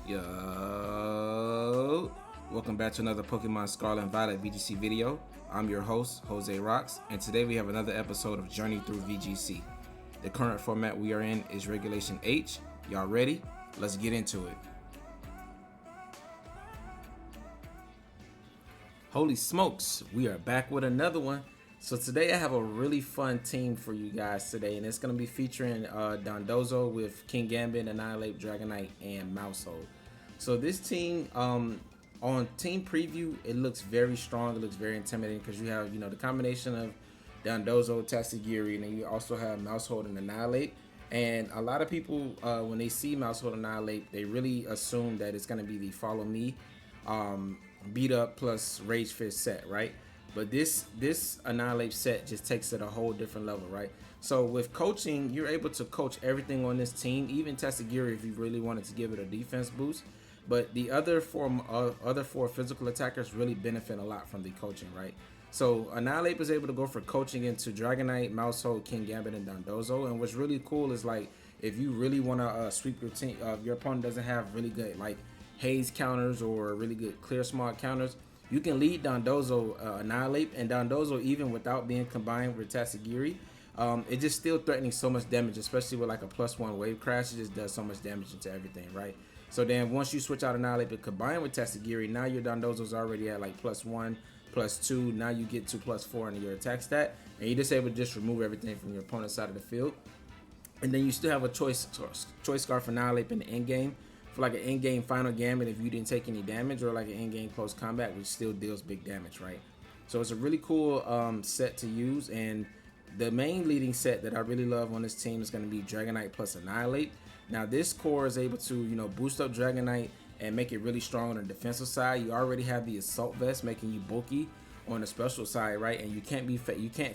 Yo, welcome back to another Pokemon Scarlet and Violet VGC video. I'm your host, Jose Rocks, and today we have another episode of Journey Through VGC. The current format we are in is Regulation H. Y'all ready? Let's get into it. Holy smokes, we are back with another one. So today I have a really fun team for you guys today, and it's going to be featuring Dondozo with King Gambit, Annihilape, Dragonite, and Maushold. So this team, on team preview, it looks very strong. It looks very intimidating because you have, the combination of Dondozo, Tatsugiri, and then you also have Maushold and Annihilape. And a lot of people, when they see Maushold and Annihilape, they really assume that it's going to be the Follow Me, beat up plus Rage Fist set, right? But this Annihilape set just takes it a whole different level, right? So with coaching, you're able to coach everything on this team, even Tatsugiri if you really wanted to give it a defense boost. But the other four physical attackers really benefit a lot from the coaching, right? So Annihilape is able to go for coaching into Dragonite, Maushold, King Gambit, and Dondozo. And what's really cool is like if you really want to sweep your team, your opponent doesn't have really good like haze counters or really good clear smog counters, you can lead Dondozo Annihilape, and Dondozo, even without being combined with Tatsugiri, it just still threatening so much damage, especially with like a +1 wave crash. It just does so much damage into everything, right? So then once you switch out Annihilape and combine with Tatsugiri, now your Dondozo's already at like +1, +2. Now you get to +4 in your attack stat, and you're just able to just remove everything from your opponent's side of the field. And then you still have a choice scarf Annihilape in the end game, for like an in-game final gambit if you didn't take any damage, or like an in-game close combat which still deals big damage, right? So it's a really cool set to use, and the main leading set that I really love on this team is going to be Dragonite plus Annihilape. Now this core is able to boost up Dragonite and make it really strong on the defensive side. You already have the Assault Vest making you bulky on the special side, right? And you can't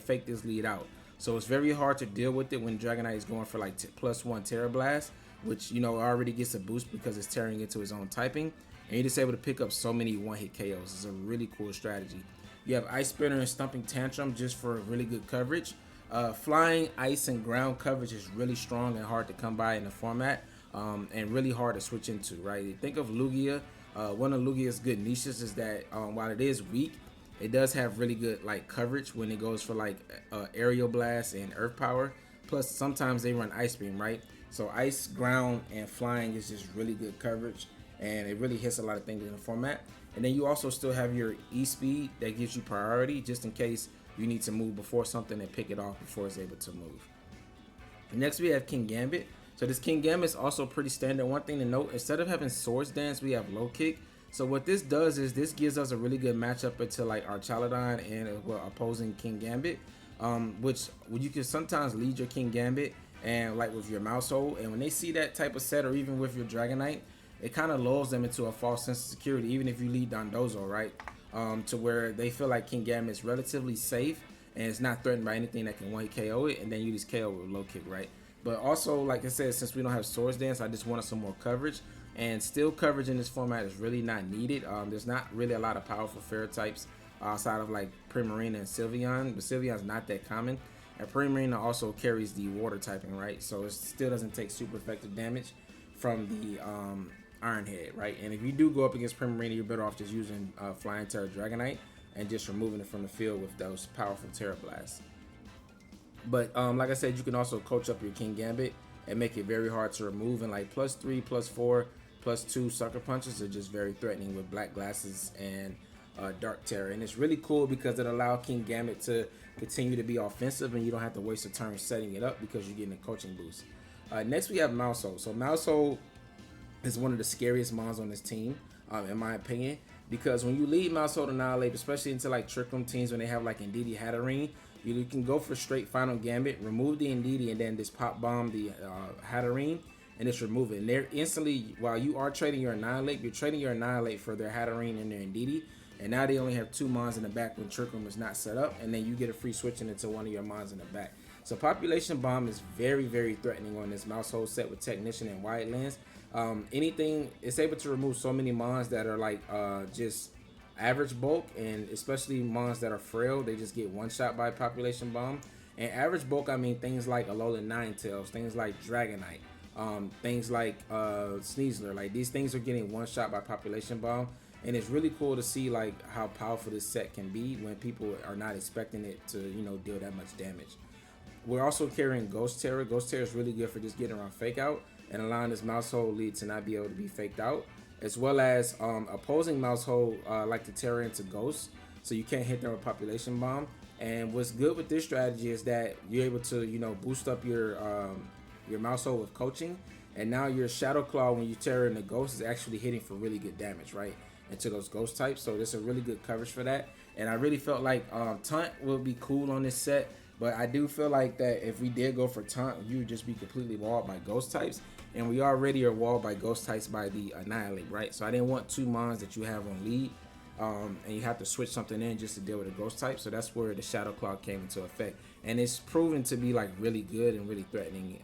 fake this lead out. So it's very hard to deal with it when Dragonite is going for like +1 Tera Blast, which already gets a boost because it's tearing into his own typing, and you're just able to pick up so many one-hit KOs. It's a really cool strategy. You have Ice Spinner and Stumping Tantrum just for really good coverage. Flying, Ice, and Ground coverage is really strong and hard to come by in the format, and really hard to switch into, right? Think of Lugia. One of Lugia's good niches is that while it is weak, it does have really good like coverage when it goes for like Aerial Blast and Earth Power. Plus sometimes they run Ice Beam, right? So Ice, Ground, and Flying is just really good coverage, and it really hits a lot of things in the format. And then you also still have your E-Speed that gives you priority just in case you need to move before something and pick it off before it's able to move. Next we have King Gambit. So this King Gambit is also pretty standard. One thing to note, instead of having Swords Dance, we have Low Kick. So what this does is this gives us a really good matchup into like our Chaladon and opposing King Gambit, which you can sometimes lead your King Gambit and like with your Maushold, and when they see that type of set, or even with your Dragonite, it kind of lulls them into a false sense of security, even if you lead Dondozo, right? To where they feel like King Gambit is relatively safe and it's not threatened by anything that can one-hit KO it, and then you just KO with Low Kick, right? But also, like I said, since we don't have Swords Dance, I just wanted some more coverage, and still coverage in this format is really not needed. There's not really a lot of powerful Fairy types outside of like Primarina and Sylveon, but Sylveon's not that common. And Primarina also carries the water typing, right? So it still doesn't take super effective damage from the Iron Head, right? And if you do go up against Primarina, you're better off just using Flying Tera Dragonite and just removing it from the field with those powerful Tera Blasts. But like I said, you can also coach up your King Gambit and make it very hard to remove, and like +3, +4, +2 Sucker Punches are just very threatening with Black Glasses and Dark Terror. And it's really cool because it allows King Gambit to continue to be offensive, and you don't have to waste a turn setting it up because you're getting a coaching boost. Next we have Maushold. So Maushold is one of the scariest mons on this team, in my opinion, because when you lead Maushold and Annihilape, especially into like Trick Room teams when they have like Indeedee Hatterene, you can go for straight Final Gambit, remove the Indeedee, and then just pop bomb the Hatterene and just remove it. And they're instantly, while you are trading your Annihilape, you're trading your Annihilape for their Hatterene and their Indeedee. And now they only have 2 mons in the back when Trick Room is not set up, and then you get a free switching into one of your mons in the back. So Population Bomb is very, very threatening on this Maushold set with Technician and Wide Lens. Anything, it's able to remove so many mons that are like just average bulk, and especially mons that are frail, they just get one shot by Population Bomb. And average bulk, I mean things like Alolan Ninetales, things like Dragonite, Things like Sneasler, like these things are getting one shot by population bomb, and it's really cool to see like how powerful this set can be when people are not expecting it to, you know, deal that much damage. We're also carrying Ghost Tera. Ghost Tera is really good for just getting around Fake Out and allowing this Maushold lead to not be able to be faked out, as well as opposing Maushold like to Tera into Ghost, so you can't hit them with Population Bomb. And what's good with this strategy is that you're able to, you know, boost up your Maushold with coaching, and now your Shadow Claw when you Tera into Ghost is actually hitting for really good damage, right, into those Ghost types. So this is a really good coverage for that. And I really felt like Taunt would be cool on this set. But I do feel like that if we did go for Taunt, you would just be completely walled by Ghost types. And we already are walled by Ghost types by the Annihilape, right? So I didn't want two mons that you have on lead. And you have to switch something in just to deal with a Ghost type. So that's where the Shadow Claw came into effect. And it's proven to be like really good and really threatening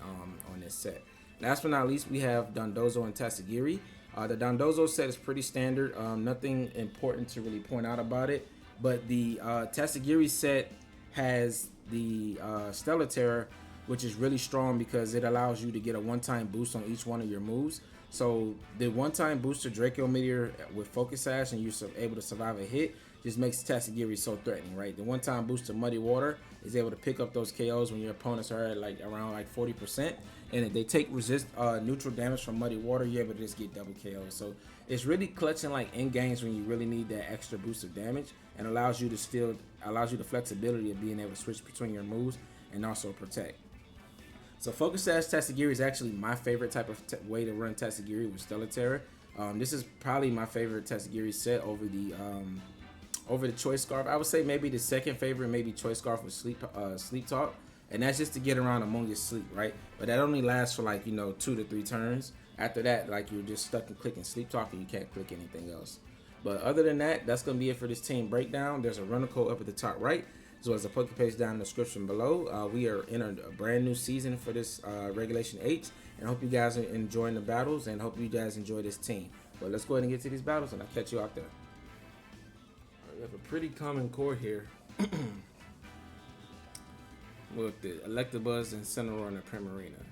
on this set. Last but not least, we have Dondozo and Tatsugiri. The Dondozo set is pretty standard. Nothing important to really point out about it. But the Tatsugiri set has the Stellar Tera, which is really strong because it allows you to get a one-time boost on each one of your moves. So the one-time boost to Draco Meteor with Focus Sash and you're able to survive a hit just makes Tatsugiri so threatening, right? The one-time boost to Muddy Water is able to pick up those KOs when your opponents are at like around like 40%, and if they take neutral damage from Muddy Water, you're able to just get double KOs. So it's really clutching like in games when you really need that extra boost of damage, and allows you the flexibility of being able to switch between your moves and also protect. So Focus Sash Tatsugiri is actually my favorite type of way to run Tatsugiri with Stellar Tera. This is probably my favorite Tatsugiri set over the Choice Scarf. I would say maybe the second favorite, maybe Choice Scarf with Sleep Talk, and that's just to get around among your sleep, right? But that only lasts for like, you know, 2 to 3 turns. After that, like, you're just stuck in clicking Sleep Talk and you can't click anything else. But other than that, that's gonna be it for this team breakdown. There's a runner code up at the top right, as well as a Poke page down in the description below. We are in a brand new season for this Regulation H, and I hope you guys are enjoying the battles and hope you guys enjoy this team. But let's go ahead and get to these battles, and I'll catch you out there. We have a pretty common core here with the Electabuzz and Sunroom and the Primarina.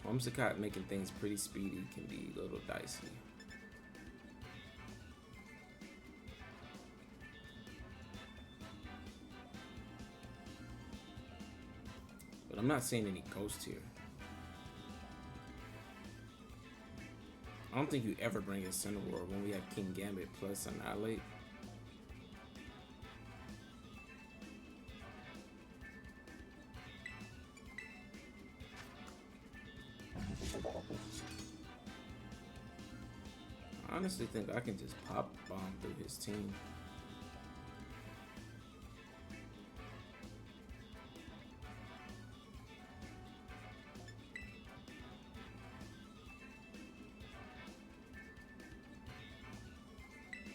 Whimsicott making things pretty speedy can be a little dicey. But I'm not seeing any ghosts here. I don't think you ever bring in Cineroar when we have King Gambit plus Annihilate. I honestly think I can just pop bomb through his team.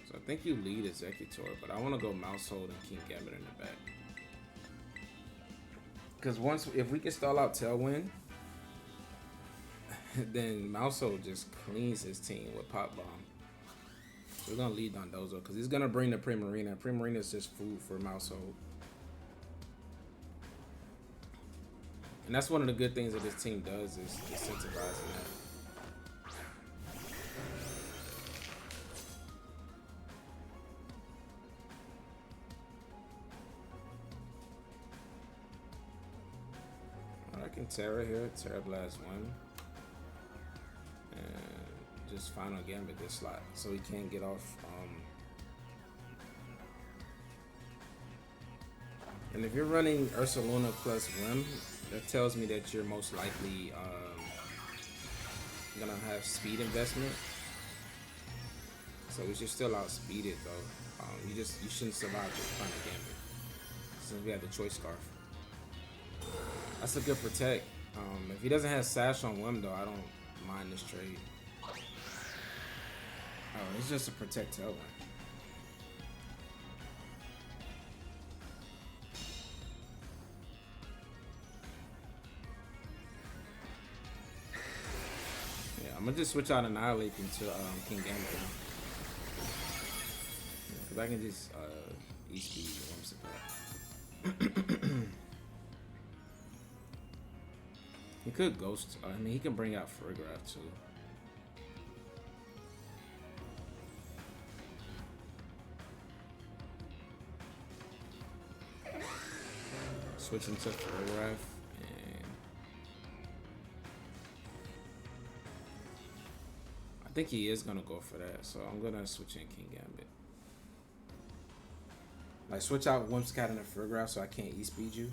So I think you lead Executor, but I want to go Maushold and King Gambit in the back. Because if we can stall out Tailwind, then Maushold just cleans his team with Pop Bomb. So we're going to lead Dondozo because he's going to bring the Primarina. Primarina is just food for Maushold. And that's one of the good things that this team does is incentivizing that. I can Tera here, Tera Blast 1. And just Final Gambit this slot so he can't get off. And if you're running Ursaluna plus Whim, that tells me that you're most likely gonna have speed investment. So we should still outspeed it though. You shouldn't survive with Final Gambit since we have the Choice Scarf. That's a good protect. If he doesn't have Sash on Whim though, I don't mind this trade. Oh, it's just a protect Tailwind. Yeah, I'm gonna just switch out Annihilape into King Gambit. Because I can just E-speed Whimsicott. He could Ghost. I mean, he can bring out Farigiraf too. Switch him to Farigiraf. I think he is gonna go for that, so I'm gonna switch in King Gambit. Like switch out Whimsicott and a Farigiraf so I can't E-speed you.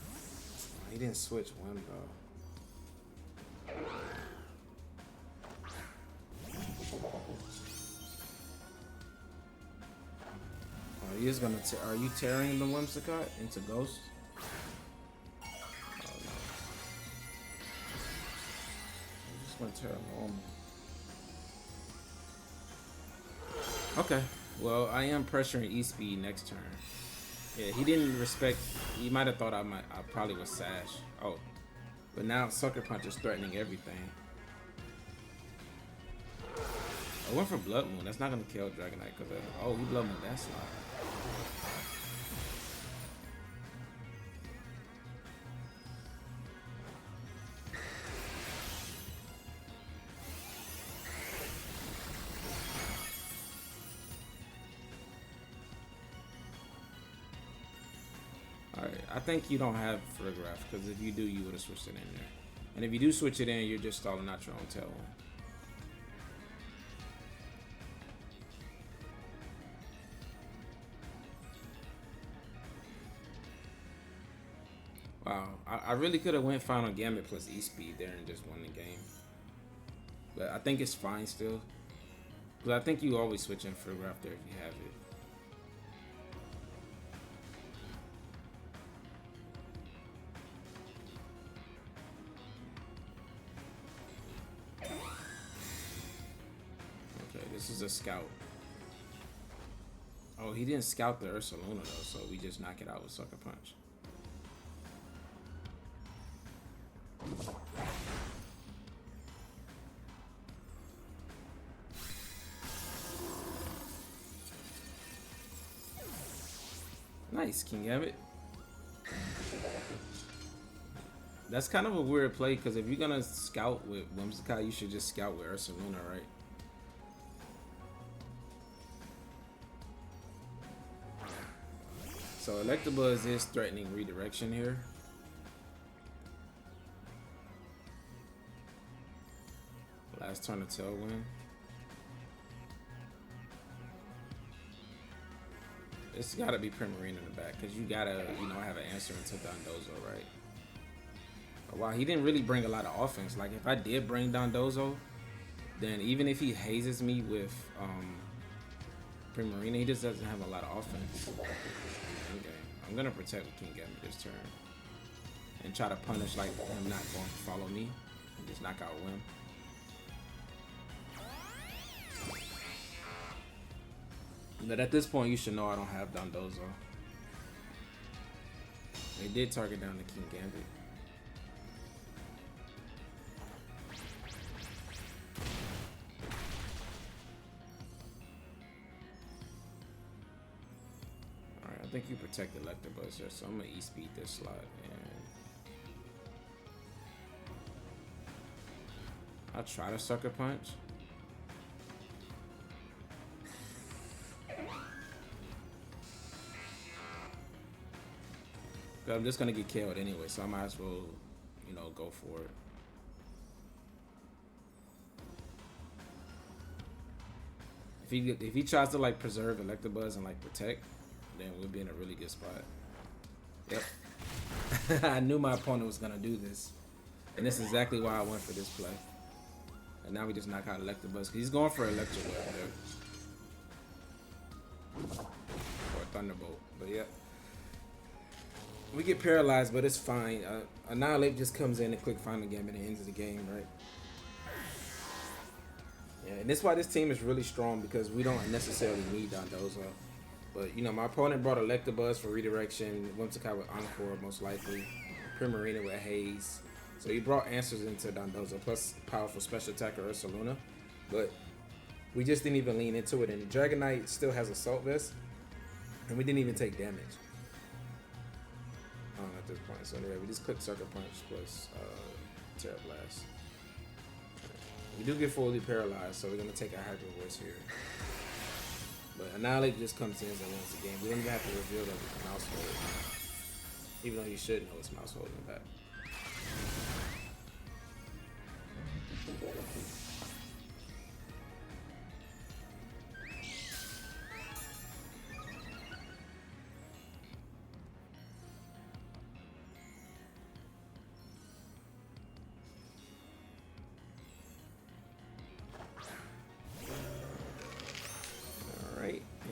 Oh, he didn't switch Whim though. Oh, he is gonna. Are you tearing the Whimsicott into Ghost? Gonna tear him. Okay, well I am pressuring E-speed next turn. Yeah, he didn't respect. He might have thought I probably was Sash. Oh, but now Sucker Punch is threatening everything. I went for Blood Moon. That's not gonna kill Dragonite because oh, he Blood Moon that slot. I think you don't have Farigiraf because if you do, you would have switched it in there. And if you do switch it in, you're just stalling out your own tailwind. Wow, I really could have went Final Gambit plus E-speed there and just won the game. But I think it's fine still. Because I think you always switch in Farigiraf there if you have it. This is a scout. Oh, he didn't scout the Ursaluna though, so we just knock it out with Sucker Punch. Nice, King Gambit. That's kind of a weird play because if you're gonna scout with Whimsicott, you should just scout with Ursaluna, right? So Electabuzz is threatening redirection here. Last turn of Tailwind. It's gotta be Primarine in the back because you gotta, you know, have an answer into Dondozo, right? But wow, he didn't really bring a lot of offense. Like if I did bring Dondozo, then even if he hazes me with Primarina, he just doesn't have a lot of offense. Okay, I'm gonna protect King Gambit this turn and try to punish like him not going to follow me and just knock out Whim. But at this point, you should know I don't have Dondozo. They did target down the King Gambit. Alright, I think you protect the Electabuzz here, so I'm gonna E-speed this slot and I'll try to Sucker Punch. I'm just gonna get killed anyway, so I might as well, you know, go for it. If he tries to like preserve Electabuzz and like protect, then we'll be in a really good spot. Yep. I knew my opponent was gonna do this, and this is exactly why I went for this play. And now we just knock out Electabuzz because he's going for Electro Web there. Or Thunderbolt, but yeah. We get paralyzed, but it's fine. Annihilape just comes in and click Final Gambit and ends the game, right? Yeah, and that's why this team is really strong because we don't necessarily need Dondozo. But, you know, my opponent brought Electabuzz for redirection, Whimsicott with Encore, most likely, Primarina with Haze. So he brought answers into Dondozo, plus powerful special attacker Ursaluna. But we just didn't even lean into it. And Dragonite still has Assault Vest, and we didn't even take damage. at this point. So there, we just click Sucker Punch plus Tera Blast. We do get fully paralyzed, so we're gonna take a Hyper Voice here. But Annihilape just comes in and wins the game. We don't even have to reveal that it's Maushold, even though you should know it's Maushold in the back.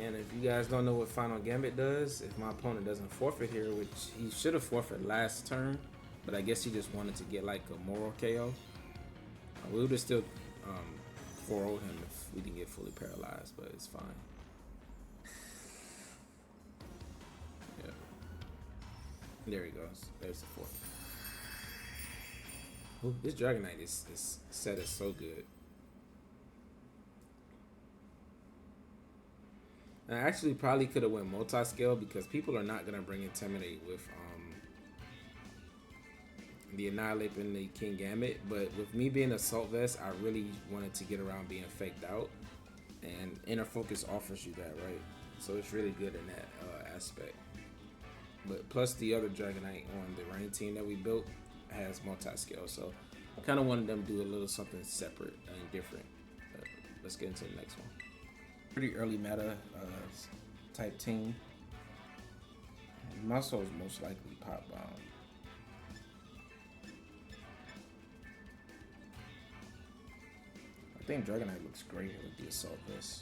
And if you guys don't know what Final Gambit does, if my opponent doesn't forfeit here, which he should have forfeited last turn, but I guess he just wanted to get like a moral KO, we would have still 4-0'd him if we didn't get fully paralyzed, but it's fine. Yeah. There he goes. There's the fourth. Ooh, this Dragonite is set is so good. I actually probably could have went multi-scale because people are not gonna bring Intimidate with the Annihilape and the King Gambit, but with me being Assault Vest, I really wanted to get around being faked out, and Inner Focus offers you that, right? So it's really good in that aspect. But plus the other Dragonite on the Rain team that we built has multi-scale, so I kind of wanted them to do a little something separate and different. Let's get into the next one. Pretty early meta type team. Maushold is most likely Pop Bomb. I think Dragonite looks great with the Assault Vest.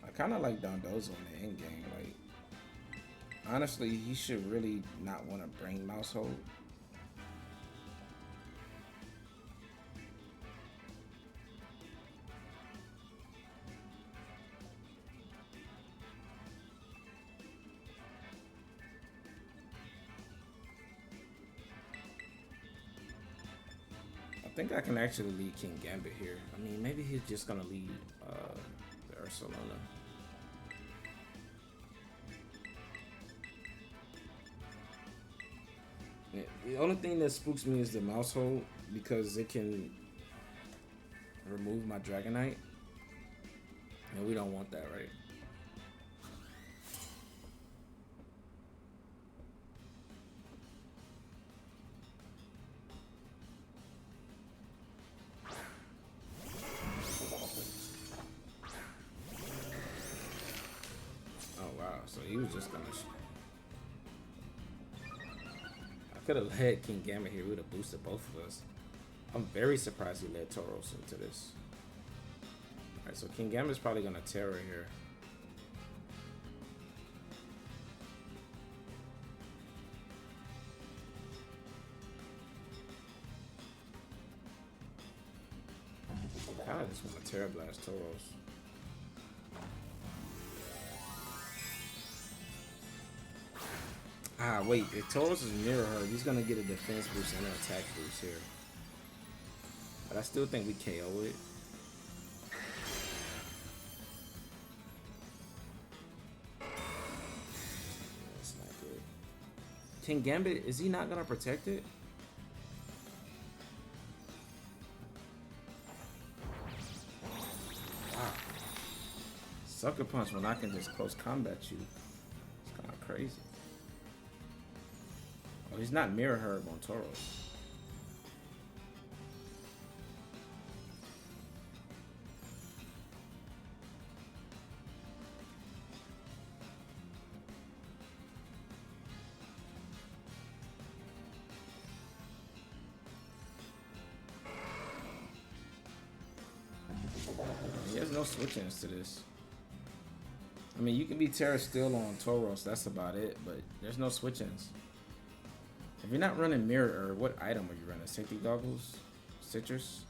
I kind of like Dondozo in the end game. Like, honestly, he should really not want to bring Maushold. I think I can actually lead King Gambit here. I mean, maybe he's just gonna lead the Ursaluna. The only thing that spooks me is the Maushold because it can remove my Dragonite, and we don't want that, right? Oh wow, so he was just gonna could have led King Gambit here. We would have boosted both of us. I'm very surprised he led Tauros into this. Alright, so King Gambit's probably gonna Tera here. I kinda just want to Tera Blast Tauros. Ah, wait, if Tauros is Mirror Herb, he's gonna get a defense boost and an attack boost here. But I still think we KO it. That's not good. King Gambit, is he not gonna protect it? Wow. Sucker Punch when I can just close combat you. It's kind of crazy. Oh, he's not Mirror Herb on Tauros. He has no switch-ins to this. I mean, you can be Tera Steel on Tauros, that's about it, but there's no switch-ins. If you're not running Mirror, or what item are you running? Safety Goggles? Citrus?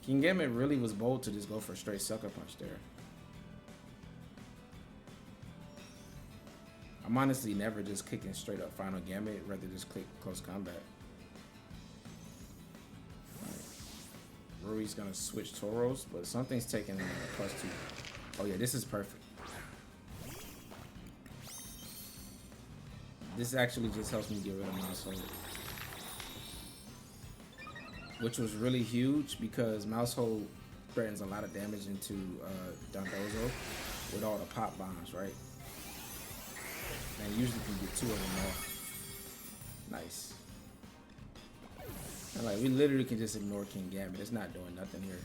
King Gambit really was bold to just go for a straight sucker punch there. I'm honestly never just kicking straight up Final Gambit, rather just click close combat. Rui's gonna switch Tauros, but something's taking +2. Oh yeah, this is perfect. This actually just helps me get rid of Maushold, which was really huge because Maushold threatens a lot of damage into Dondozo with all the pop bombs, right? And usually can get 2 of them off. Nice. And like we literally can just ignore King Gambit. It's not doing nothing here.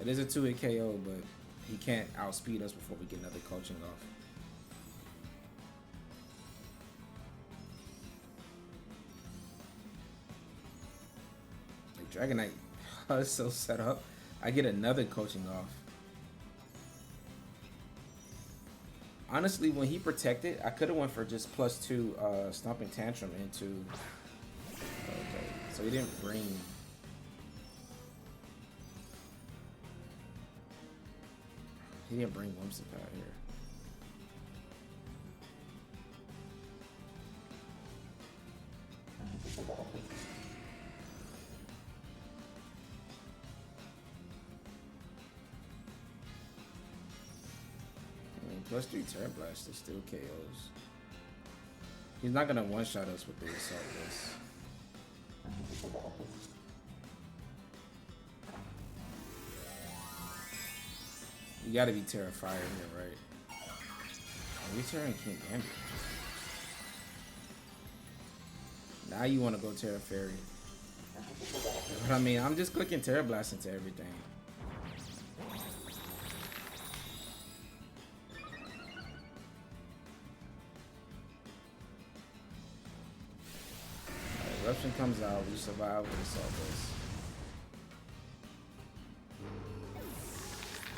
It is a 2-hit KO, but he can't outspeed us before we get another coaching off. Like Dragonite is so set up. I get another coaching off. Honestly, when he protected, I could have went for just +2 Stomping Tantrum into. Okay, so he didn't bring. He didn't bring Whimsicott here. +3 Tera Blast is still KOs. He's not gonna one-shot us with the Assault Vest. You gotta be Tera Fire here, right? Are we Tera King Gambit? Now you wanna go Tera Fairy. But I mean, I'm just clicking Tera Blast into everything. Eruption comes out, we survive with Assault Vest.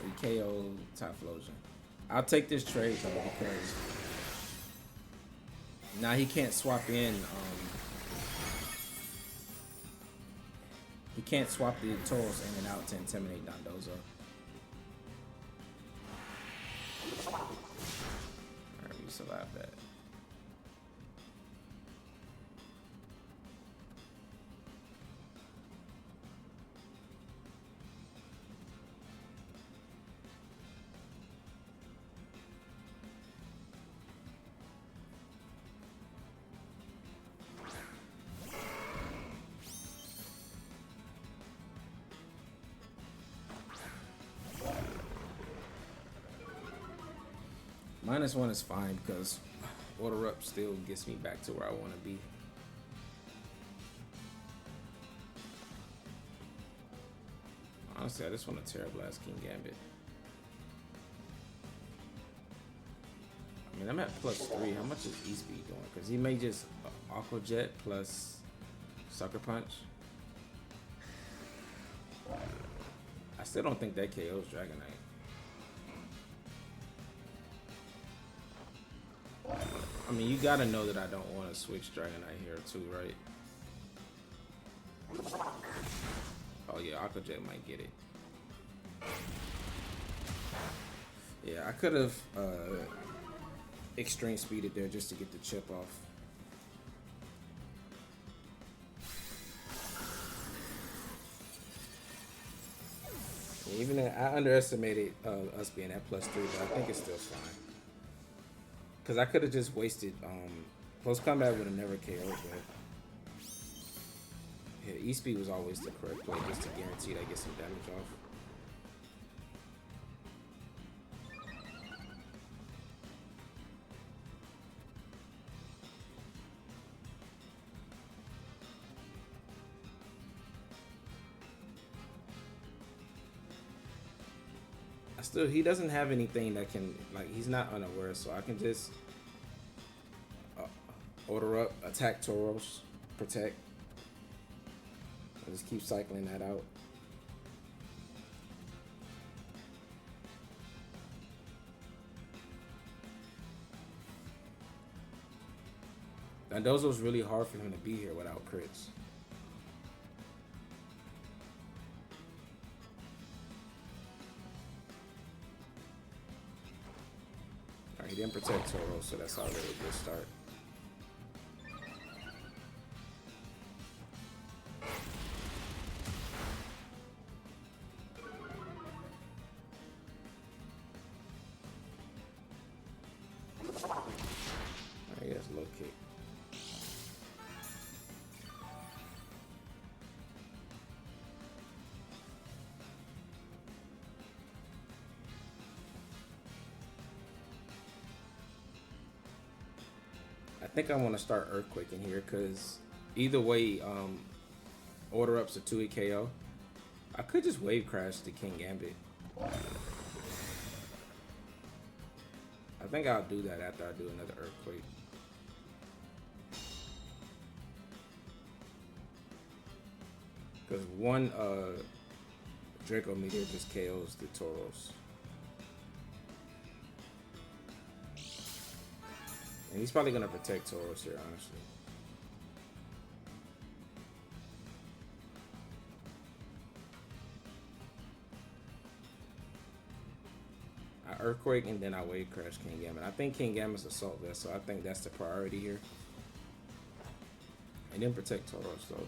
We KO Typhlosion. I'll take this trade though because now he can't swap in. He can't swap the Tauros in and out to intimidate Dondozo. Alright, we survived that. -1 is fine because Order Up still gets me back to where I want to be. Honestly, I just want to Tera Blast King Gambit. I mean, I'm at +3. How much is E-Speed doing? Because he may just Aqua Jet plus Sucker Punch. I still don't think that KOs Dragonite. I mean, you gotta know that I don't want to switch Dragonite here too, right? Oh yeah, Aqua Jet might get it. Yeah, I could have extreme speeded there just to get the chip off. Yeah, even I underestimated us being at +3, but I think it's still fine. Because I could have just wasted, close combat would have never KO'd, but yeah, E-Speed was always the correct play just to guarantee that I get some damage off. He doesn't have anything that can, like, he's not unaware, so I can just Order Up, attack Tauros, protect. I just keep cycling that out. Dondozo's really hard for him to be here without crits. He didn't protect Toro, so that's already a good start. I guess low kick. I think I want to start Earthquake in here because either way, order up's a 2-hit KO. I could just wave crash the King Gambit. I think I'll do that after I do another Earthquake. Because one Draco Meteor just KOs the Tauros. And he's probably gonna protect Tauros here, honestly. I Earthquake and then I Wave Crash King Gambit. I think King Gambit's Assault Vest, so I think that's the priority here. And then protect Tauros though.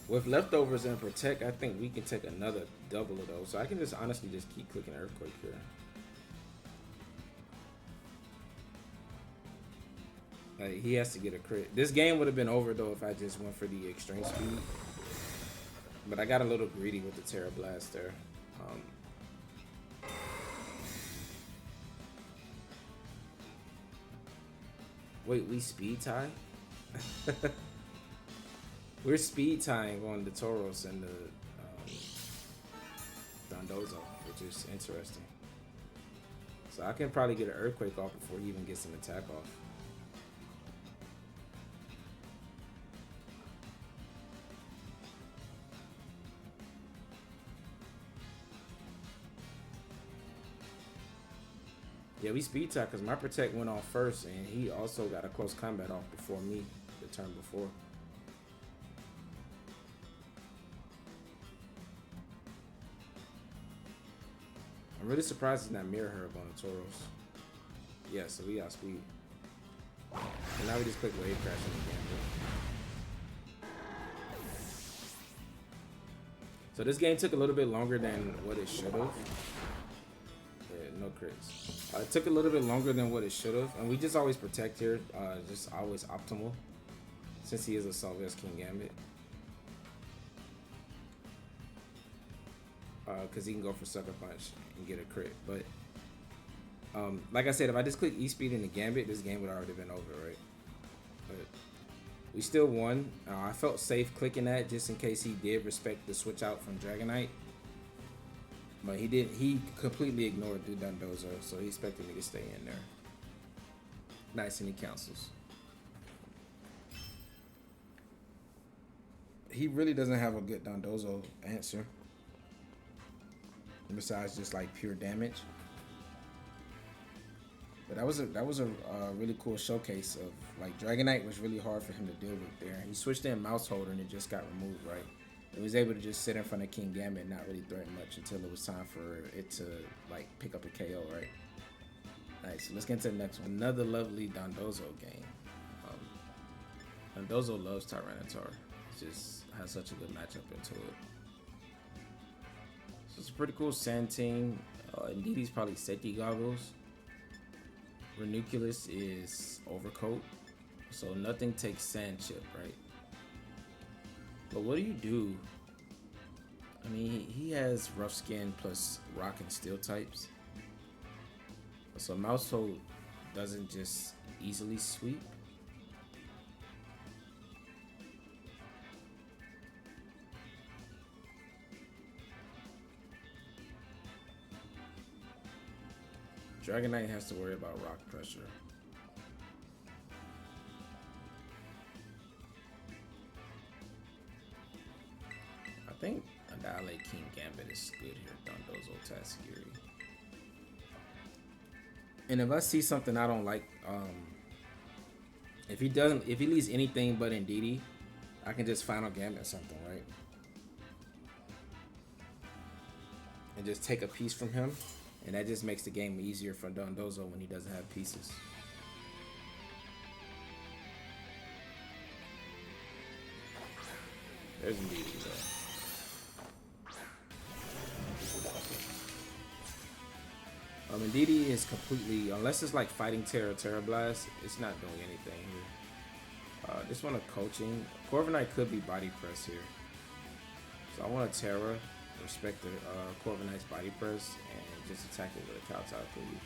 With leftovers and protect, I think we can take another double of those. So I can just honestly just keep clicking Earthquake here. Like, he has to get a crit. This game would have been over though if I just went for the extreme speed. But I got a little greedy with the Tera Blast there. Wait, we speed tie? We're speed tying on the Tauros and the Dondozo, which is interesting. So I can probably get an Earthquake off before he even gets an attack off. Yeah, we speed tie because my protect went off first, and he also got a close combat off before me the turn before. I'm really surprised it's not Mirror Herb on the Tauros. Yeah, so we got speed. And now we just click Wave Crash on the Gambit. So this game took a little bit longer than what it should have. Yeah, no crits. It took a little bit longer than what it should have. And we just always protect here. Just always optimal. Since he is a Assault Vest King Gambit. Because he can go for Sucker Punch and get a crit. But like I said, if I just click E-Speed in the Gambit, this game would already been over, right? But we still won. I felt safe clicking that just in case he did respect the switch out from Dragonite. But he did. He completely ignored the Dondozo, so he expected me to stay in there. Nice, and he cancels. He really doesn't have a good Dondozo answer. Besides just like pure damage. But that was a really cool showcase of like Dragonite was really hard for him to deal with there. He switched in Maushold and it just got removed, right? He was able to just sit in front of King Gambit and not really threaten much until it was time for it to like pick up a KO, right? Nice. So let's get into the next one. Another lovely Dondozo game. Dondozo loves Tyranitar. It just has such a good matchup into it. It's a pretty cool sand team. Indeed, he's probably Seki Goggles. Ranunculus is Overcoat. So nothing takes Sand Chip, right? But what do you do? I mean, he has Rough Skin plus Rock and Steel types. So Maushold doesn't just easily sweep. Dragonite has to worry about rock pressure. I think Annihilape King Gambit is good here. Dondozo Tatsugiri. And if I see something I don't like, if he leaves anything but Indeedee, I can just Final Gambit something, right? And just take a piece from him, and that just makes the game easier for Dondozo when he doesn't have pieces. There's Indeedee though. Indeedee is completely, unless it's like fighting Tera Blast, it's not doing anything here. This one of coaching. Corviknight could be body press here. So I want a Tera, respect the Corviknight's body press, and just attack it with a Kowtow Cleave.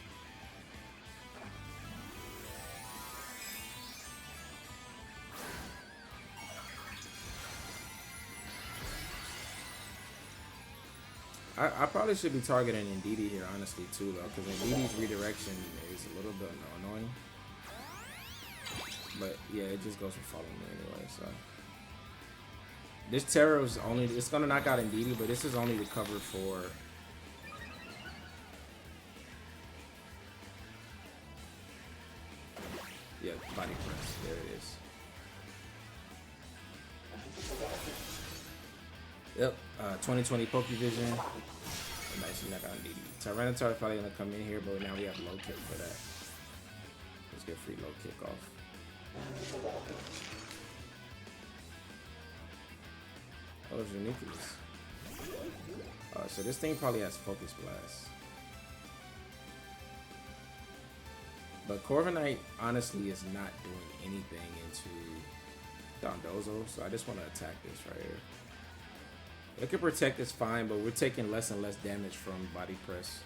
I probably should be targeting Indeedee here, honestly, too, though, because Indeedee's redirection is a little bit annoying. But yeah, it just goes for following me anyway. So this Tera is only, it's gonna knock out Indeedee, but this is only to cover for. Yeah, body press. There it is. Yep, 2020 Pokevision. Nice, knock out Indeedee. Tyranitar is probably gonna come in here, but now we have low kick for that. Let's get free low kick off. Oh, it's ridiculous. So this thing probably has Focus Blast. But Corviknight honestly is not doing anything into Dondozo, so I just want to attack this right here. It can protect us fine, but we're taking less and less damage from body press.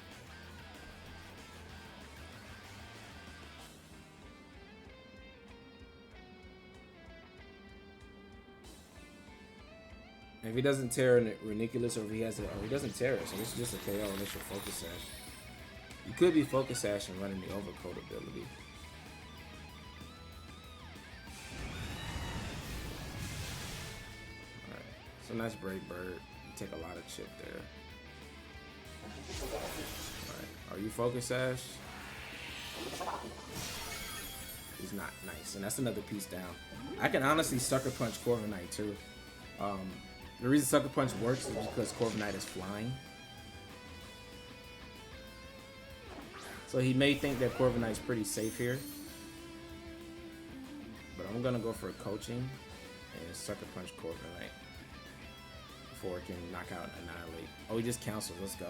If he doesn't tear Ridiculous, or if he has a, or he doesn't tear it, so this is just a KO unless you're Focus Sash. You could be Focus Sash and running the Overcoat ability. Alright, so nice Brave Bird. You take a lot of chip there. Alright, are you Focus Sash? He's not. Nice, and that's another piece down. I can honestly Sucker Punch Corviknight too. The reason Sucker Punch works is because Corviknight is flying. So he may think that Corviknight's pretty safe here. But I'm gonna go for coaching and Sucker Punch Corviknight before it can knock out Annihilate. Oh, he just cancels. Let's go.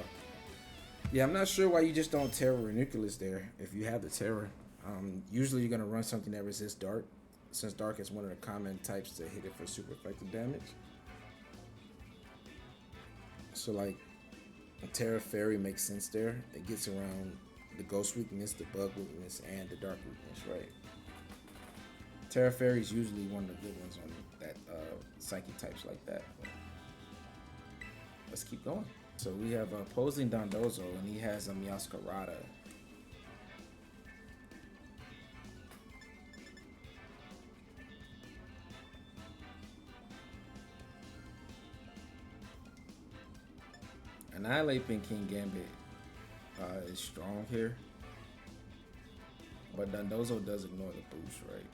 Yeah, I'm not sure why you just don't Tera Ridiculous there if you have the Tera. Usually you're gonna run something that resists Dark, since Dark is one of the common types to hit it for super effective damage. So like a Tera Fairy makes sense there. It gets around the Ghost weakness, the Bug weakness, and the Dark weakness, right? Tera Fairy is usually one of the good ones on that Psychic types like that. But let's keep going. So we have opposing Dondozo, and he has a Meowscarada. Annihilape and King Gambit is strong here, but Dondozo does ignore the boost, right?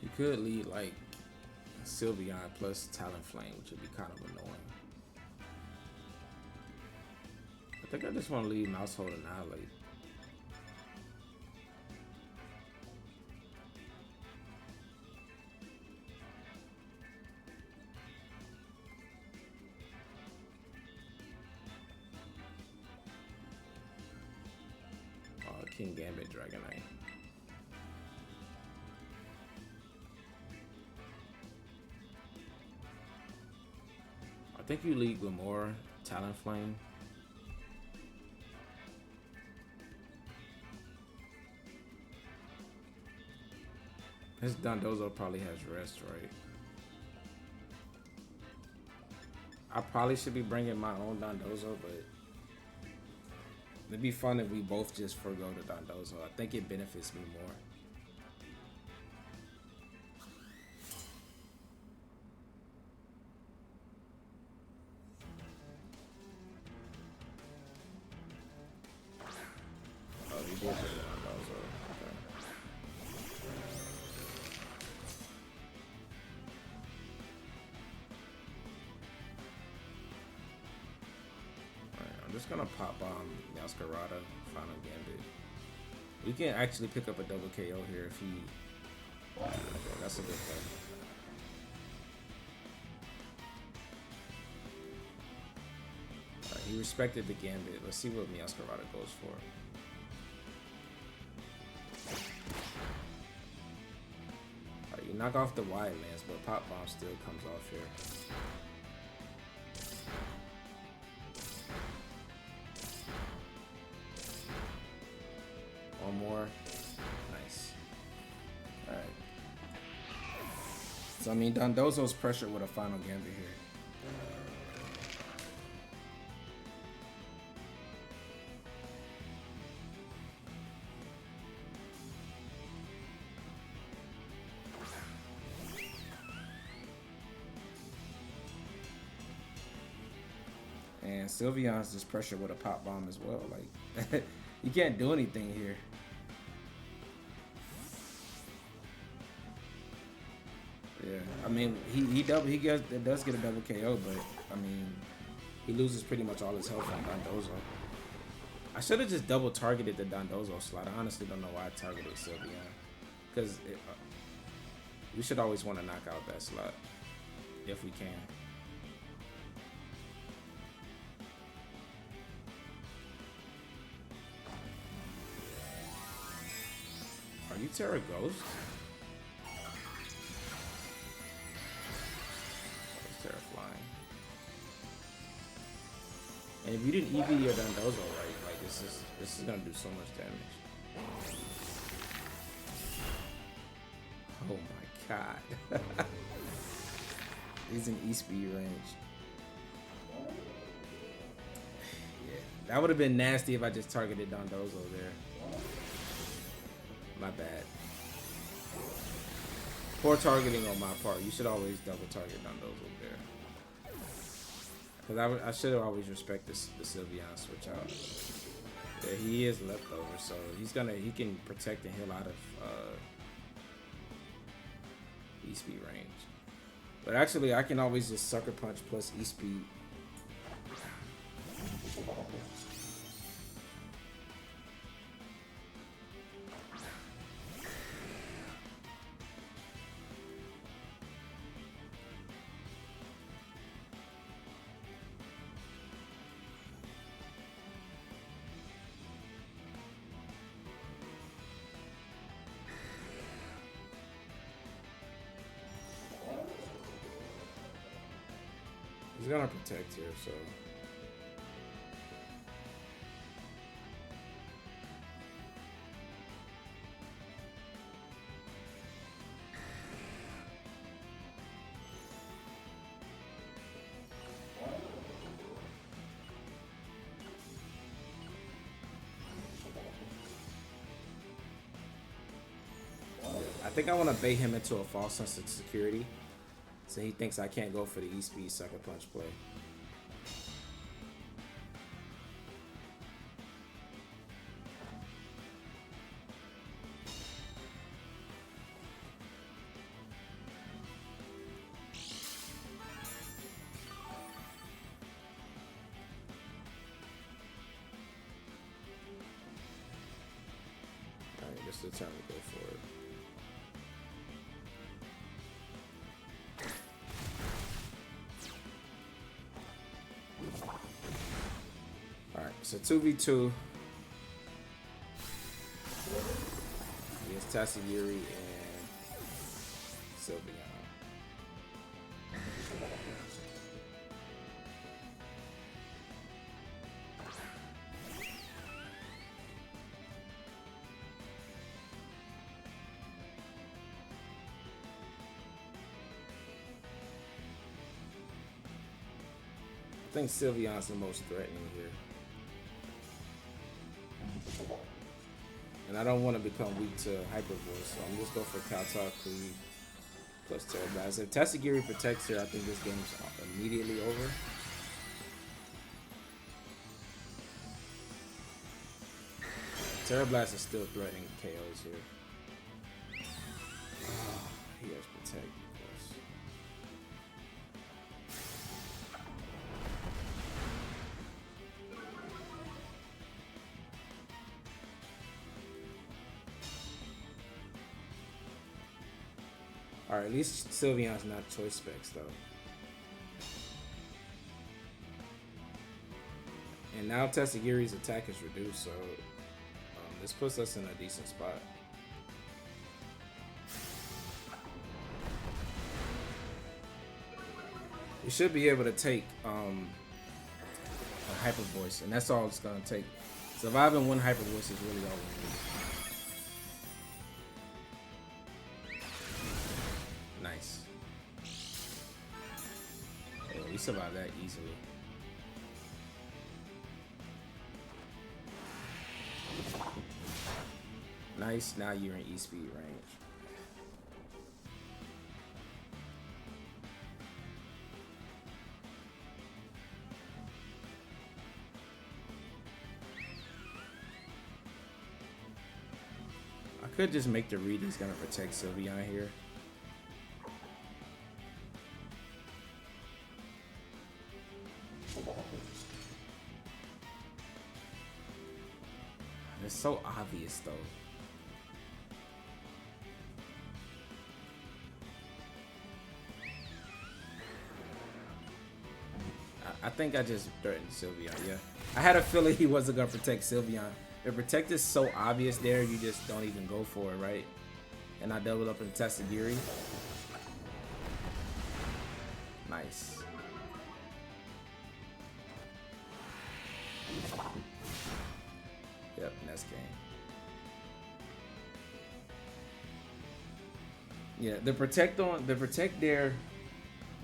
You could lead like Sylveon plus Talonflame, which would be kind of annoying. I think I just want to leave Maushold and Annihilate. King Gambit, Dragonite. I think you lead Glamora, Talonflame. This Dondozo probably has rest, right? I probably should be bringing my own Dondozo, but it'd be fun if we both just forgo the Dondozo. I think it benefits me more. did get Dondozo. Okay. Alright, I'm just gonna pop bomb Masquerada, Final Gambit. We can actually pick up a double KO here if he. Okay, that's a good play. Alright, he respected the Gambit. Let's see what Masquerada goes for. Alright, you knock off the wide lance, but Pop Bomb still comes off here. One more. Nice. Alright. So, I mean, Dondozo's pressure with a Final Gambit here. And Sylveon's just pressure with a Pop Bomb as well. Like, you can't do anything here. Yeah, I mean, he does get a double KO, but I mean, he loses pretty much all his health on Dondozo. I should have just double targeted the Dondozo slot. I honestly don't know why I targeted Sylveon, because we should always want to knock out that slot if we can. Are you Tera Ghost? Tera flying. And if you didn't EV your Dondozo right, like this is gonna do so much damage. Oh my god. He's in E-speed range. Yeah, that would have been nasty if I just targeted Dondozo there. My bad. Poor targeting on my part. You should always double target Dondozo there. Because I should have always respected the Sylveon switch out. Yeah, he is leftover, so he can protect and heal out of E-speed range. But actually, I can always just sucker punch plus E-speed. He's gonna protect here, so. I think I want to bait him into a false sense of security. So he thinks I can't go for the E-speed sucker punch play. Alright, this is the time to go for it. So 2v2 against Tatsugiri and Sylveon. I think Sylveon's the most threatening here. And I don't want to become weak to Hyper Voice, so I'm just going for Kowtow, Cleave, plus Tera Blast. If Tatsugiri protects her, I think this game's immediately over. Tera Blast is still threatening KOs here. He has Protect, of course. Alright, at least Sylveon's not choice specs though. And now Tatsugiri's attack is reduced, so this puts us in a decent spot. We should be able to take a Hyper Voice, and that's all it's gonna take. Surviving one Hyper Voice is really all we need. Nice. Yeah, we survived that easily. Nice, now you're in E-Speed range. I could just make the read he's gonna protect Sylveon here. It's so obvious though. I think I just threatened Sylveon, yeah. I had a feeling he wasn't gonna protect Sylveon. The protect is so obvious there, you just don't even go for it, right? And I doubled up in Tatsugiri. Nice. Yep, next game. Yeah, the protect there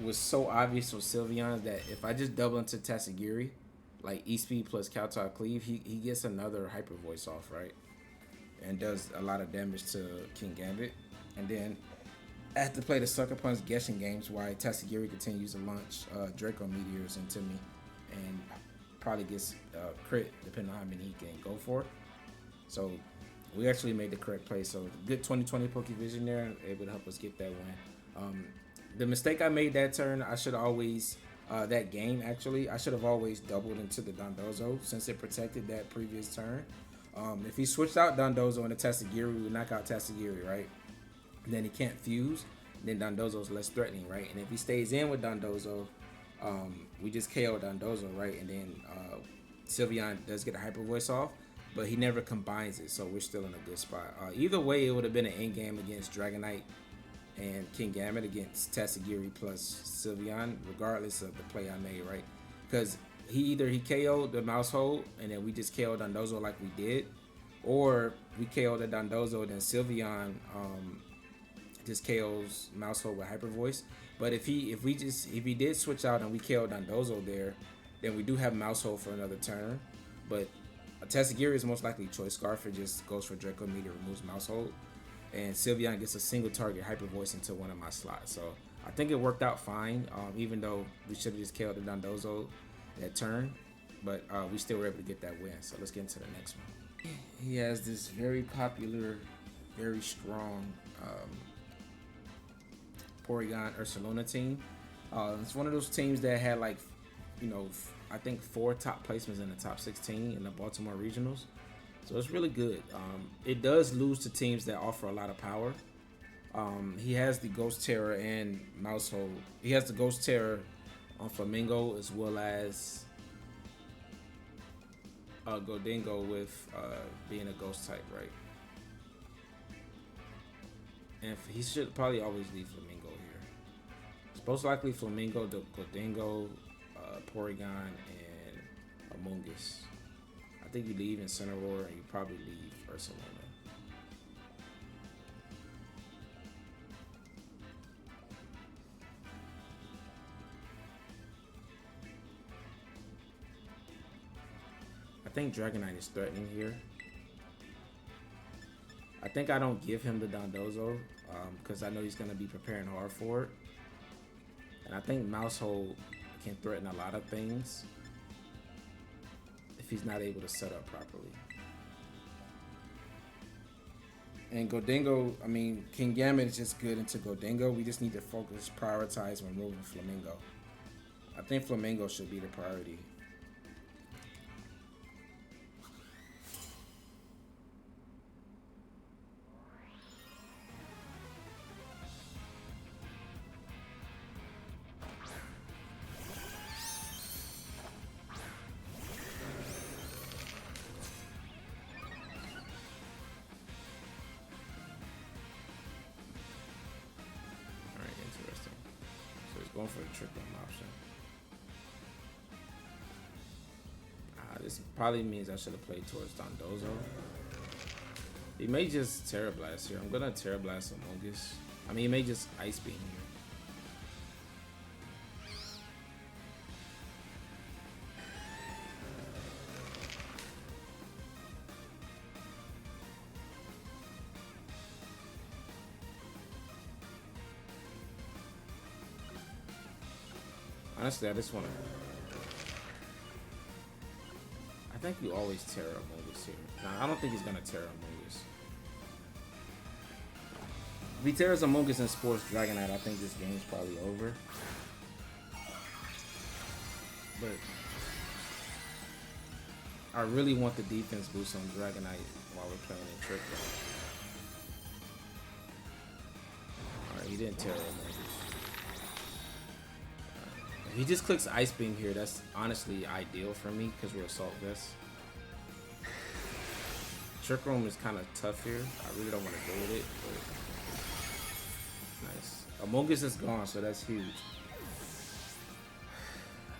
was so obvious with Sylveon that if I just double into Tatsugiri, like E-Speed plus Kowtow Cleave, he gets another Hyper Voice off, right? And does a lot of damage to King Gambit. And then I have to play the Sucker Punch guessing games while Tatsugiri continues to launch Draco Meteors into me and probably gets crit depending on how many he can go for. So we actually made the correct play. So good 2020 Pokevision there, able to help us get that win. The mistake I made that turn, I should always, that game actually, I should have always doubled into the Dondozo since it protected that previous turn. If he switched out Dondozo into Tatsugiri, we would knock out Tatsugiri, right? And then he can't fuse, then Dondozo's less threatening, right? And if he stays in with Dondozo, we just KO Dondozo, right? And then Sylveon does get a Hyper Voice off, but he never combines it, so we're still in a good spot. Either way, it would have been an end game against Dragonite and King Gambit against Tatsugiri plus Sylveon, regardless of the play I made, right? Because he KO'd the Maushold and then we just KO'd Dondozo like we did, or we KO'd the Dondozo and then Sylveon just KO's Maushold with Hyper Voice. But if he did switch out and we KO'd Dondozo there, then we do have Maushold for another turn. But Tatsugiri is most likely Choice Scarf. It just goes for Draco Meteor, removes Maushold. And Sylveon gets a single target Hyper Voice into one of my slots. So I think it worked out fine, even though we should have just KO'd the Dondozo that turn. But we still were able to get that win. So let's get into the next one. He has this very popular, very strong Porygon Ursaluna team. It's one of those teams that had like, I think 4 top placements in the top 16 in the Baltimore Regionals. So it's really good. It does lose to teams that offer a lot of power. He has the Ghost Tera and Maushold. He has the Ghost Tera on Flamingo as well as Godingo with being a Ghost type, right? And he should probably always leave Flamingo here. It's most likely Flamingo, Godingo, Porygon, and Amoonguss. I think you leave in Sunroom and you probably leave Ursaluna. I think Dragonite is threatening here. I think I don't give him the Dondozo because I know he's going to be preparing hard for it. And I think Maushold can threaten a lot of things if he's not able to set up properly. And Godingo, I mean, King Gambit is just good into Godingo. We just need to focus, prioritize removing Flamingo. I think Flamingo should be the priority. Going for the trick room option. This probably means I should have played towards Dondozo. He may just Tera Blast here. I'm gonna Tera Blast Amogus. I mean, he may just Ice Beam here. Honestly, I just want to... I think you always Tera Amogus here. Nah, I don't think he's going to Tera Amogus. If he Teras Amogus and Sports Dragonite, I think this game's probably over. But I really want the defense boost on Dragonite while we're playing in Trick Room. Alright, he didn't Tera Amogus. If he just clicks Ice Beam here, that's honestly ideal for me because we're Assault Vest. Trick Room is kind of tough here. I really don't want to go with it, but nice. Amogus is gone, so that's huge.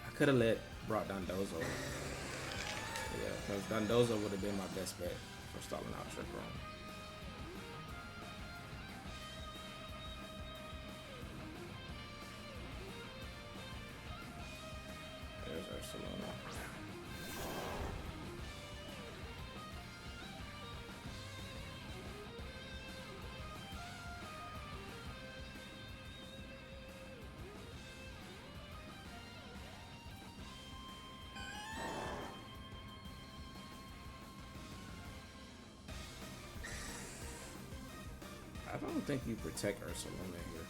I could have brought Dondozo. Yeah, because Dondozo would have been my best bet for stalling out Trick Room. I don't think you protect Ursaluna here.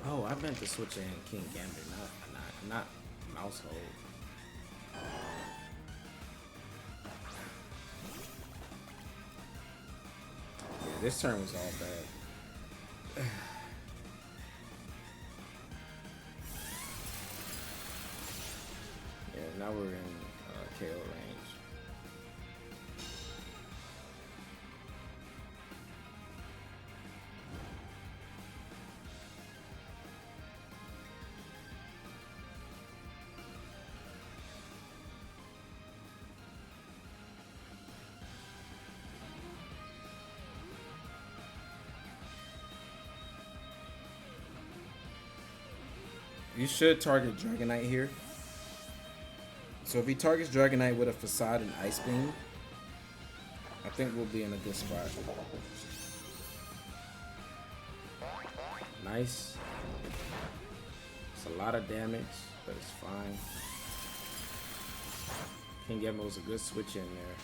Oh, I meant to switch in King Gambit, not Maushold. This turn was all bad. Yeah, now we're in KO range. You should target Dragonite here. So if he targets Dragonite with a Facade and Ice Beam, I think we'll be in a good spot. Nice. It's a lot of damage, but it's fine. King Gambit was a good switch in there.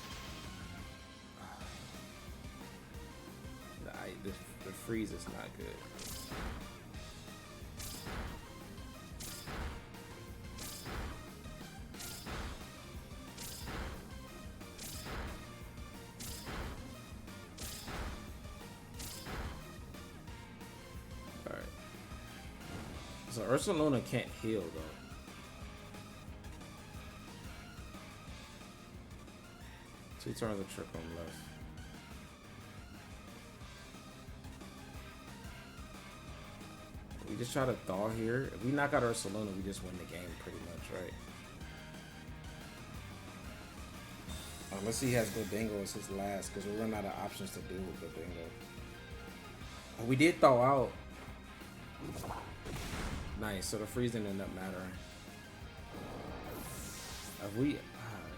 The freeze is not good. So Ursaluna can't heal though. Two turns of Trick Room left. We just try to thaw here. If we knock out Ursaluna, we just win the game pretty much, right? Unless he has Godingo as his last, because we run out of options to do with Godingo. Oh, we did thaw out. Nice, so the freeze didn't end up mattering. If we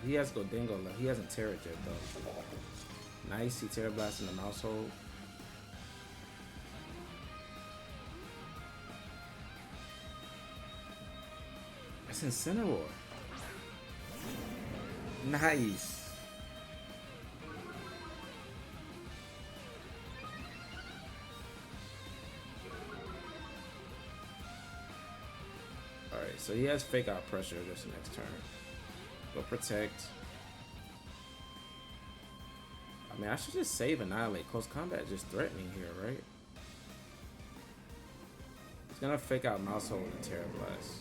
He has Dingo left. He hasn't Tera yet though. Nice, he Tera Blast in the Maushold. That's Incineroar. Nice. Alright, so he has Fake Out Pressure this next turn. Go Protect. I mean, I should just save Annihilate. Close Combat just threatening here, right? He's gonna Fake Out Maushold and Tera Blast.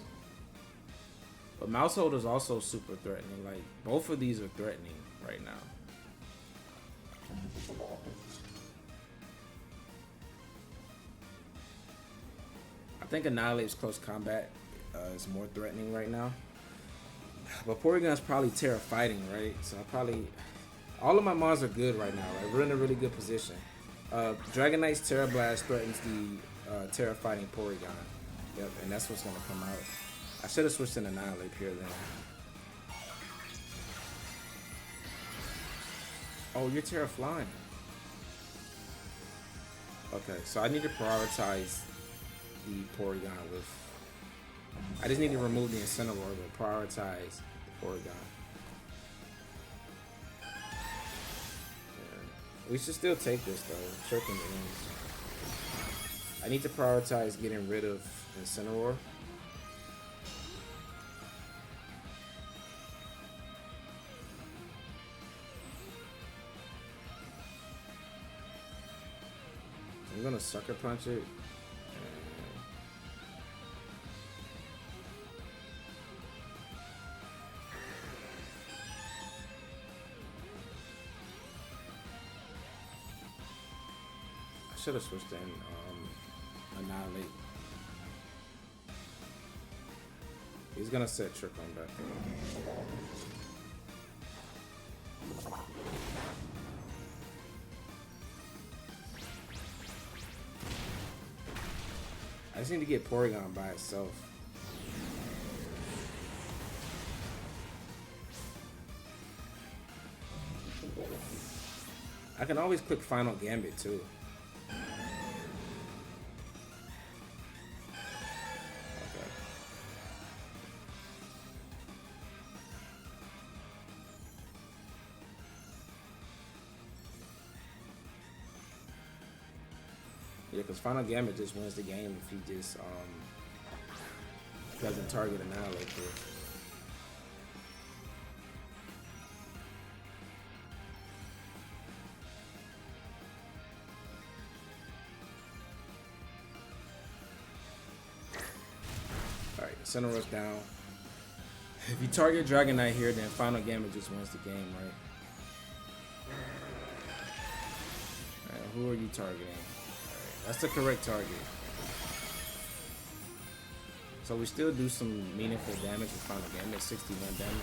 But Maushold is also super threatening. Like, both of these are threatening right now. I think Annihilate's Close Combat is more threatening right now. But Porygon's probably Tera Fighting, right? So I probably... All of my mons are good right now, right? We're in a really good position. Dragonite's Tera Blast threatens the Tera Fighting Porygon. Yep, and that's what's gonna come out. I should have switched in Annihilape here then. Oh, you're Tera Flying. Okay, so I need to prioritize the Porygon with... I just need to remove the Incineroar, but prioritize the Porygon. Yeah. We should still take this though, chirping the wings. I need to prioritize getting rid of Incineroar. I'm gonna Sucker Punch it. I should have switched in Annihilate. He's gonna set Trick on back. I just need to get Porygon by itself. I can always click Final Gambit too. Okay. Yeah, because Final Gambit just wins the game if he just doesn't target Annihilate here. Alright, Incineroar's down. If you target Dragonite here, then Final Gambit just wins the game, right? Alright, who are you targeting? That's the correct target. So we still do some meaningful damage with Final Gambit, 61 damage.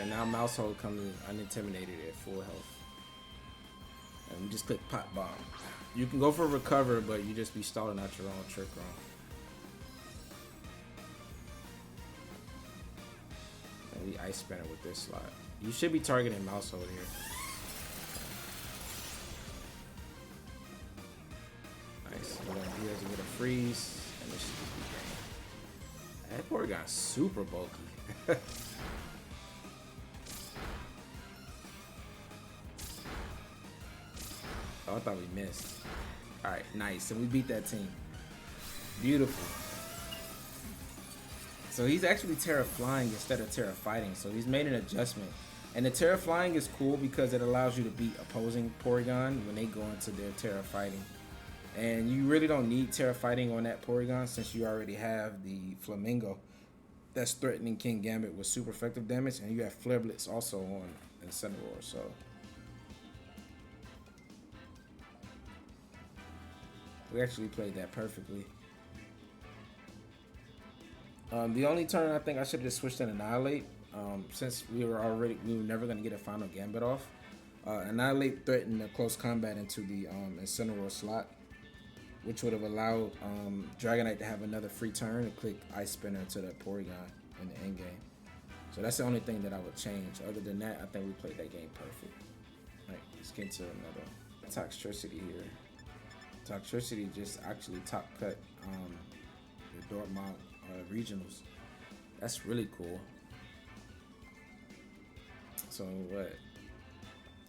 And now Maushold comes unintimidated at full health. And we just click Pot Bomb. You can go for Recover, but you just be stalling out your own Trick Room. And we Ice Spinner with this slot. You should be targeting Maushold here. Nice. He doesn't get a freeze. And this should be great. That Porygon's super bulky. Oh, I thought we missed. Alright, nice. And we beat that team. Beautiful. So he's actually Tera Flying instead of Tera Fighting. So he's made an adjustment. And the Tera Flying is cool because it allows you to beat opposing Porygon when they go into their Tera Fighting. And you really don't need Tera Fighting on that Porygon since you already have the Flamingo that's threatening King Gambit with super effective damage. And you have Flare Blitz also on Incineroar. So we actually played that perfectly. The only turn I think I should have just switched in Annihilate, since we were never gonna get a Final Gambit off. Annihilate threatened a close combat into the Incineroar slot, which would have allowed Dragonite to have another free turn and click Ice Spinner to the Porygon in the end game. So that's the only thing that I would change. Other than that, I think we played that game perfect. Right, let's get into another Toxicity here. Toxicity just actually top cut the Dortmund regionals. That's really cool. So what?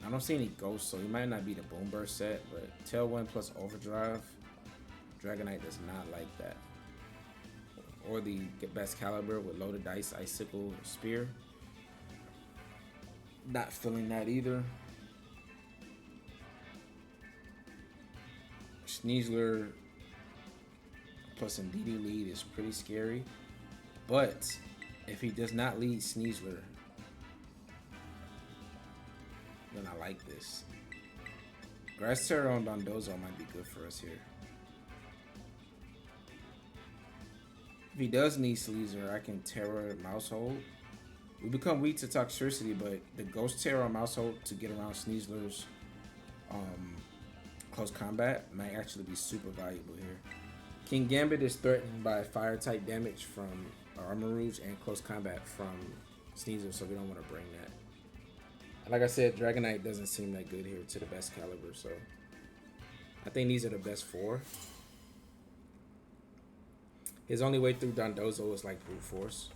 I don't see any ghosts, so he might not be the Boom Burst set, but Tailwind plus Overdrive, Dragonite does not like that. Or the best caliber with loaded dice, Icicle, Spear. Not feeling that either. Sneasler plus Indeedee lead is pretty scary, but if he does not lead Sneasler, then I like this. Grass Tera on Dondozo might be good for us here. If he does need Sneasler, I can Tera Maushold. We become weak to Toxicity, but the Ghost Tera on Maushold to get around Sneasler's close combat might actually be super valuable here. King Gambit is threatened by fire type damage from Armarouge and close combat from Sneasler, so we don't want to bring that. Like I said, Dragonite doesn't seem that good here to the best caliber, so I think these are the best four. His only way through Dondozo is like brute force.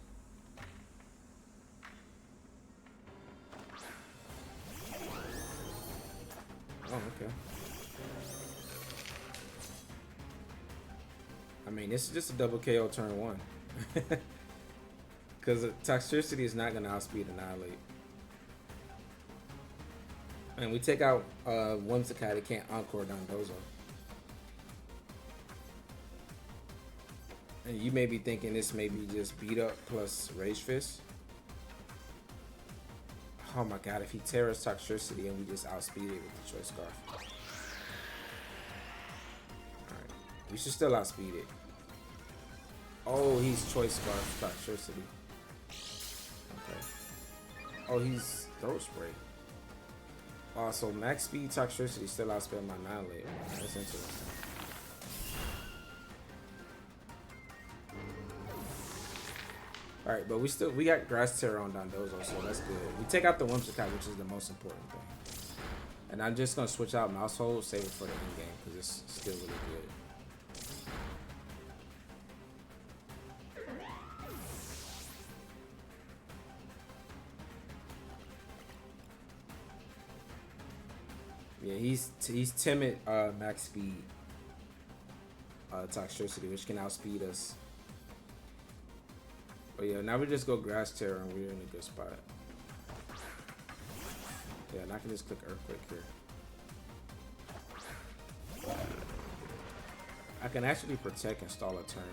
Oh, okay. I mean, this is just a double KO turn one. Because Toxicity is not going to outspeed Annihilape. And we take out Whimsicott, it can't Encore Dondozo. And you may be thinking this may be just beat up plus Rage Fist. Oh my god, if he Terra's Toxicity and we just outspeed it with the Choice Scarf. Alright, we should still outspeed it. Oh, he's Choice Scarf Toxicity. Okay. Oh, he's Throat Spray. So max speed Toxicity still outspeed my Annihilape. That's interesting. Alright, but we got Grass Tera on Dondozo, so that's good. We take out the Whimsicott, which is the most important thing. And I'm just gonna switch out Maushold, save it for the end game, because it's still really good. Yeah, he's timid max speed Toxicity, which can outspeed us. But yeah, now we just go Grass Tera and we're in a good spot. Yeah, and I can just click Earthquake here. I can actually protect and stall a turn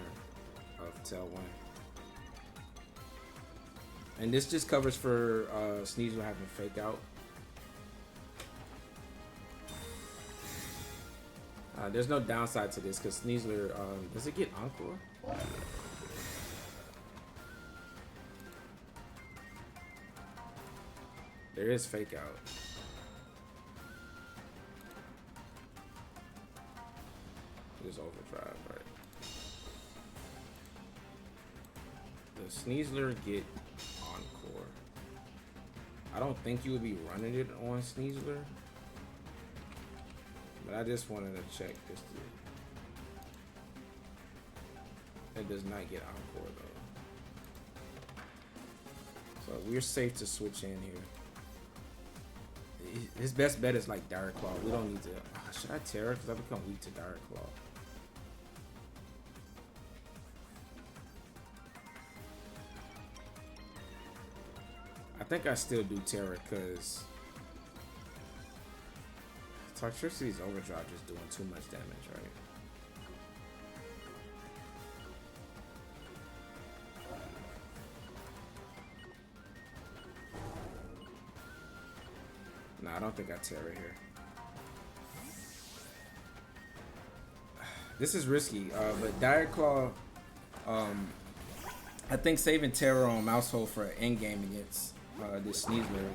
of Tailwind. And this just covers for Sneasler having Fake Out. There's no downside to this because Sneasler, does it get Encore? There is Fake Out. There's Overdrive, right? Does Sneasler get Encore? I don't think you would be running it on Sneasler. But I just wanted to check this. It does not get Encore though. So we're safe to switch in here. His best bet is like Direct Claw. We don't need to. Should I Tera? Because I become weak to Direct Claw. I think I still do Tera because Toxicity's Overdrive just doing too much damage, right? Nah, I don't think I Tera here. This is risky, but Direct Claw, I think saving Tera on Maushold for an end game against this Sneasler,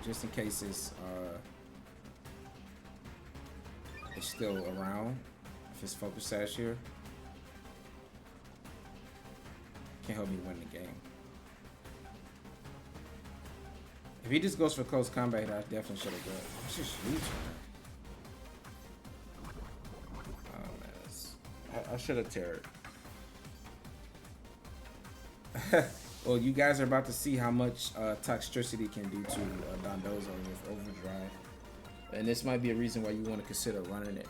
just in case it's still around. his focus sash here can help me win the game. If he just goes for close combat, I definitely should have done. What's his U-turn? Oh man, I should have Tera. Well, you guys are about to see how much Toxicity can do to Dondozo with Overdrive. And this might be a reason why you want to consider running it.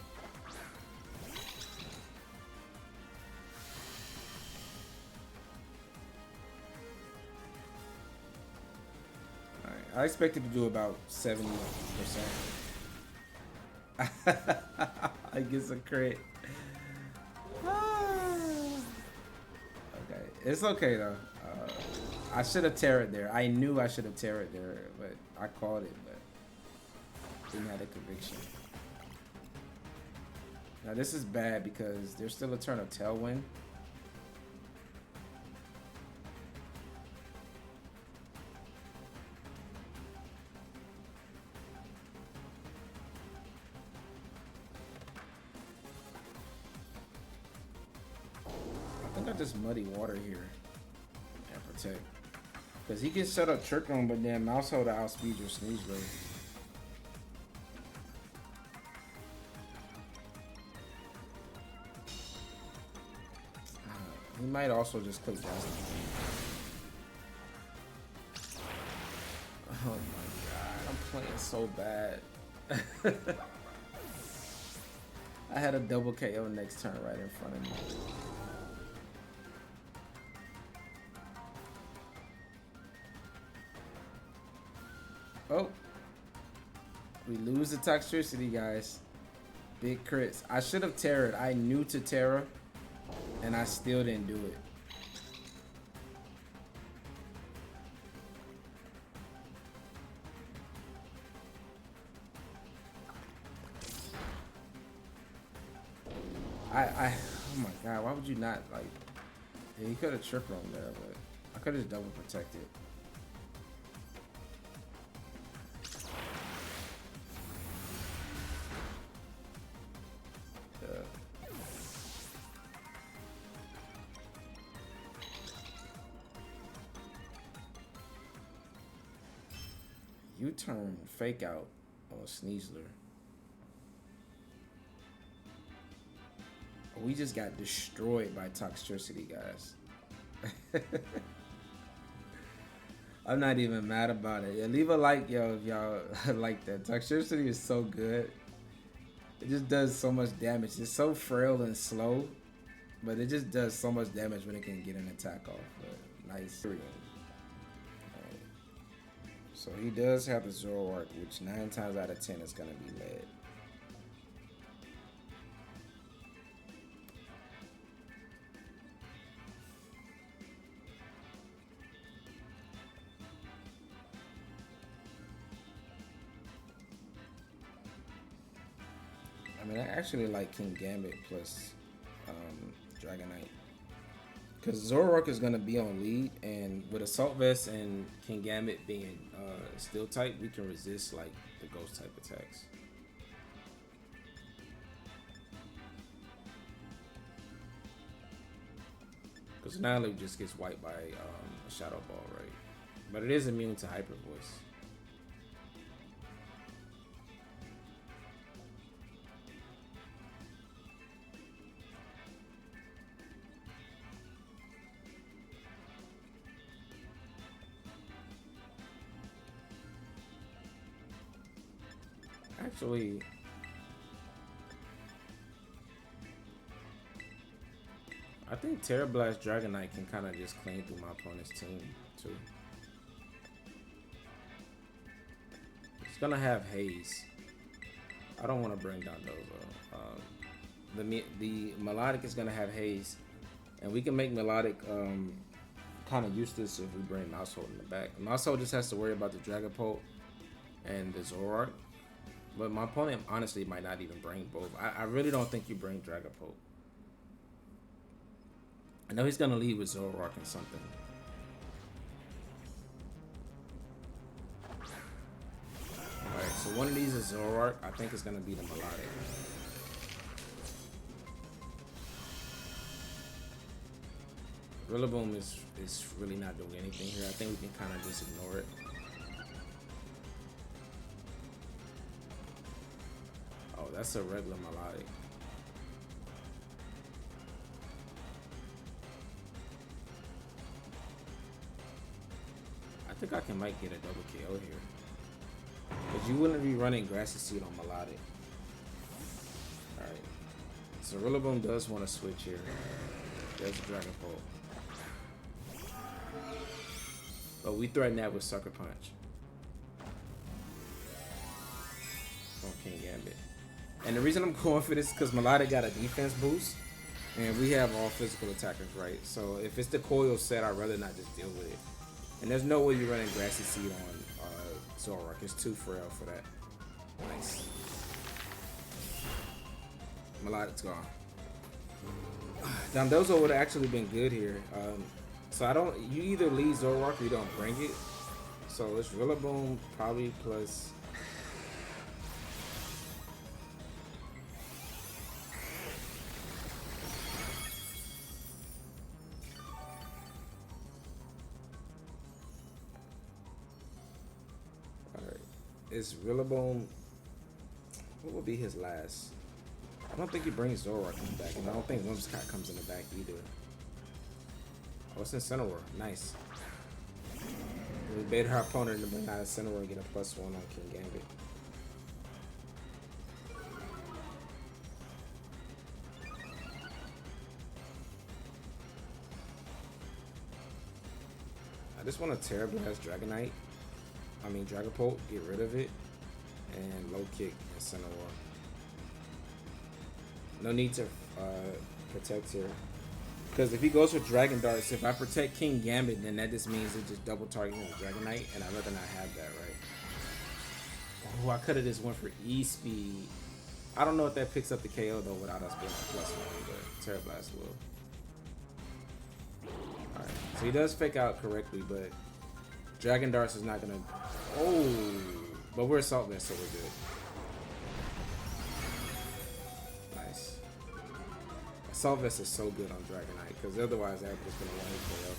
Alright, I expected to do about 70%. I guess a crit. Okay, it's okay though. I should have Tera'd there. I knew I should have Tera'd there, but I called it, but didn't have the conviction. Now this is bad because there's still a turn of Tailwind. I think I just muddy water here and protect. Because he can set up Trick Room, but then Maushold to outspeed your Sneasler. He might also just click Gastrodon. Oh my god, I'm playing so bad. I had a double KO next turn right in front of me. Oh, we lose the Toxicity, guys. Big crits. I should have Tera'd. I knew to Tera, and I still didn't do it. Oh my god, why would you not, like, yeah, he could have Trick Roamed there, but I could have just double protected. U-turn fake out on Sneasler. We just got destroyed by Toxicity, guys. I'm not even mad about it. Yeah, leave a like, yo, if y'all like that. Toxicity is so good. It just does so much damage. It's so frail and slow, but it just does so much damage when it can get an attack off. Nice. So he does have the Zoroark, which 9 times out of 10 is going to be lead. I mean, I actually like King Gambit plus Dragonite. Because Zoroark is going to be on lead, and with Assault Vest and King Gambit being Steel type, we can resist like the Ghost type attacks. Because Annihilape just gets wiped by a Shadow Ball, right? But it is immune to Hyper Voice. Actually, I think Tera Blast Dragonite can kind of just clean through my opponent's team too. It's gonna have Haze. I don't want to bring Dondozo. The Melodic is gonna have Haze, and we can make Melodic kind of useless if we bring Maushold in the back. Maushold just has to worry about the Dragapult and the Zoroark. But my opponent honestly might not even bring both. I really don't think you bring Dragapult. I know he's going to lead with Zoroark and something. Alright, so one of these is Zoroark. I think it's going to be the Melodic. Rillaboom is really not doing anything here. I think we can kind of just ignore it. Oh, that's a regular melodic. I think I might get a double KO here. Because you wouldn't be running Grassy Seed on melodic. Alright. So Rillaboom does want to switch here. There's a Dragon Pole. But we threaten that with Sucker Punch. On King Gambit. And the reason I'm going for this is because melodic got a defense boost. And we have all physical attackers, right? So if it's the coil set, I'd rather not just deal with it. And there's no way you're running Grassy Seed on Zoroark. It's too frail for that. Nice. Melodic's gone. Dondozo would have actually been good here. So you either lead Zoroark or you don't bring it. So it's Rillaboom probably plus. Is Rillaboom, what will be his last? I don't think he brings Zoroark in the back, and I don't think Whimsicott comes in the back either. Oh, it's in Sunroom. Nice. We bait our opponent to bring out a Sunroom and get a +1 on King Gambit. I just want to Tera Blast Dragonite. Dragapult, get rid of it, and low kick and center war. No need to protect here. Because if he goes for Dragon Darts, if I protect King Gambit, then that just means it just double targeting the Dragonite, and I'd rather not have that, right? Oh, I could have just went for E-Speed. I don't know if that picks up the KO though without us being on +1, but Tera Blast will. Alright, so he does fake out correctly, but Dragon Darts is not gonna. Oh, but we're Assault Vest, so we're good. Nice. Assault Vest is so good on Dragonite because otherwise that was gonna one KO.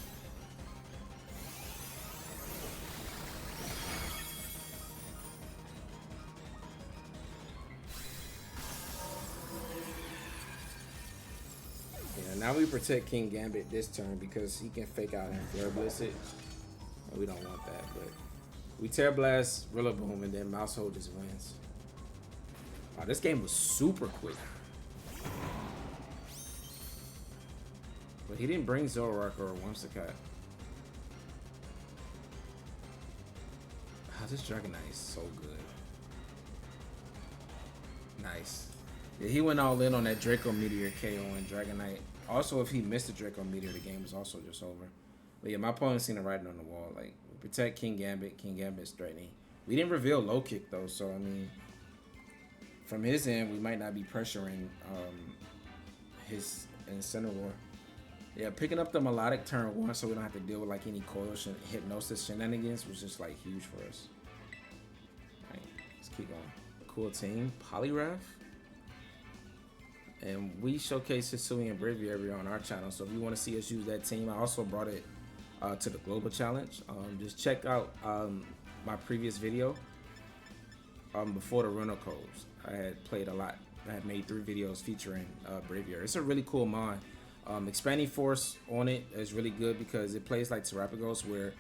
Yeah, now we protect King Gambit this turn because he can fake out and Flare Blitz it. We don't want that, but we Tera Blast, Rillaboom, and then Maushold just wins. Wow, this game was super quick. But he didn't bring Zoroark or Whimsicott. Oh, this Dragonite is so good. Nice. Yeah, he went all in on that Draco Meteor KO and Dragonite. Also, if he missed the Draco Meteor, the game was also just over. But yeah, my opponent's seen the writing on the wall. Like, we protect King Gambit. King Gambit's threatening. We didn't reveal low kick though, so I mean, from his end, we might not be pressuring his Incineroar. Yeah, picking up the melodic turn 1 so we don't have to deal with like any coil hypnosis shenanigans was just like huge for us. Alright, let's keep going. Cool team, Poliwrath. And we showcase Hisui and Braviary on our channel, so if you want to see us use that team, I also brought it to the global challenge. Just check out my previous video before the rental codes. I had played a lot. I had made 3 videos featuring Braviary. It's a really cool mod. Expanding Force on it is really good because it plays like Terapagos, where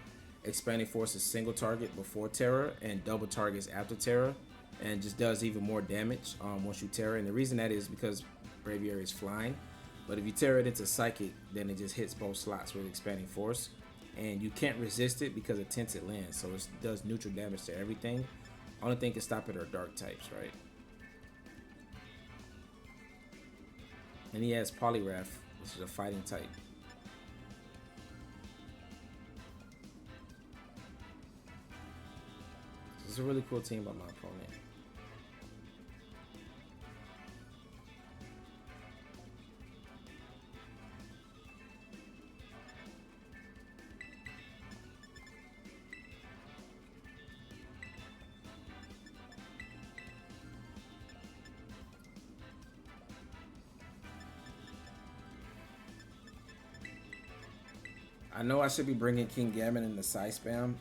Expanding Force is single target before Tera and double targets after Tera, and just does even more damage once you Tera. And the reason that is because Braviary is flying, but if you Tera it into Psychic, then it just hits both slots with Expanding Force, and you can't resist it because of Tinted Lens, so it does neutral damage to everything. Only thing can stop it are Dark types, right? And he has Poliwrath, which is a fighting type. This is a really cool team by my opponent. I know I should be bringing King Gambit in the side spam.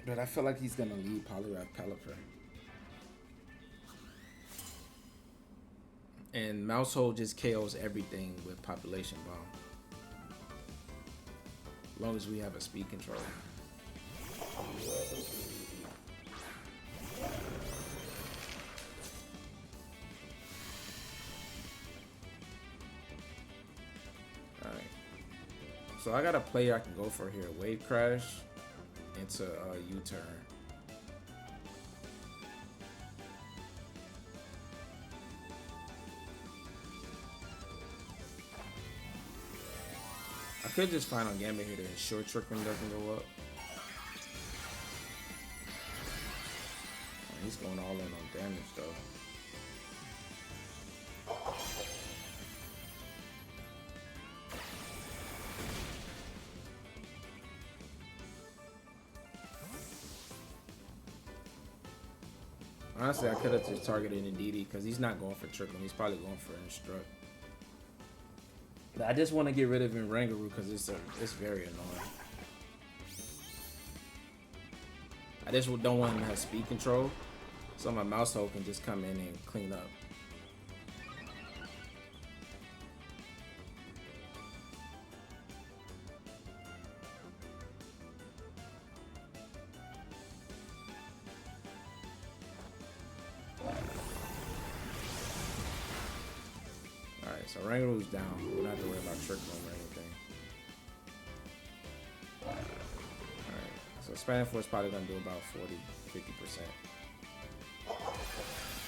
But I feel like he's gonna lead Poliwrath Pelipper. And Maushold just KOs everything with Population Bomb. As long as we have a speed control. Alright. So I got a play I can go for here. Wave Crash into U-turn. I could just Final Gambit here to ensure Trick Room doesn't go up. Oh, he's going all in on damage though. Honestly, I could have just targeted Indeedee because he's not going for Trick Room. He's probably going for Instruct. I just want to get rid of Rangaroo because it's very annoying. I just don't want him to have speed control, so my Maushold can just come in and clean up. So Rangaroo's down. We don't have to worry about Trick Room or anything. Alright. So Spanish Force probably gonna do about 40-50%.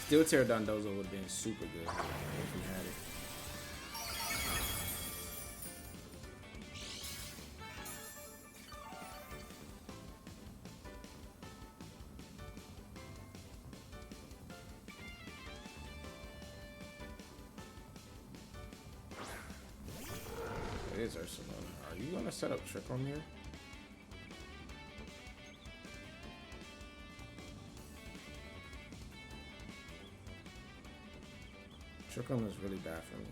Steel Tera Dondozo would have been super good if we had it. It is Ursula. Are you gonna set up Trick Room here? Trick Room is really bad for me.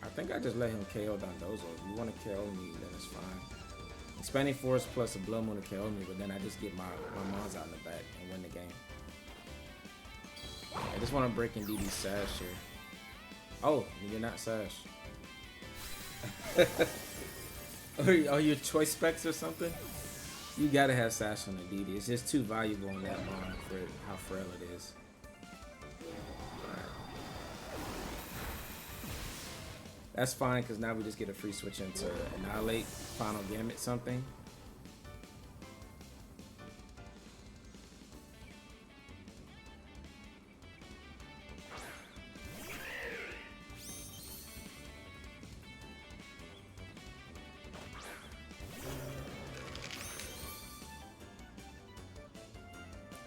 I think I just let him KO Dondozo. If you want to KO me, then it's fine. Expanding Force plus a Blood Moon to KO me, but then I just get my Mons out in the back and win the game. I just want to break Indeedee's Sash here. Oh, you're not Sash. Oh, your choice specs or something? You gotta have Sash on Indeedee. It's just too valuable in that bond for how frail it is. Right. That's fine, because now we just get a free switch into Annihilape, Final Gambit something.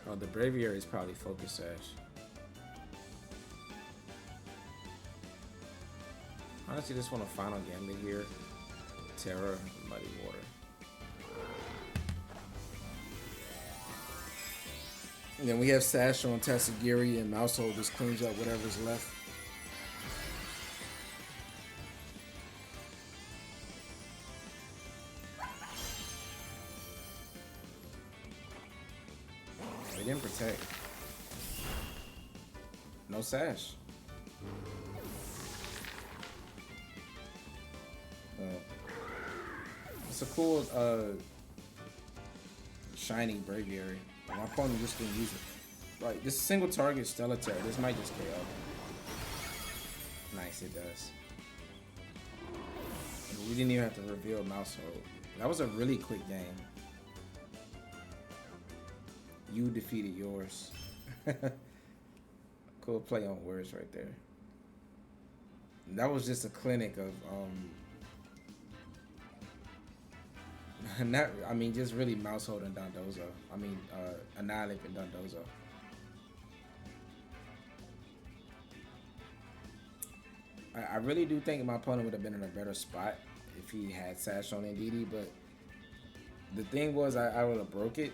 Oh, the Braviary is probably Focus Sash. Honestly, just want a Final Gambit here. Tera, Muddy Water. And then we have Sash on Tatsugiri, and Maushold just cleans up whatever's left. They didn't protect. No Sash. It's a cool shiny Braviary. My opponent just didn't use it. Right, this single target Stellar Tera. This might just KO. Nice, it does. We didn't even have to reveal Maushold. That was a really quick game. You defeated yours. Cool play on words right there. That was just a clinic of just really Maushold and Dondozo. Annihilape and Dondozo. I really do think my opponent would have been in a better spot if he had Sash on Indeedee, but The thing was, I would have broke it,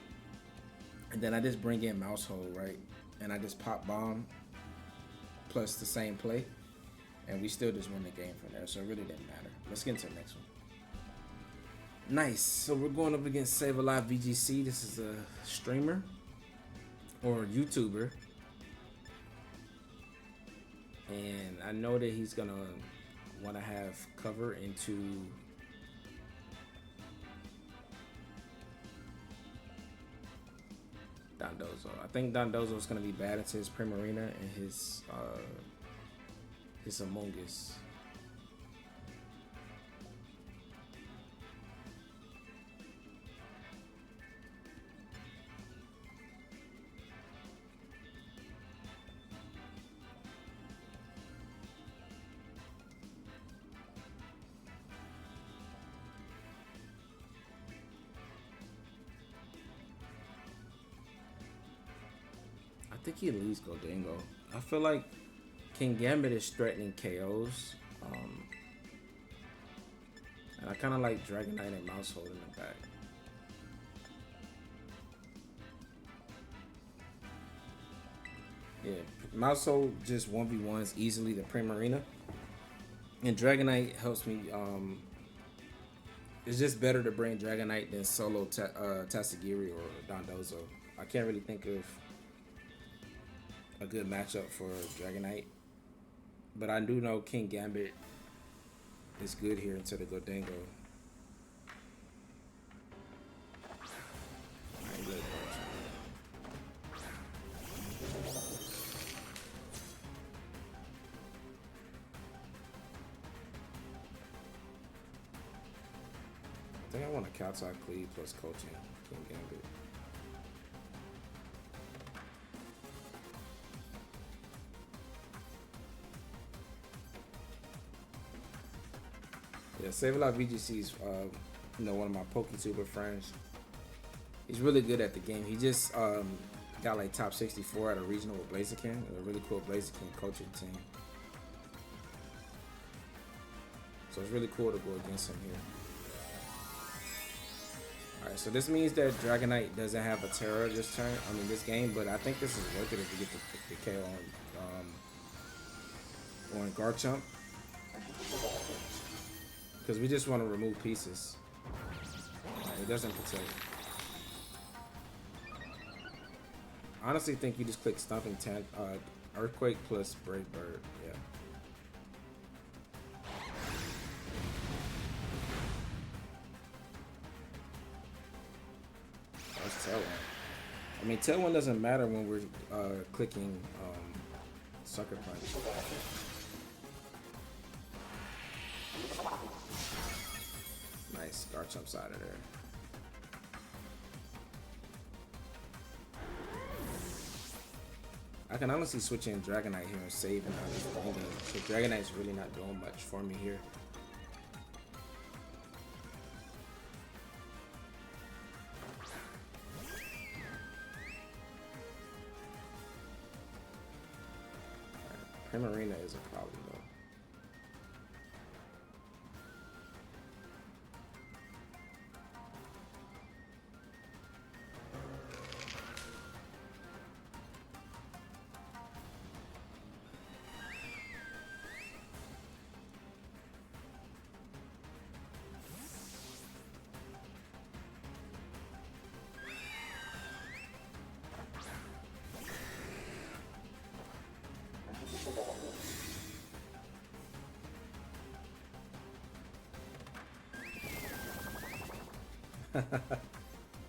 and then I just bring in Maushold, right? And I just pop bomb plus the same play, and we still just win the game from there. So it really didn't matter. Let's get into the next one. Nice. So we're going up against Save a Live VGC. This is a streamer or YouTuber, and I know that he's gonna want to have cover into Dondozo. I think Dondozo is gonna be bad into his Primarina and his Among Us. I think he leads Gholdengo. I feel like King Gambit is threatening KOs. And I kind of like Dragonite and Maushold in the back. Yeah, Maushold just 1v1s easily the Primarina. And Dragonite helps me. It's just better to bring Dragonite than solo Tatsugiri or Dondozo. I can't really think of a good matchup for Dragonite, but I do know King Gambit is good here into the Gholdengo. I think I want a Caltech Cleave plus coaching King Gambit. Yeah, Save a Lot VGC is, one of my Poketuber friends. He's really good at the game. He just got like top 64 at a regional with Blaziken. A really cool Blaziken coaching team. So it's really cool to go against him here. Alright, so this means that Dragonite doesn't have a Tera this game, but I think this is worth it if you get the KO on Garchomp. Because we just want to remove pieces. It doesn't protect. I honestly think you just click Stomping Earthquake plus Brave Bird. Yeah. That's Tail One. I mean, Tail One doesn't matter when we're clicking Sucker Punch. Nice, Garchomp's out of there. I can honestly switch in Dragonite here and save in this game. So Dragonite's really not doing much for me here. Primarina is a problem though.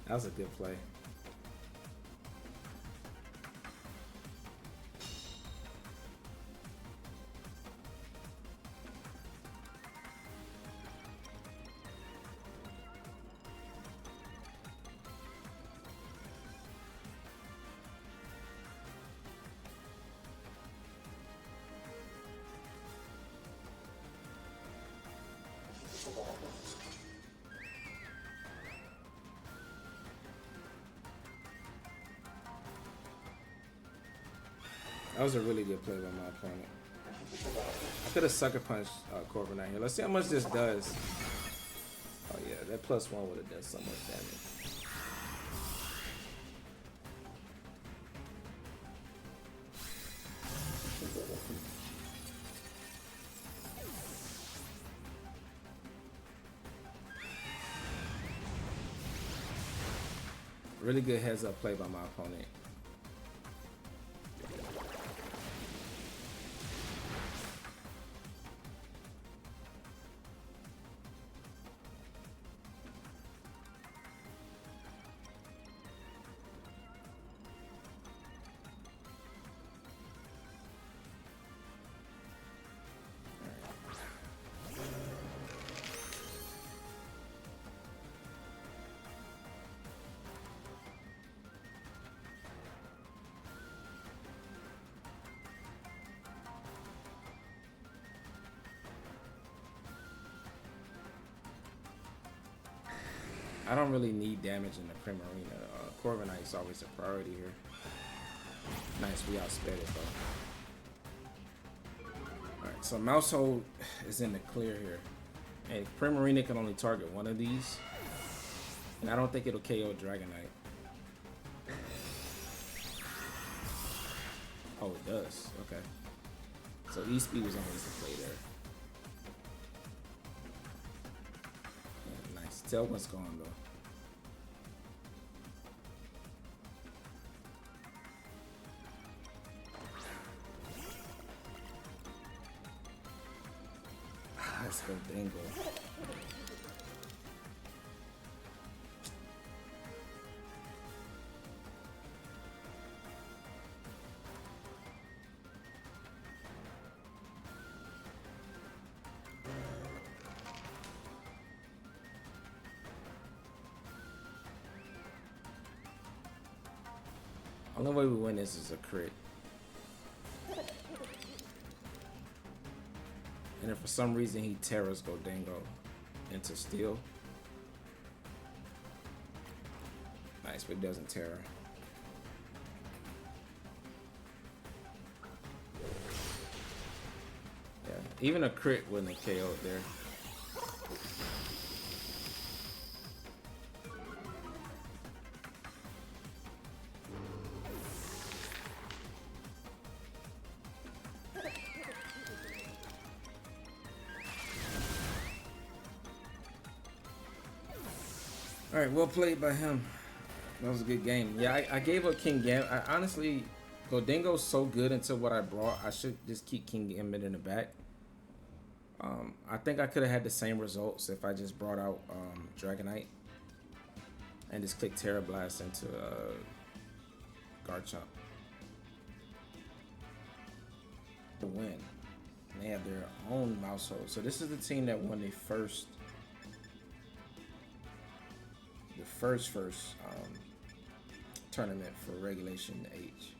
That was a good play. That was a really good play by my opponent. I could have sucker punched Corviknight here. Let's see how much this does. Oh yeah, that +1 would have done so much damage. Really good heads up play by my opponent. I don't really need damage in the Primarina. Corviknight's always a priority here. Nice, we outsped it though. Alright, so Maushold is in the clear here. And Primarina can only target one of these. And I don't think it'll KO Dragonite. Oh, it does. Okay. So E-Speed was always the play there. Yeah, nice. Tailwind's gone though. Let's go Dingo. Only way we win this is a crit. And if for some reason he Tera's go Dingo into Steel. Nice, but he doesn't Tera. Yeah, even a crit wouldn't have KO'd there. Alright, well played by him. That was a good game. Yeah, I gave up King Gambit. I honestly, Dingo's so good until what I brought. I should just keep King Gambit in the back. I think I could have had the same results if I just brought out Dragonite. And just click Tera Blast into Garchomp. To win. They have their own Maushold. So this is the team that won the first tournament for Regulation H.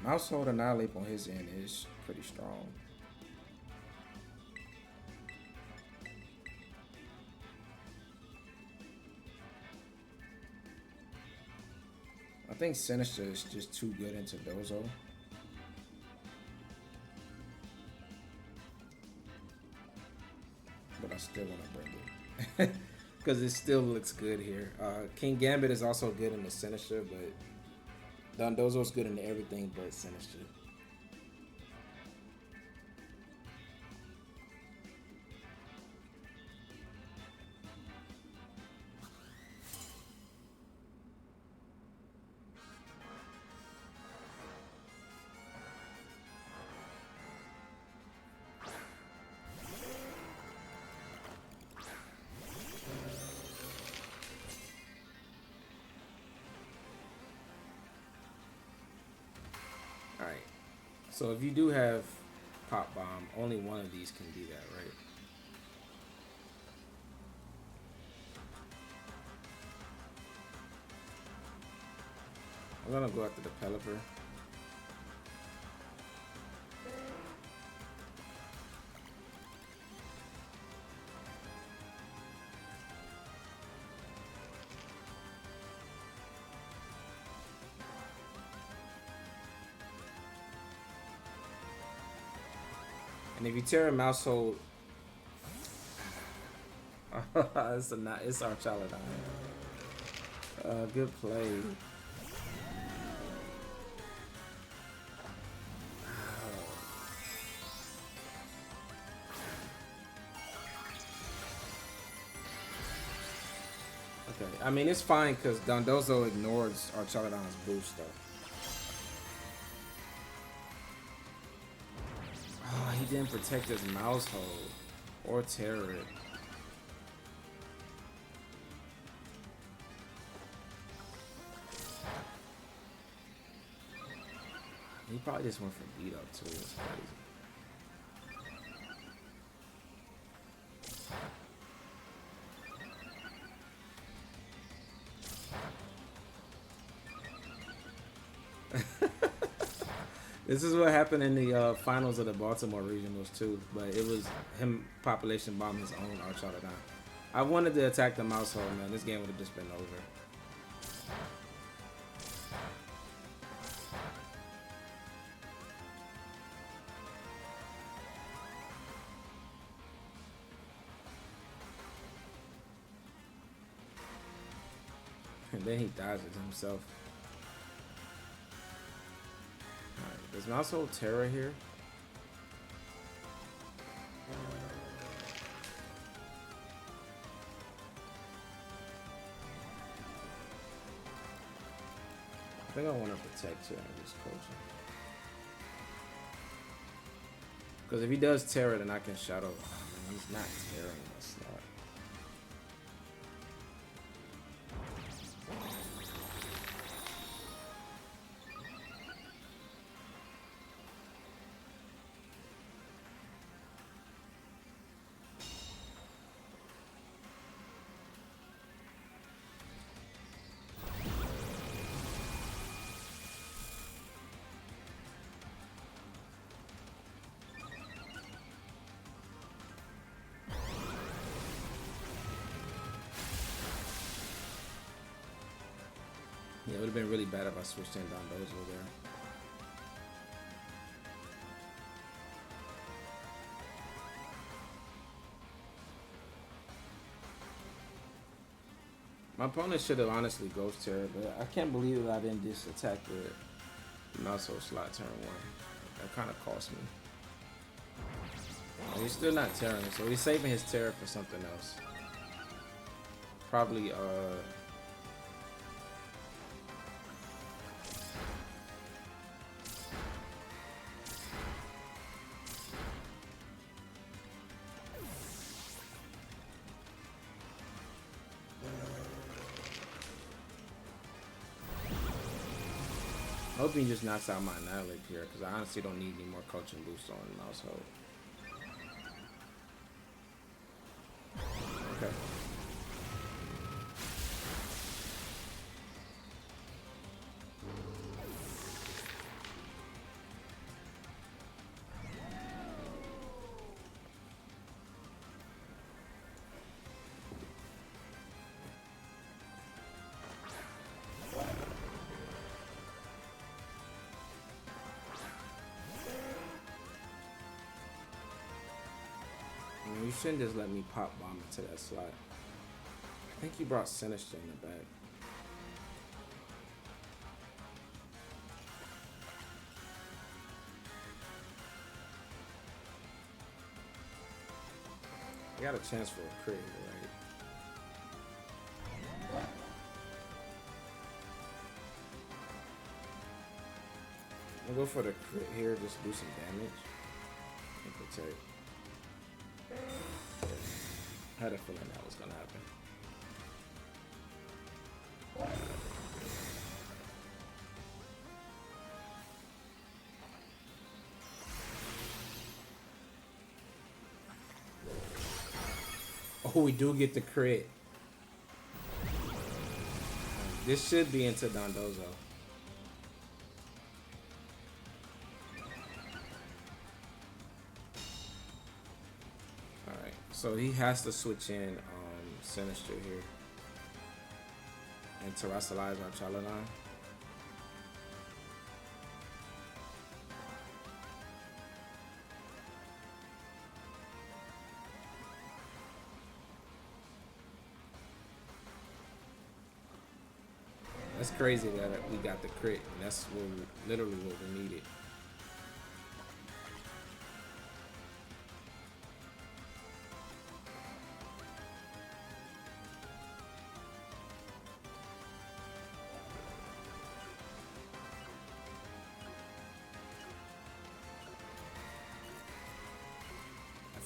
Maushold Annihilape on his end is pretty strong. I think Sinister is just too good into Dozo. But I still want to bring it. Because it still looks good here. King Gambit is also good in the Sinister, but Dondozo is good in everything but Sinister. Alright, so if you do have Pop Bomb, only one of these can do that, right? I'm gonna go after the Pelipper. And if you tear a Maushold, it's our Chaladon. Good play. I mean, it's fine because Dondozo ignores Archaladon's boost though. Oh, he didn't protect his Maushold or Tera. He probably just went for beat up too. It's crazy. This is what happened in the finals of the Baltimore regionals too, but it was him population bomb his own Archaladon. I wanted to attack the Maushold, man. This game would have just been over. And then he dodges himself. Alright, does Maushold Tera here? I think I want to protect here and just coach him. Because if he does Tera, then I can shadow. Oh, man, he's not tearing the slot. Yeah, it would have been really bad if I switched in Dondozo there. My opponent should have honestly Ghost Tera, but I can't believe that I didn't just attack the Maushold slot turn 1. That kind of cost me. And he's still not tearing, so he's saving his Tera for something else. Probably I hope he just knocks out my Annihilape here, because I honestly don't need any more coaching boosts on Maushold. Okay. You shouldn't just let me pop bomb into that slot. I think he brought Sinister in the back. I got a chance for a crit, right? I'll go for the crit here, just do some damage and protect. I had a feeling that was gonna happen. Oh, we do get the crit. This should be into Dondozo. So he has to switch in Sinister here and terrestrialize Archaladon. That's crazy that we got the crit, and that's what literally what we needed.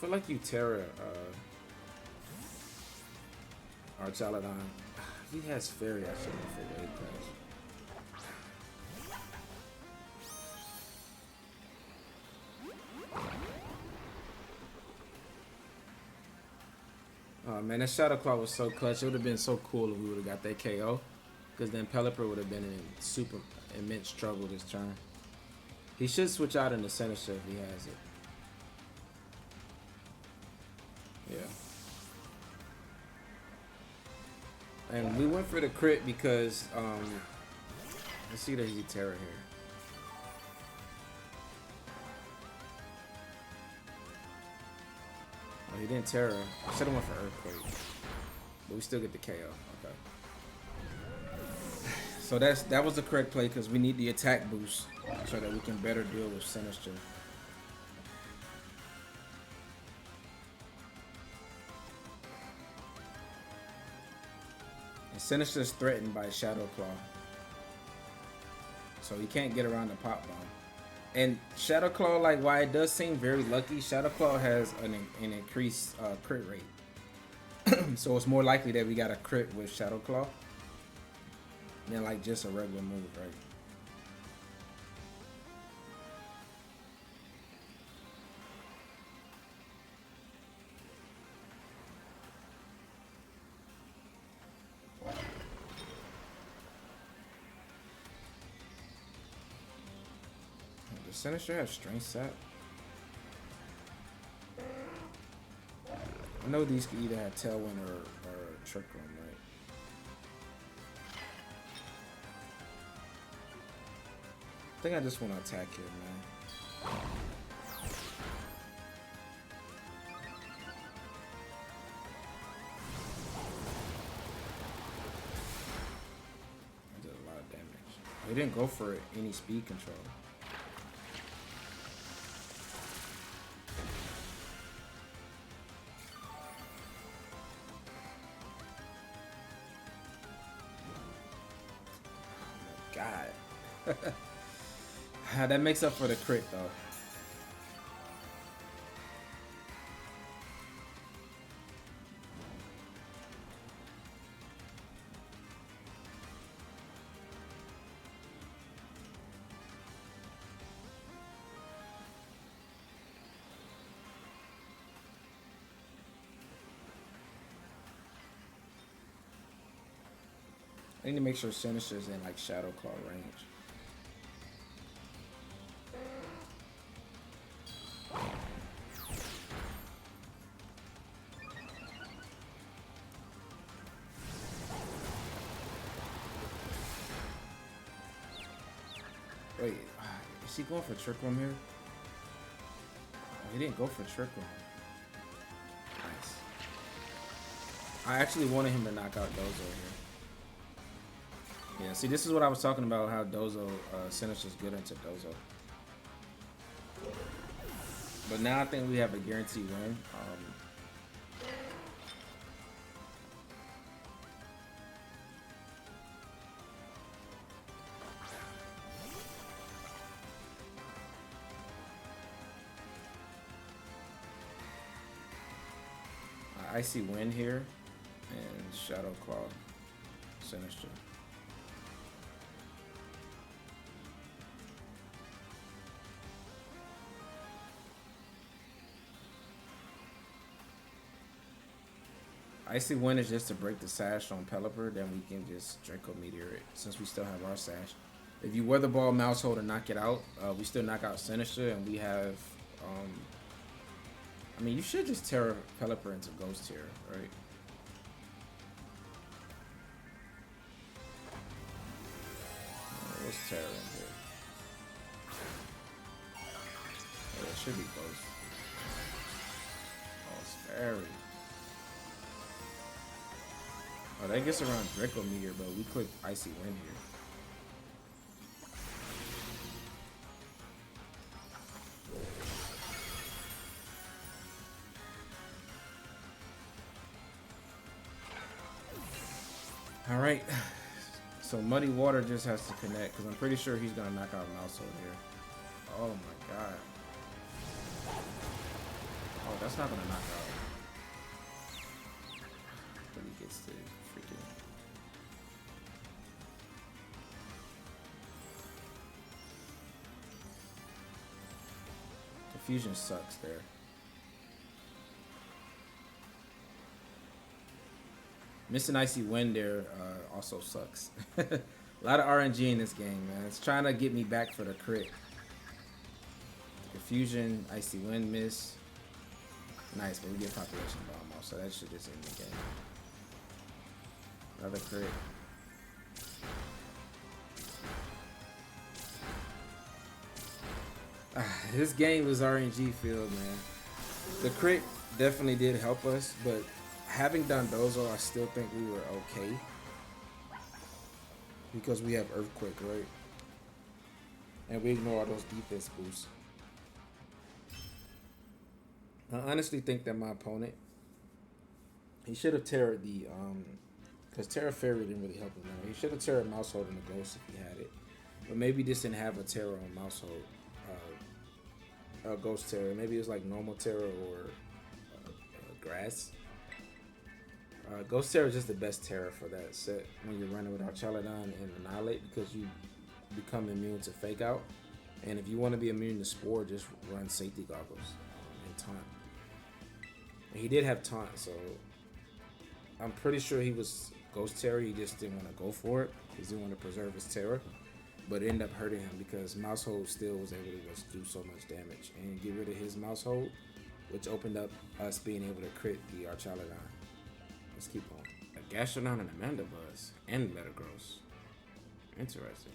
feel like you Tera or Chaladon. He has Fairy. I should have for Wave Crash. Oh man, that Shadow Claw was so clutch. It would have been so cool if we would have got that KO. Because then Pelipper would have been in super immense trouble this turn. He should switch out into Sinister if he has it. Yeah. And we went for the crit because, let's see that he's Tera here. Oh, he didn't Tera. I should have went for Earthquake. But we still get the KO. Okay. So that was the correct play because we need the attack boost so that we can better deal with Sinister. And Sinister is threatened by Shadow Claw. So he can't get around the Pop Bomb. And Shadow Claw, like, while it does seem very lucky, Shadow Claw has an increased crit rate. So it's more likely that we got a crit with Shadow Claw than like just a regular move, right? Does Sinister have Strength Sap? I know these can either have Tailwind or Trick Room, right? I think I just want to attack here, man. I did a lot of damage. He didn't go for any speed control. God. That makes up for the crit though. I need to make sure Sinister's in like Shadow Claw range. Wait, is he going for Trick Room here? Oh, he didn't go for Trick Room. Nice. I actually wanted him to knock out Dozo here. Yeah, see, this is what I was talking about, how Dozo, Sinister's good into Dozo. But now I think we have a guaranteed win. Icy Wind here, and Shadow Claw, Sinister. Icy Wind is just to break the Sash on Pelipper, then we can just Draco Meteor it, since we still have our Sash. If you Weather Ball Maushold and knock it out, we still knock out Sinister, and we have, I mean, you should just tear Pelipper into Ghost Tier, right? What's Tera in here? Oh, it should be Ghost. Oh, it's Fairy. Oh, that gets around Draco Meteor, but we click Icy Wind here. All right, so Muddy Water just has to connect because I'm pretty sure he's gonna knock out Maushold here. Oh my god. Oh, that's not gonna knock out. But he gets the freaking. Confusion sucks there. Missing Icy Wind there also sucks. A lot of RNG in this game, man. It's trying to get me back for the crit. Confusion, Icy Wind miss. Nice, but we get Population Bomb off, so that shit is in the game. Another crit. This game was RNG filled, man. The crit definitely did help us, but having Dondozo, I still think we were okay. Because we have Earthquake, right? And we ignore all those defense boosts. I honestly think that my opponent, he should have Tera'd the, because Tera Fairy didn't really help him out. He should have Tera'd Maushold in the Ghost if he had it. But maybe this didn't have a Tera on Maushold. Ghost Tera. Maybe it was like normal Tera or grass. Ghost Tera is just the best Tera for that set when you're running with Archaladon and Annihilate, because you become immune to Fake Out. And if you want to be immune to Spore, just run Safety Goggles and Taunt. And he did have Taunt, so I'm pretty sure he was Ghost Tera. He just didn't want to go for it because he wanted to preserve his Tera. But it ended up hurting him because Maushold still was able to just do so much damage and get rid of his Maushold, which opened up us being able to crit the Archaladon. Let's keep on. A Gastrodon and a Mandibuzz and Metagross. Interesting.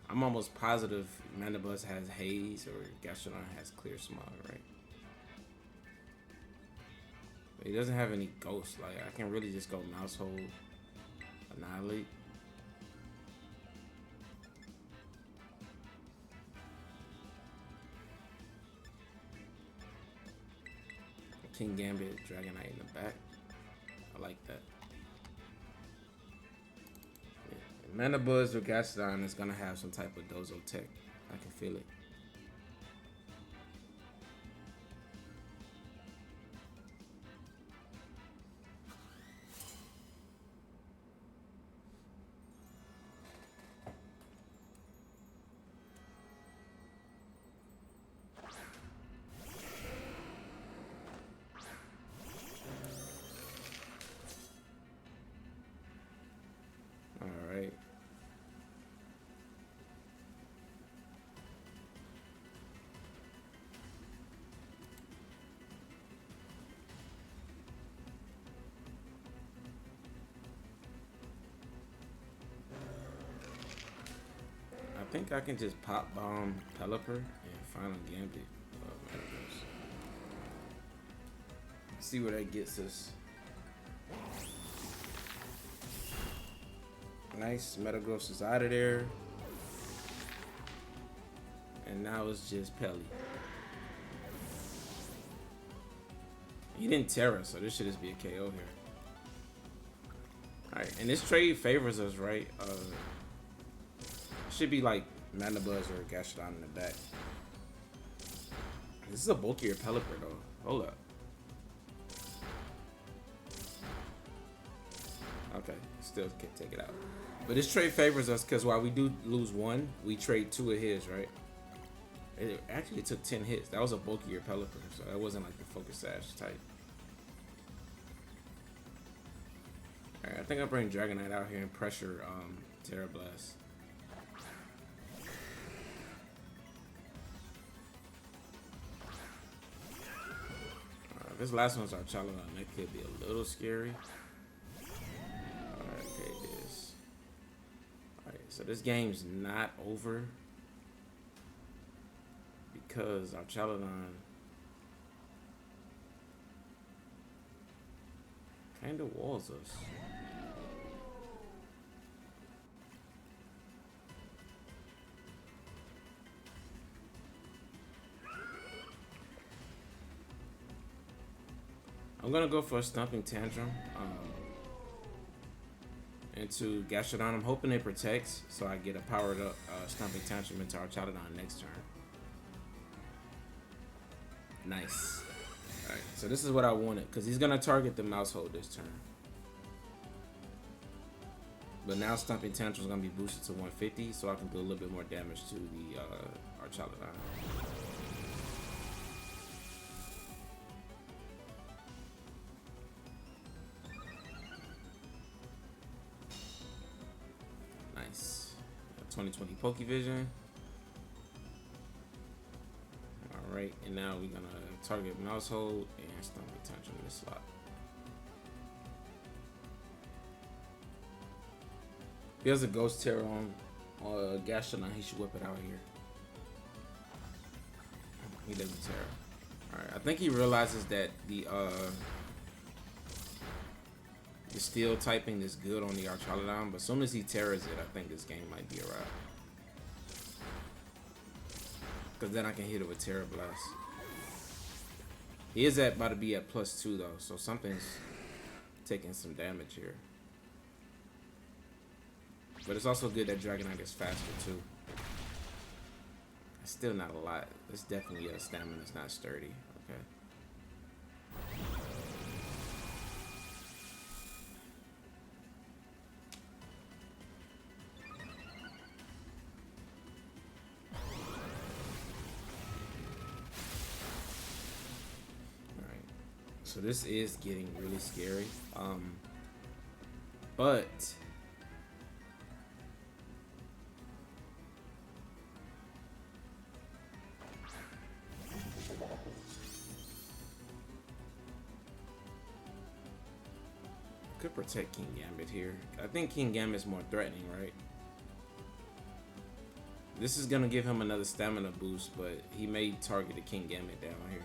I'm almost positive Mandibuzz has Haze or Gastrodon has Clear Smog, right? But he doesn't have any Ghost. Like, I can really just go Maushold, Annihilate. King Gambit, Dragonite in the back. I like that. Yeah. Mandibuzz or Gastrodon is gonna have some type of Dozo tech. I can feel it. I think I can just pop bomb Pelipper and Final Gambit. See where that gets us. Nice, Metagross is out of there. And now it's just Pelly. He didn't Tera, so this should just be a KO here. Alright, and this trade favors us, right? Should be like Mandibuzz or Gastrodon in the back. This is a bulkier Pelipper though. Hold up. Okay, still can't take it out. But this trade favors us because while we do lose one, we trade 2 of his, right? It actually took 10 hits. That was a bulkier Pelipper, so that wasn't like the Focus Sash type. Alright, I think I'll bring Dragonite out here and pressure Tera Blast. This last one's Archaladon. That could be a little scary. Alright, okay, this. Alright, so this game's not over because Archaladon kind of walls us. I'm gonna go for a Stomping Tantrum into Gastrodon. I'm hoping it protects, so I get a powered up Stomping Tantrum into Archaladon next turn. Nice. Alright, so this is what I wanted, because he's going to target the Maushold this turn. But now Stomping Tantrum is going to be boosted to 150, so I can do a little bit more damage to the Archaludon. Nice. 2020 Pokevision. Alright, and now we're going to target Maushold and Stomping Tantrum in this slot. If he has a Ghost Tera on Gastrodon, he should whip it out here. He doesn't Tera. Alright, I think he realizes that the steel typing is good on the Archaludon, but as soon as he Teras it, I think this game might be a wrap. Because then I can hit it with Tera Blast. He is about to be at +2 though, so something's taking some damage here. But it's also good that Dragonite is faster too. It's still not a lot. It's definitely a stamina. It's not sturdy. Okay. Alright. So this is getting really scary. But could protect King Gambit here. I think King Gambit is more threatening, right? This is gonna give him another stamina boost, but he may target the King Gambit down here.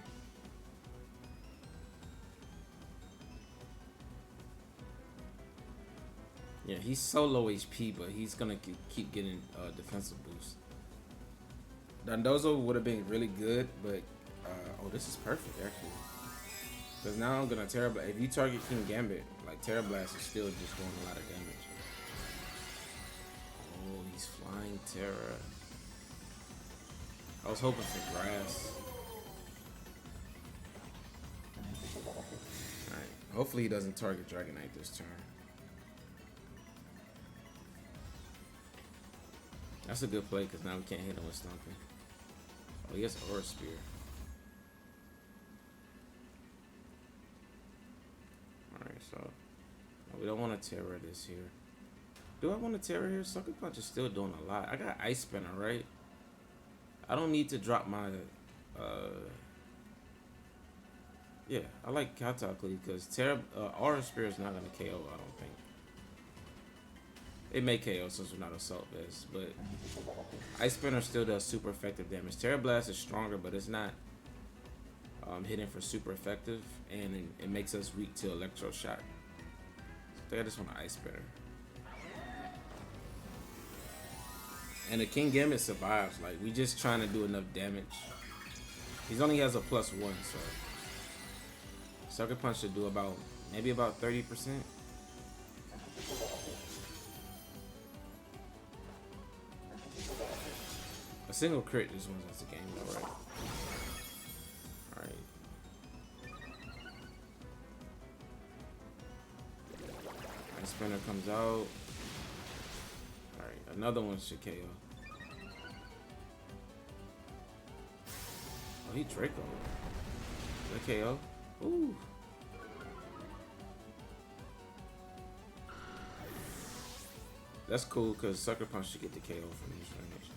Yeah, he's so low HP, but he's gonna keep getting defensive boosts. Dondozo would have been really good, but oh, this is perfect actually. Because now I'm gonna Tera Blast. If you target King Gambit, like Tera Blast is still just doing a lot of damage. Oh, he's flying Tera. I was hoping for grass. Alright, hopefully he doesn't target Dragonite this turn. That's a good play because now we can't hit him with Stomping. Oh, he has Aura Spear. Alright, so we don't want to Tera this here. Do I want to Tera here? Sucker Punch is still doing a lot. I got Ice Spinner, right? I don't need to drop my yeah, I like Katakli because Aura Spear is not gonna KO, I don't think. It may KO since we're not Assault Vest, but Ice Spinner still does super effective damage. Tera Blast is stronger, but it's not hitting for super effective, and it makes us weak to Electro Shock. So I think I just want to Ice Spinner. And the King Gambit survives. Like, we just trying to do enough damage. He only has a +1, so Sucker Punch should do about maybe about 30%. A single crit just wins us the game though, right? Alright. Ice Spinner comes out. Alright, another one should KO. Oh, he Draco. Is that KO? Ooh. That's cool because Sucker Punch should get the KO from this range.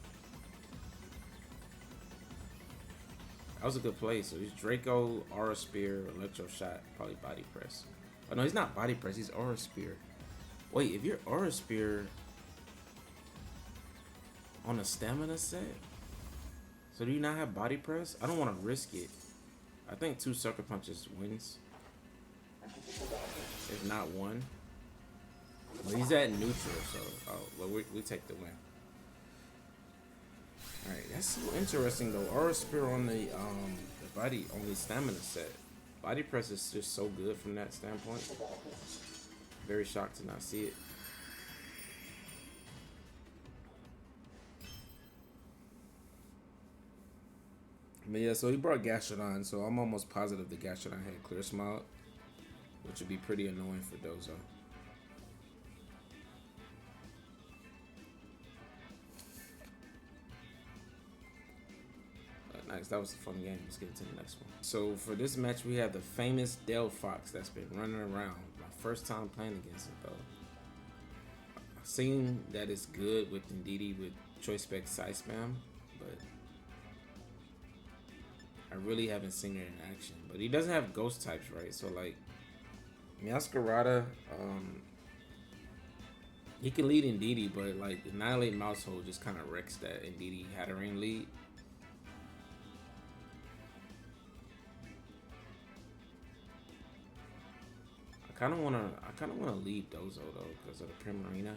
That was a good play. So he's Draco, Aura Spear, Electro Shot, probably Body Press. Oh no, he's not Body Press, he's Aura Spear. Wait, if you're Aura Spear on a stamina set, so do you not have Body Press? I don't want to risk it. I think 2 Sucker Punches wins. If not 1. Well, he's at neutral, so well, we take the win. Alright, that's so interesting though. Aura Spear on the body only stamina set. Body Press is just so good from that standpoint. Very shocked to not see it. But yeah, so he brought Gastrodon, so I'm almost positive the Gastrodon had Clear Smile, which would be pretty annoying for Dozo. Nice, that was a fun game. Let's get to the next one. So for this match, we have the famous Delphox that's been running around. My first time playing against it though. I've seen that it's good with Indeedee with Choice Spec Side Spam, but I really haven't seen it in action. But he doesn't have ghost types, right? So like Meowscarada, he can lead Indeedee, but like Annihilape Maushold just kind of wrecks that Indeedee Hatterene lead. I kind of wanna leave Dozo though because of the Primarina.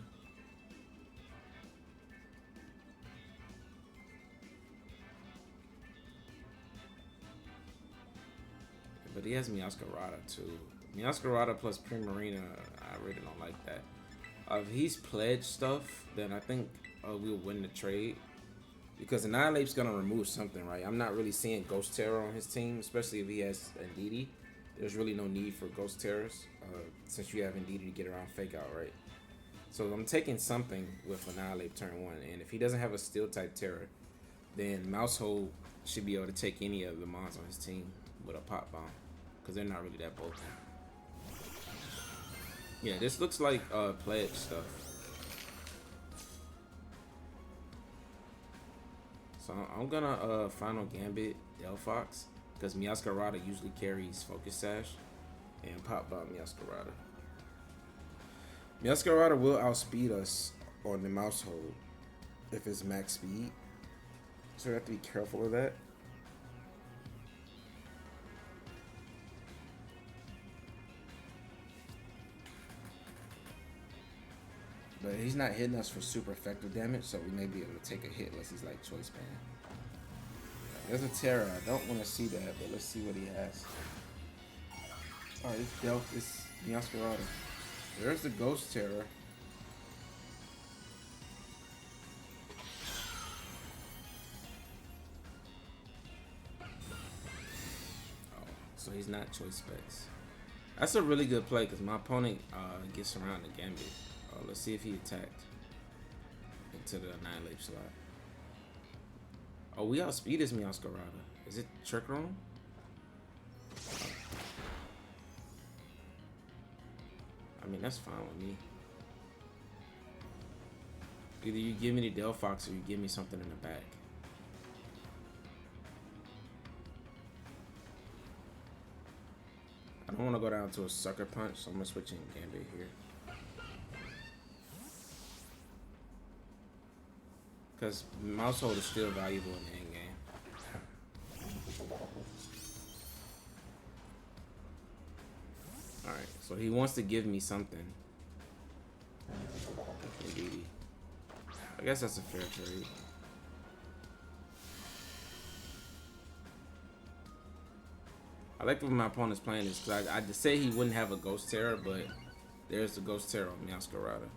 But he has Meowscarada too. Meowscarada plus Primarina, I really don't like that. If he's pledged stuff, then I think we'll win the trade. Because Annihilape's gonna remove something, right? I'm not really seeing Ghost Tera on his team, especially if he has Indeedee. There's really no need for Ghost Terras since you have Indeedee to get around Fake Out, right? So I'm taking something with Annihilape turn 1, and if he doesn't have a Steel type Tera, then Maushold should be able to take any of the mons on his team with a Pop Bomb, because they're not really that bulky. Yeah, this looks like pledge stuff. So I'm gonna Final Gambit Delphox, because Meowscarada usually carries Focus Sash, and Pop Bomb Meowscarada. Meowscarada will outspeed us on the Maushold if it's max speed, so we have to be careful of that. But he's not hitting us for super effective damage, so we may be able to take a hit unless he's like Choice Band. There's a Tera. I don't want to see that, but let's see what he has. Alright, it's Meowscarada. There's the Ghost Tera. Oh, so he's not Choice Specs. That's a really good play because my opponent gets around the Gambit. Let's see if he attacked into the Annihilape slot. Oh, we outspeed his Meowscarada. Is it Trick Room? I mean, that's fine with me. Either you give me the Delphox or you give me something in the back. I don't want to go down to a Sucker Punch, so I'm going to switch in Gambit here. Because Maushold is still valuable in the end game. Alright, so he wants to give me something. Indeedee. I guess that's a fair trade. I like what my opponent's playing this because I just say he wouldn't have a Ghost Tera, but there's the Ghost Tera on Meowscarada.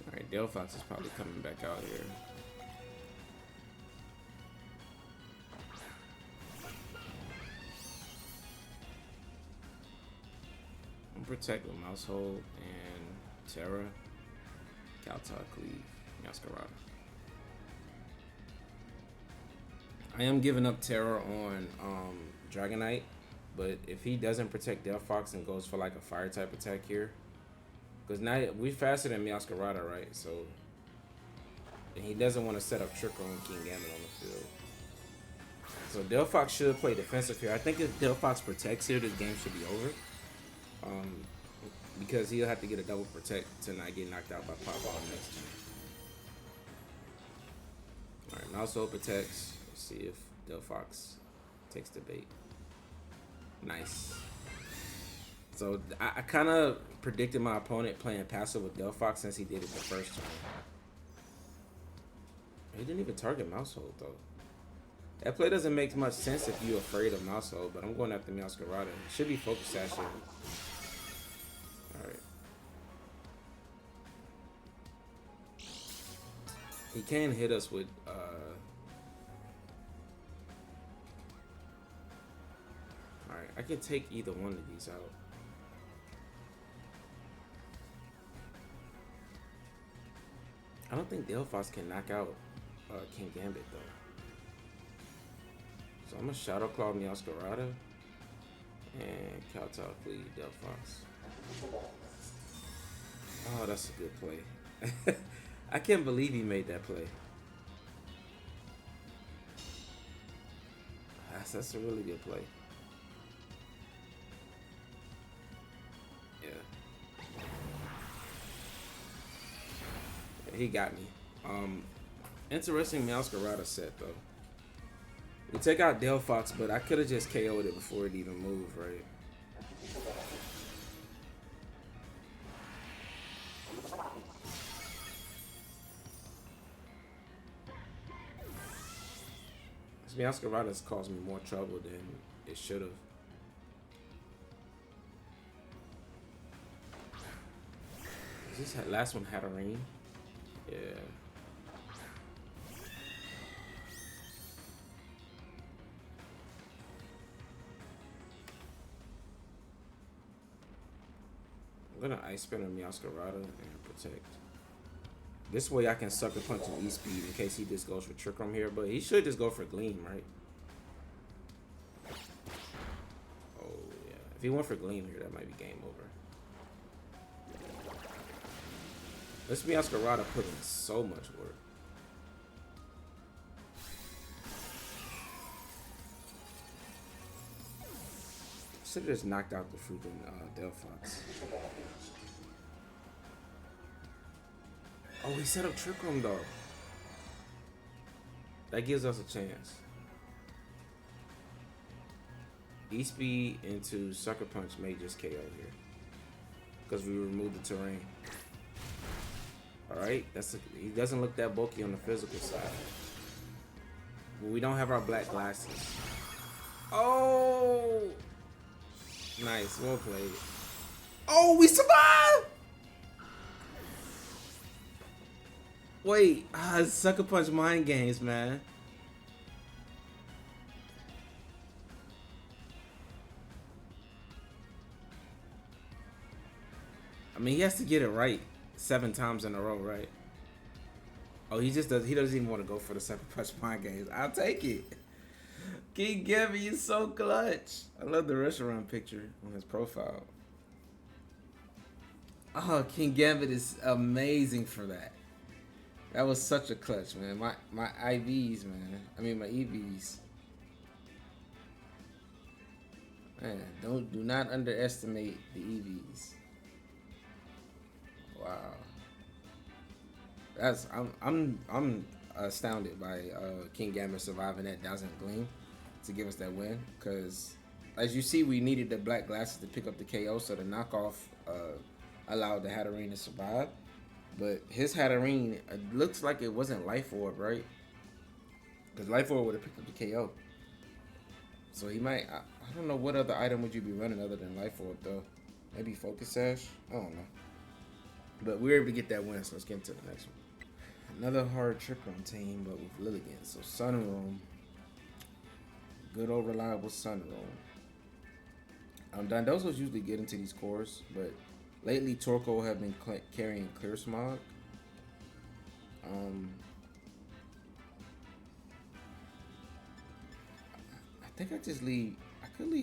Alright, Delphox is probably coming back out here. I'm protect with Maushold and Tera, Caltag, Cleave, Meowscarada. I am giving up Tera on Dragonite, but if he doesn't protect Delphox and goes for like a fire type attack here, because now we're faster than Meowscarada, right? So, and he doesn't want to set up Trick Room King Gambit on the field. So Delphox should play defensive here. I think if Delphox protects here, this game should be over. Because he'll have to get a double protect to not get knocked out by Pop Ball next turn. Alright, Maushold protects. See if Delphox takes the bait. Nice. So I kind of predicted my opponent playing passive with Delphox since he did it the first time. He didn't even target Maushold though. That play doesn't make much sense if you're afraid of Maushold, but I'm going after Meowscarada. Should be focus Sash here. Alright. He can hit us with alright, I can take either one of these out. I don't think Delphox can knock out King Gambit though. So I'm gonna Shadow Claw Meowscarada and Kowtow Flee Delphox. Oh, that's a good play. I can't believe he made that play. That's a really good play. Yeah. He got me. Interesting Meowscarada set though. We take out Delphox, but I could have just KO'd it before it even moved, right? This Meowscarada's caused me more trouble than it should have. Is this last one had a ring? Yeah. I'm gonna Ice Spin on Meowscarada and protect. This way I can Sucker Punch an E-Speed in case he just goes for Trick Room here, but he should just go for Gleam, right? Oh yeah, if he went for Gleam here, that might be game over. This Meowscarada put in so much work. Should have just knocked out the freaking Delphox. Oh, he set up Trick Room though. That gives us a chance. E-Speed into Sucker Punch may just KO here. Because we removed the terrain. Alright, he doesn't look that bulky on the physical side. But we don't have our black glasses. Oh! Nice, well played. Oh, we survived! Wait, Sucker Punch mind games, man. I mean, he has to get it right 7 times in a row, right? Oh, he doesn't even want to go for the Sucker Punch mind games. I'll take it. King Gambit is so clutch. I love the restaurant picture on his profile. Oh, King Gambit is amazing for that. That was such a clutch, man. My IVs, man. I mean my EVs. Man, do not underestimate the EVs. Wow. I'm astounded by King Gambit surviving that Dazzling Gleam to give us that win, because as you see, we needed the black glasses to pick up the KO, so the knockoff allowed the Hatterene to survive. But his Hatterene, it looks like it wasn't Life Orb, right? Because Life Orb would have picked up the KO. So he might, I don't know what other item would you be running other than Life Orb though. Maybe Focus Sash? I don't know. But we were able to get that win, so let's get into the next one. Another hard Trick Room team, but with Lilligant. So Sunroom. Good old reliable Sunroom. Dondozo's usually get into these cores, but lately Torkoal have been carrying Clear Smog. I think I could lead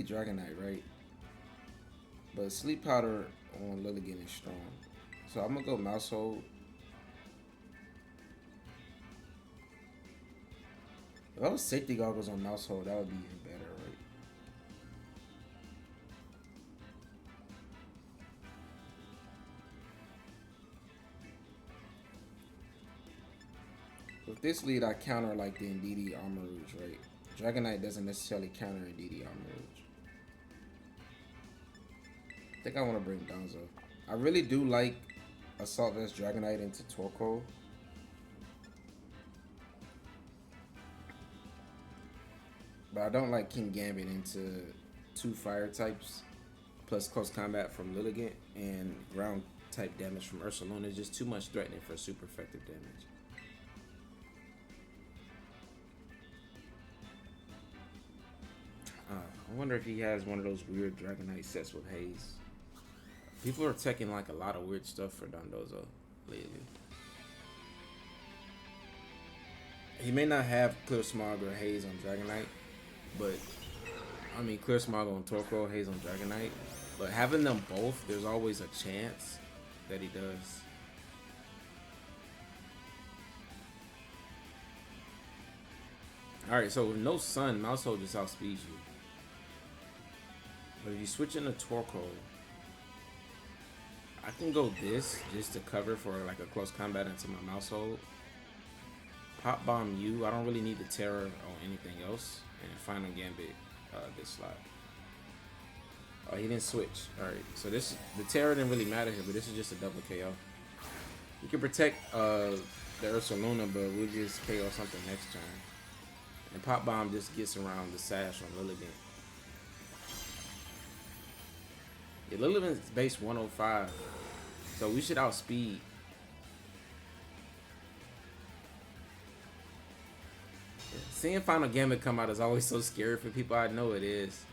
Dragonite, right? But Sleep Powder on Lilligant is strong. So I'm gonna go Maushold. If I was Safety Goggles on Maushold, that would be even better, right? With this lead, I counter like the Indeedee Armor Rouge, right? Dragonite doesn't necessarily counter Indeedee Armor Rouge. I think I want to bring Dondozo. I really do like Assault Vest Dragonite into Torkoal. But I don't like King Gambit into 2 fire types, plus close combat from Lilligant and ground type damage from Ursaluna is just too much threatening for super effective damage. I wonder if he has one of those weird Dragonite sets with Haze. People are taking like a lot of weird stuff for Dondozo lately. He may not have Clear Smog or Haze on Dragonite, but I mean Clear Smog on Torkoal, Haze on Dragonite. But having them both, there's always a chance that he does. Alright, so with no Sun, Maushold just outspeeds you. But if you switch into Torkoal, I can go this just to cover for like a close combat into my Maushold. Pop Bomb you. I don't really need the Tera or anything else. And Final Gambit this slot. Oh, he didn't switch. Alright, so this, the Tera didn't really matter here, but this is just a double KO. You can protect the Ursaluna, but we'll just KO something next turn. And Pop Bomb just gets around the Sash on Lilligant. Yeah, Lilligant's base 105, so we should outspeed. Yeah. Seeing Final Gambit come out is always so scary for people. I know it is,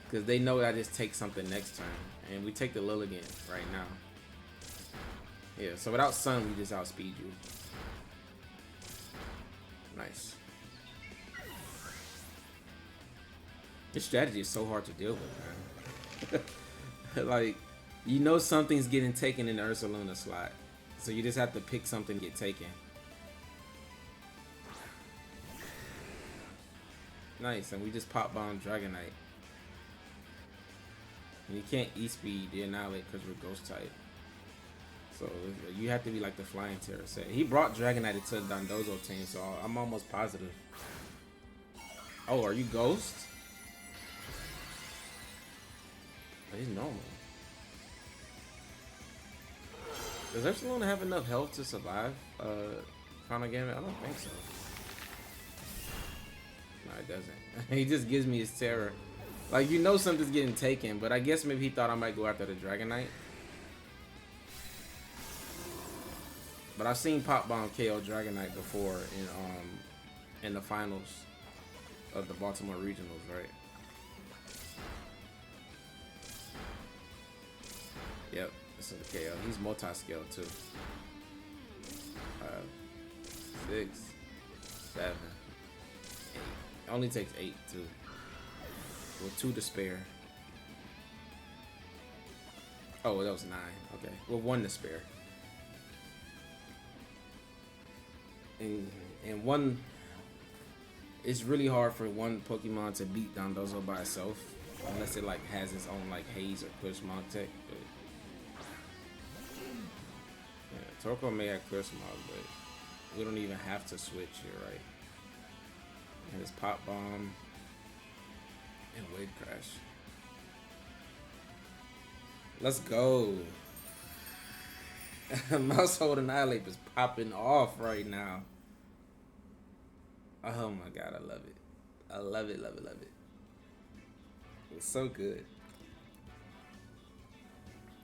because they know I just take something next turn, and we take the Lilligant right now. Yeah, so without Sun, we just outspeed you. Nice. This strategy is so hard to deal with, man. Like, you know something's getting taken in the Ursaluna slot, so you just have to pick something to get taken. Nice, and we just pop bomb Dragonite. And you can't E-speed the Annihilape because we're Ghost type. So you have to be like the Flying Tera set. He brought Dragonite into the Dondozo team, so I'm almost positive. Oh, are you Ghost? Oh, he's normal. Does Ursaluna have enough health to survive Final Gambit? I don't think so. No, it doesn't. He just gives me his Tera. Like, you know something's getting taken, but I guess maybe he thought I might go after the Dragonite. But I've seen Pop Bomb KO Dragonite before in the finals of the Baltimore Regionals, right? Yep, this is the KO. He's multi-scale too. 5, 6, 7, 8. It only takes 8 too. With 2 to spare. Oh, that was 9. Okay, well 1 to spare. And one, it's really hard for one Pokemon to beat Dondozo by itself, unless it like has its own like Haze or Clear Smog tech. But yeah, Torkoal may have Clear Smog, but we don't even have to switch here, right? And it's Pop Bomb and Wave Crash. Let's go. Maushold Annihilape is popping off right now. Oh my god, I love it. I love it, love it, love it. It's so good.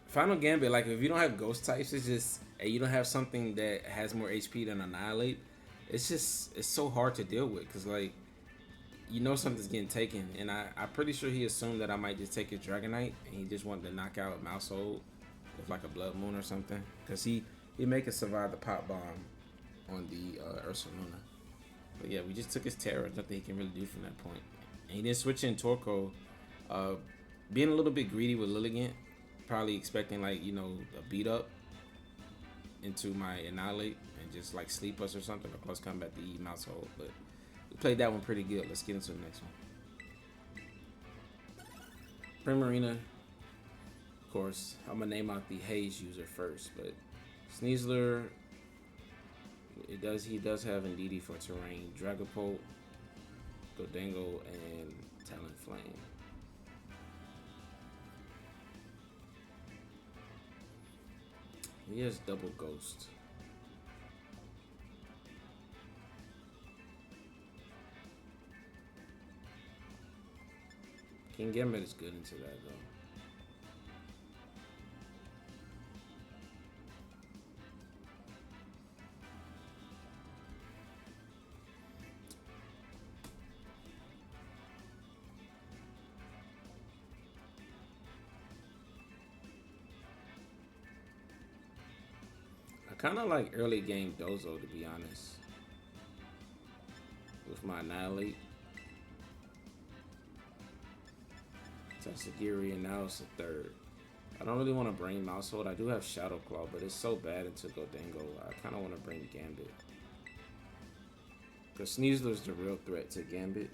Final Gambit, like if you don't have ghost types, it's just, and you don't have something that has more HP than Annihilape, it's so hard to deal with, because like, you know something's getting taken, and I'm pretty sure he assumed that I might just take his Dragonite, and he just wanted to knock out Maushold with like a Blood Moon or something, because he make it survive the Pop Bomb on the Ursaluna. But yeah, we just took his Tera. Nothing he can really do from that point. And he didn't switch in Torkoal. Being a little bit greedy with Lilligant, probably expecting like, you know, a beat up into my Annihilape and just like sleep us or something, or close combat to eat Maushold. But we played that one pretty good. Let's get into the next one. Primarina, of course. I'm gonna name out the Haze user first, but Sneasler, It does. He does have Indeedee for terrain, Dragapult, Gholdengo, and Talonflame. He has double Ghost. King Gambit is good into that though. I kind of like early game Dozo, to be honest, with my Annihilape. Tatsugiri, and now it's a third. I don't really want to bring Maushold. I do have Shadow Claw, but it's so bad into Gholdengo. I kind of want to bring Gambit. Because Sneasler's the real threat to Gambit.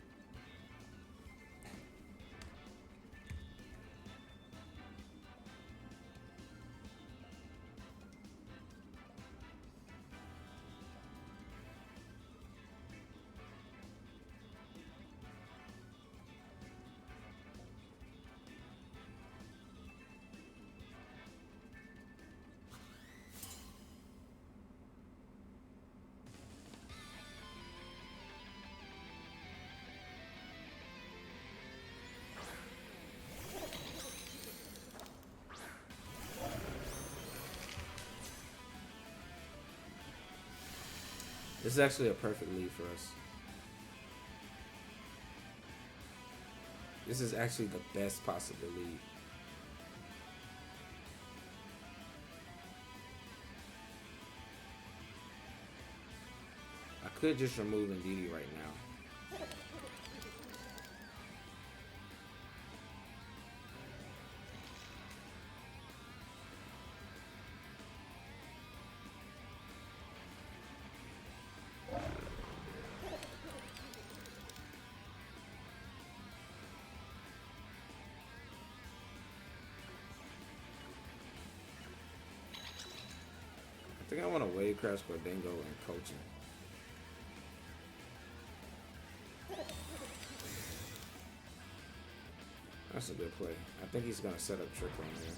This is actually a perfect lead for us. This is actually the best possible lead. I could just remove Indeedee right now. I think I want to wave crash Gholdengo and coaching. That's a good play. I think he's gonna set up trick on there.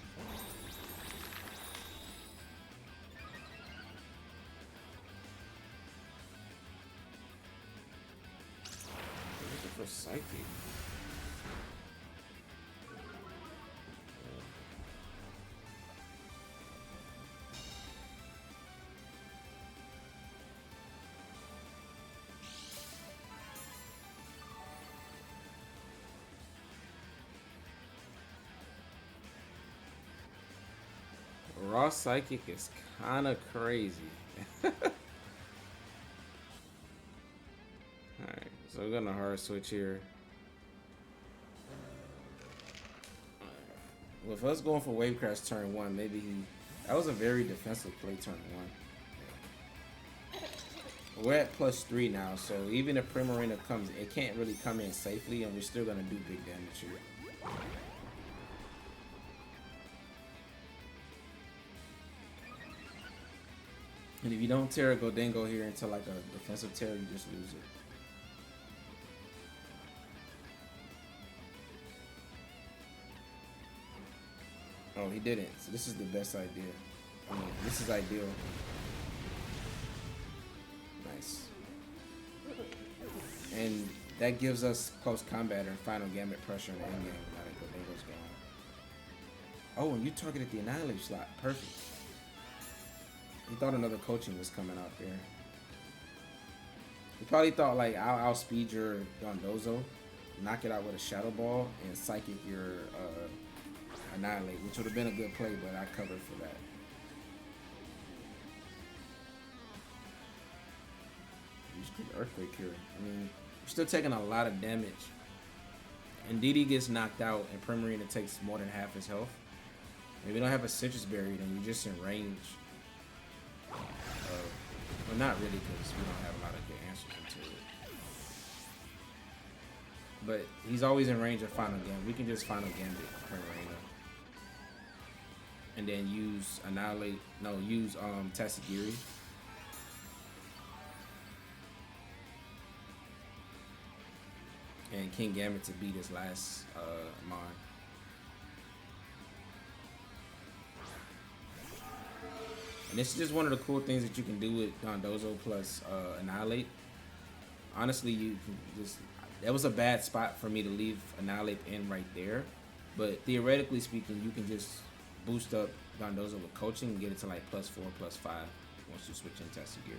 Looking for Psychic. Raw Psychic is kind of crazy. Alright, so we're gonna hard switch here. With us going for Wave Crash turn 1, maybe that was a very defensive play turn 1. We're at +3 now, so even if Primarina comes, it can't really come in safely, and we're still gonna do big damage here. And if you don't Tera Gholdengo here into like a defensive Tera, you just lose it. Oh, he didn't. So this is the best idea. I mean, this is ideal. Nice. And that gives us close combat and final Gambit pressure in the end game now that Gholdengo's gone. Oh, and you targeted the Annihilape slot. Perfect. He thought another coaching was coming out there. He probably thought like I'll outspeed your Dondozo, knock it out with a Shadow Ball, and Psychic your Annihilape, which would have been a good play, but I covered for that. You just click Earthquake here. I mean, you're still taking a lot of damage. Indeedee gets knocked out, and Primarina takes more than half his health. If you don't have a Citrus Berry, then you're just in range. Well, not really, because we don't have a lot of good answers into it. But he's always in range of Final Gambit. We can just Final Gambit Primarina. And then use Annihilate, no, use Tatsugiri. and King Gambit to beat his last Mon. And this is just one of the cool things that you can do with Dondozo plus Annihilape. Honestly, you can just, that was a bad spot for me to leave Annihilape in right there. But theoretically speaking, you can just boost up Dondozo with coaching and get it to like +4, +5 once you switch in Tatsugiri.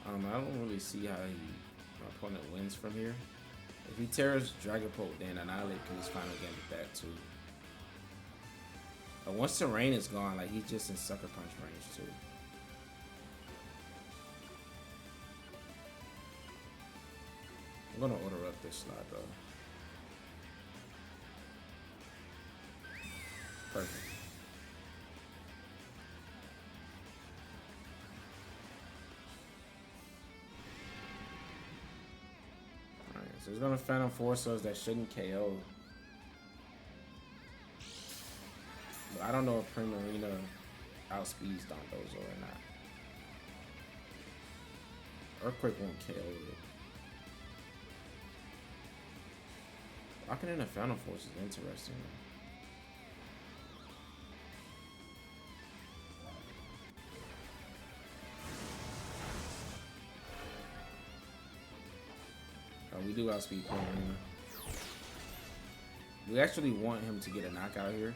I don't really see how my opponent wins from here. If he tears Dragapult, then Annihilape can just final game with that too. But once Terrain is gone, like he's just in Sucker Punch range too. I'm gonna order up this slot though. Perfect. So he's gonna Phantom Force us that shouldn't KO. But I don't know if Primarina outspeeds Dondozo or not. Earthquake won't KO it. Locking in a Phantom Force is interesting. We do outspeed Primarina. We actually want him to get a knockout here.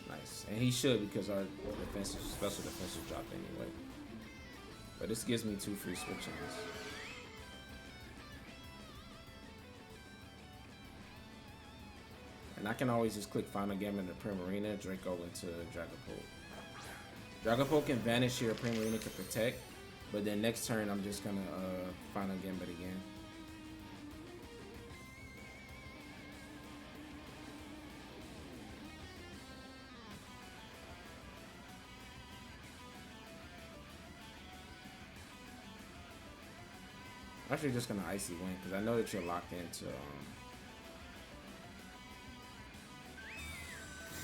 Nice. And he should, because our defensive, special defense is dropped anyway. But this gives me 2 free switch-ins. And I can always just click Final Gambit into Primarina, Draco into Dragapult. Dragapult can vanish here, Primarina can protect. But then next turn, I'm just gonna Final Gambit again. I'm actually just gonna Icy Wind because I know that you're locked into.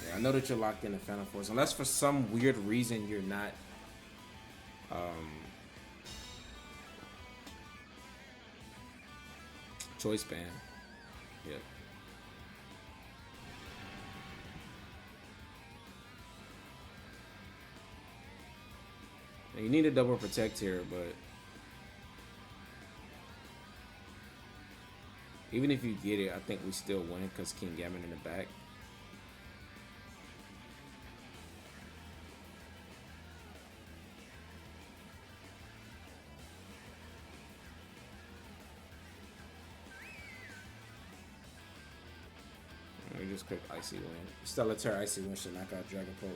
Yeah, I know that you're locked into Phantom Force, unless for some weird reason you're not. Choice ban. Yep. And you need a double protect here, but even if you get it, I think we still win because King Gambit in the back. Just quick Icy Wind. Stellar Tera Icy Wind should knock out Dragapult.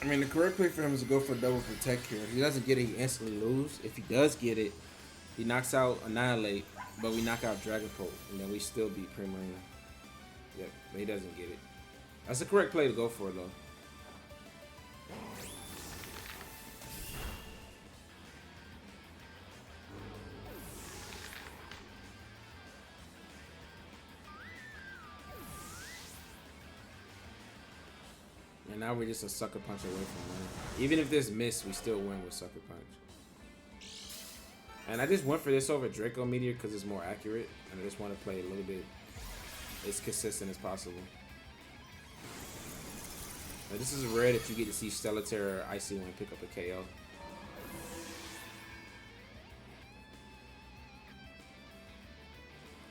I mean, the correct play for him is to go for a double protect here. If he doesn't get it, he instantly lose. If he does get it, he knocks out Annihilape, but we knock out Dragapult, and then we still beat Primarina. Yep, but he doesn't get it. That's the correct play to go for, though. And now we're just a Sucker Punch away from winning. Even if this miss, we still win with Sucker Punch. And I just went for this over Draco Meteor because it's more accurate. And I just want to play a little bit as consistent as possible. Now, this is rare that you get to see Stellar Tera or Icy Wind pick up a KO.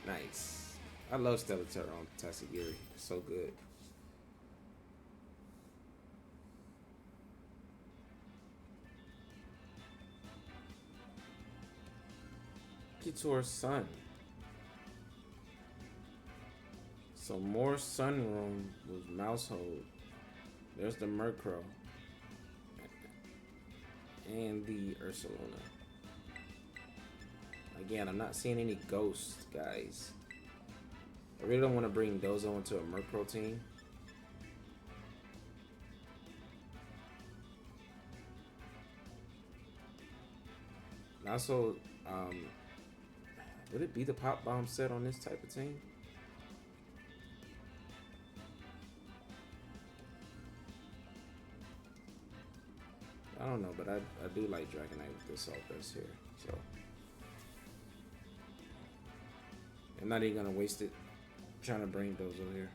Nice. I love Stellar Tera on Tatsugiri. It's so good. To our Sun. So more Sunroom with Maushold. There's the Murkrow. And the Ursaluna. Again, I'm not seeing any ghosts, guys. I really don't want to bring Dozo into a Murkrow team. Also, Would it be the pop bomb set on this type of team? I don't know, but I do like Dragonite with this offense here. So I'm not even gonna waste it trying to bring Dozo here.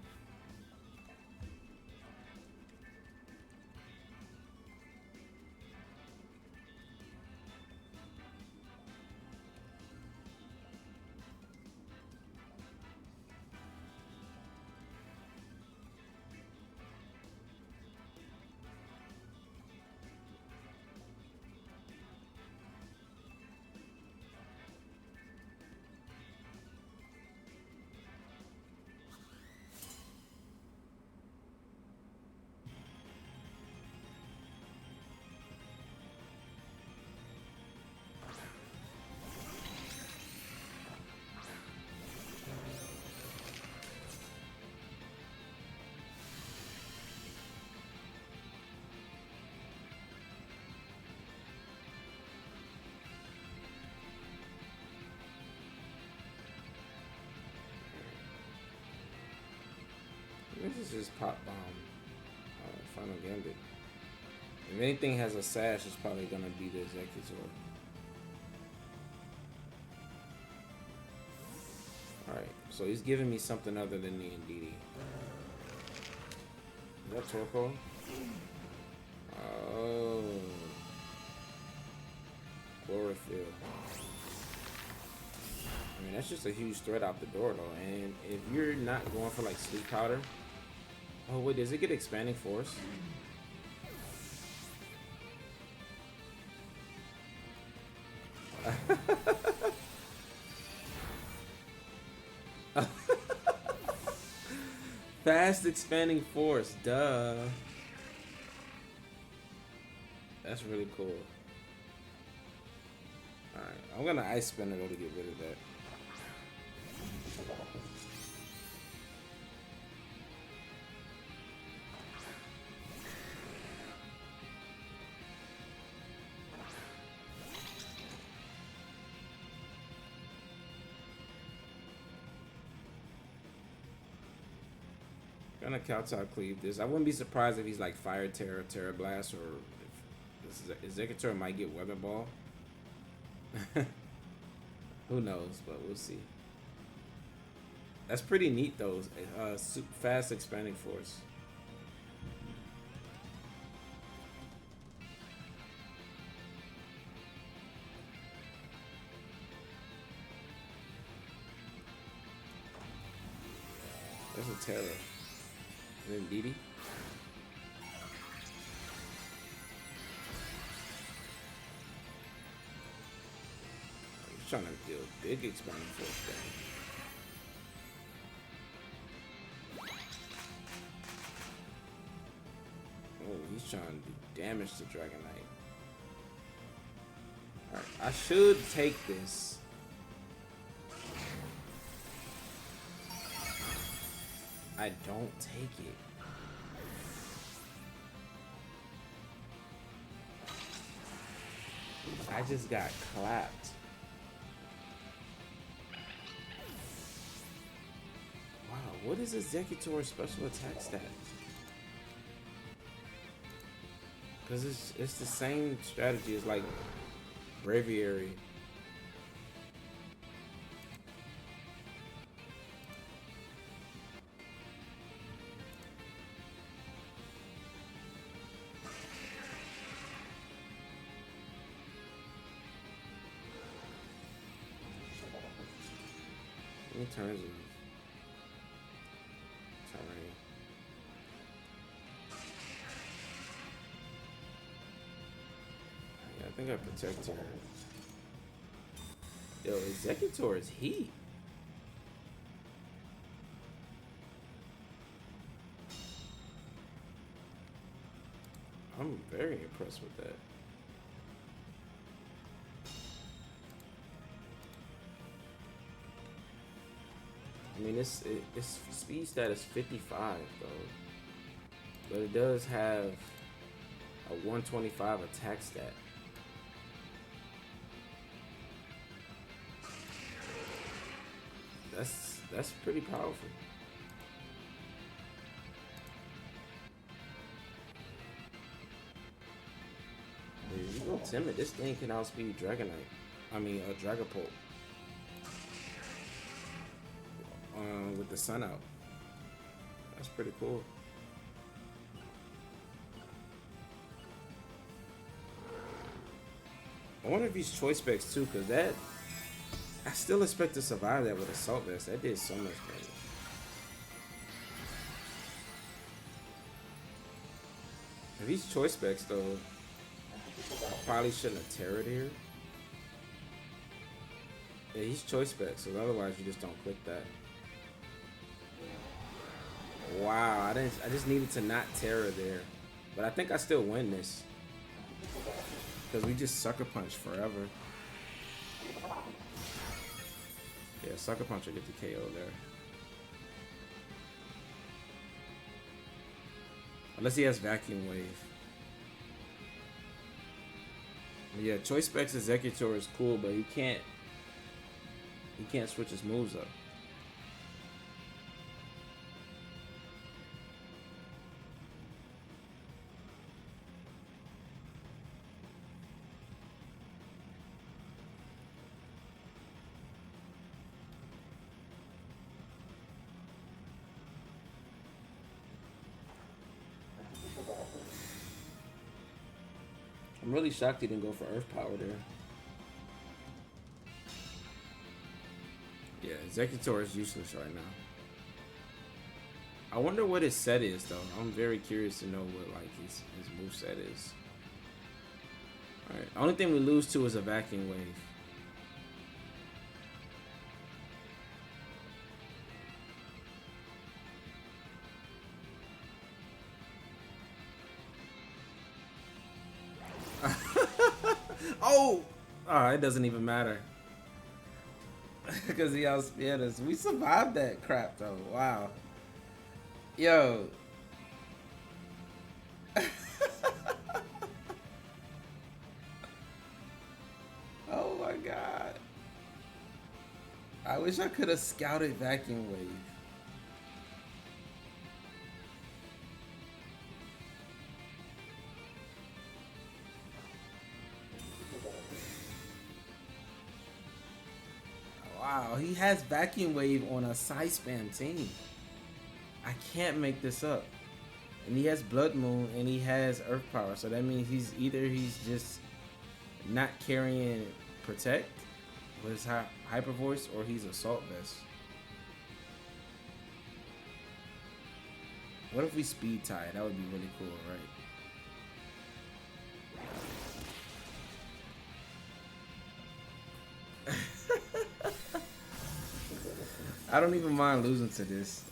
This is just pop bomb. Final Gambit. If anything has a Sash, it's probably gonna be the executor. Alright, so he's giving me something other than the Indeedee. Is that Torkoal? Oh. Chlorophyll. I mean, that's just a huge threat out the door, though. And if you're not going for, like, Sleep Powder... Oh, wait, does it get Expanding Force? Fast Expanding Force, duh. That's really cool. Alright, I'm gonna Ice Spinner though to get rid of that. Gonna Kowtow Cleave this. I wouldn't be surprised if he's like Fire Tera, Tera Blast, or if this Executor might get Weather Ball. Who knows, but we'll see. That's pretty neat though. Fast Expanding Force. There's a Tera. And then Indeedee. He's trying to deal big Expanding Force damage. Oh, he's trying to do damage to Dragonite. Alright, I should take this. I don't take it. I just got clapped. Wow, what is Executor's special attack stat? Because it's the same strategy as like Braviary. In terms of terrain, yeah, I think I protect her. Yo, Executor is heat. I'm very impressed with that. I mean, its speed stat is 55 though, but it does have a 125 attack stat. That's pretty powerful. Dude, you go timid. This thing can outspeed Dragonite. I mean, Dragapult. With the sun out. That's pretty cool. I wonder if he's choice specs too, cause that I still expect to survive that with Assault Vest. That did so much damage. If he's choice specs though, I probably shouldn't have Tera here. Yeah, he's choice specs, so otherwise you just don't click that. Wow, I just needed to not Tera there. But I think I still win this. Because we just Sucker Punch forever. Yeah, Sucker Punch will get the KO there. Unless he has Vacuum Wave. Yeah, Choice Specs Executor is cool, but he can't switch his moves up. I'm really shocked he didn't go for Earth Power there. Yeah, Executor is useless right now. I wonder what his set is though. I'm very curious to know what like his move set is. Alright, only thing we lose to is a Vacuum Wave. Oh! It doesn't even matter. Because he outspeed us. We survived that crap though. Wow. Yo. Oh my god. I wish I could have scouted Vacuum Wave. Wow, he has Vacuum Wave on a Side Spam team. I can't make this up. And he has Blood Moon and he has Earth Power. So that means he's just not carrying Protect with his Hyper Voice, or he's Assault Vest. What if we speed tie? That would be really cool, right? I don't even mind losing to this.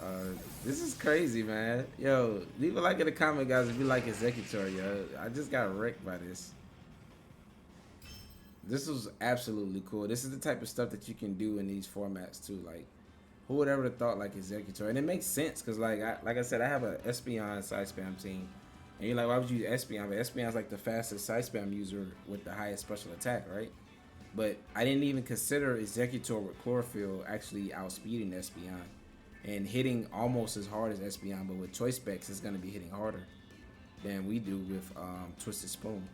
This is crazy, man. Yo, leave a like in the comment, guys, if you like Executor, yo. I just got wrecked by this. This was absolutely cool. This is the type of stuff that you can do in these formats too. Like, who would ever have thought like Executor? And it makes sense because, like I said, I have a Espeon side spam team, and you're like, why would you use Espeon? But Espeon's like the fastest side spam user with the highest special attack, right? But I didn't even consider Executor with Chlorophyll actually outspeeding Espeon and hitting almost as hard as Espeon, but with Choice Specs, it's going to be hitting harder than we do with Twisted Spoon.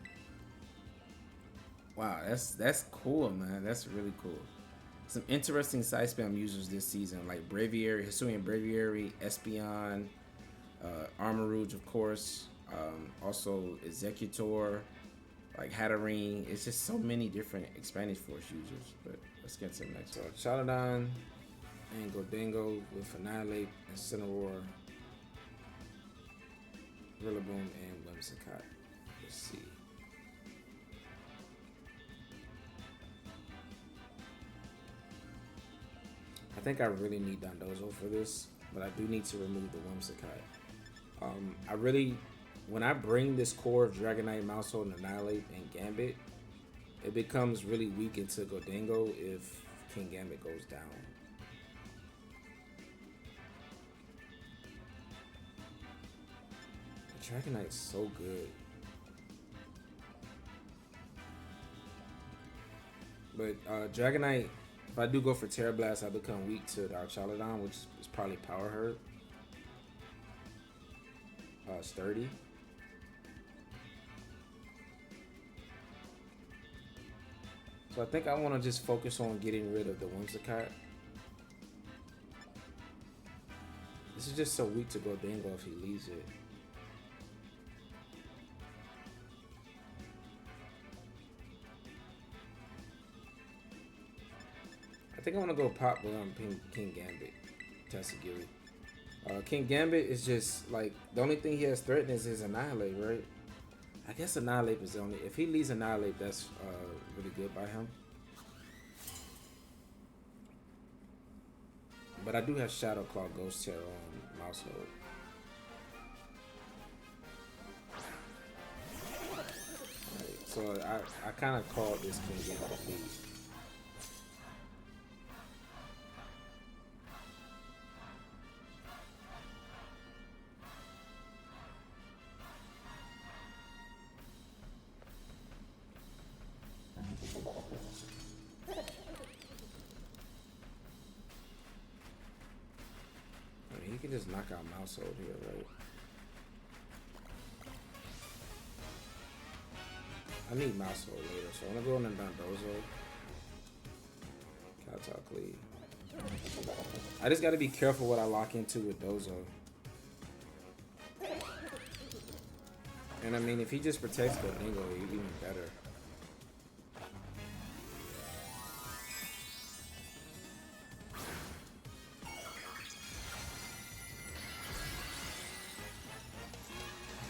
Wow, that's cool, man. That's really cool. Some interesting side spam users this season, like Braviary, Hisuian Braviary, Espeon, Armarouge, of course, also Executor, like Hatterene. It's just so many different Spanish Force users. But let's get to the next one. Charladon and Gordingo with Annihilape and Cineroar, Rillaboom, and Whimsicott. Let's see. I think I really need Dondozo for this, but I do need to remove the Whimsicott. When I bring this core of Dragonite, Maushold, and Annihilape, and Gambit, it becomes really weak into Gordingo if King Gambit goes down. The Dragonite's so good. But Dragonite If I do go for Tera Blast, I become weak to the Archaludon, which is probably Power Hurt. Sturdy. So I think I want to just focus on getting rid of the Whimsicott. This is just so weak to Gordingo if he leaves it. I think I want to go pop King Gambit, Tatsugiri. King Gambit is just like the only thing he has threatened is his Annihilape, right? I guess Annihilape is the only. If he leaves Annihilape, that's really good by him. But I do have Shadow Claw, Ghost Terror on Maushold. Right, so I kind of called this King Gambit lead. He can just knock out Maushold here, right? I need Maushold later, so I'm gonna go on Dondozo. Catatocly. I just gotta be careful what I lock into with Dozo. And I mean, if he just protects Gordingo, he'd be even better.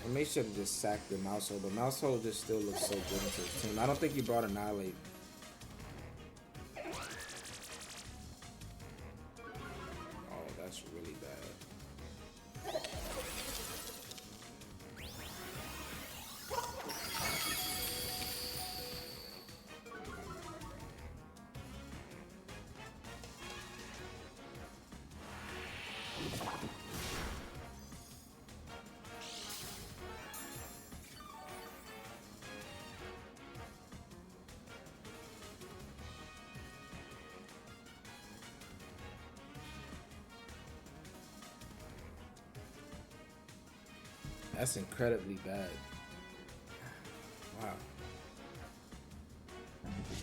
I may should have just sacked the Maushold, but Maushold just still looks so good into his team. I don't think he brought Annihilape. Oh, that's really bad. That's incredibly bad. Wow.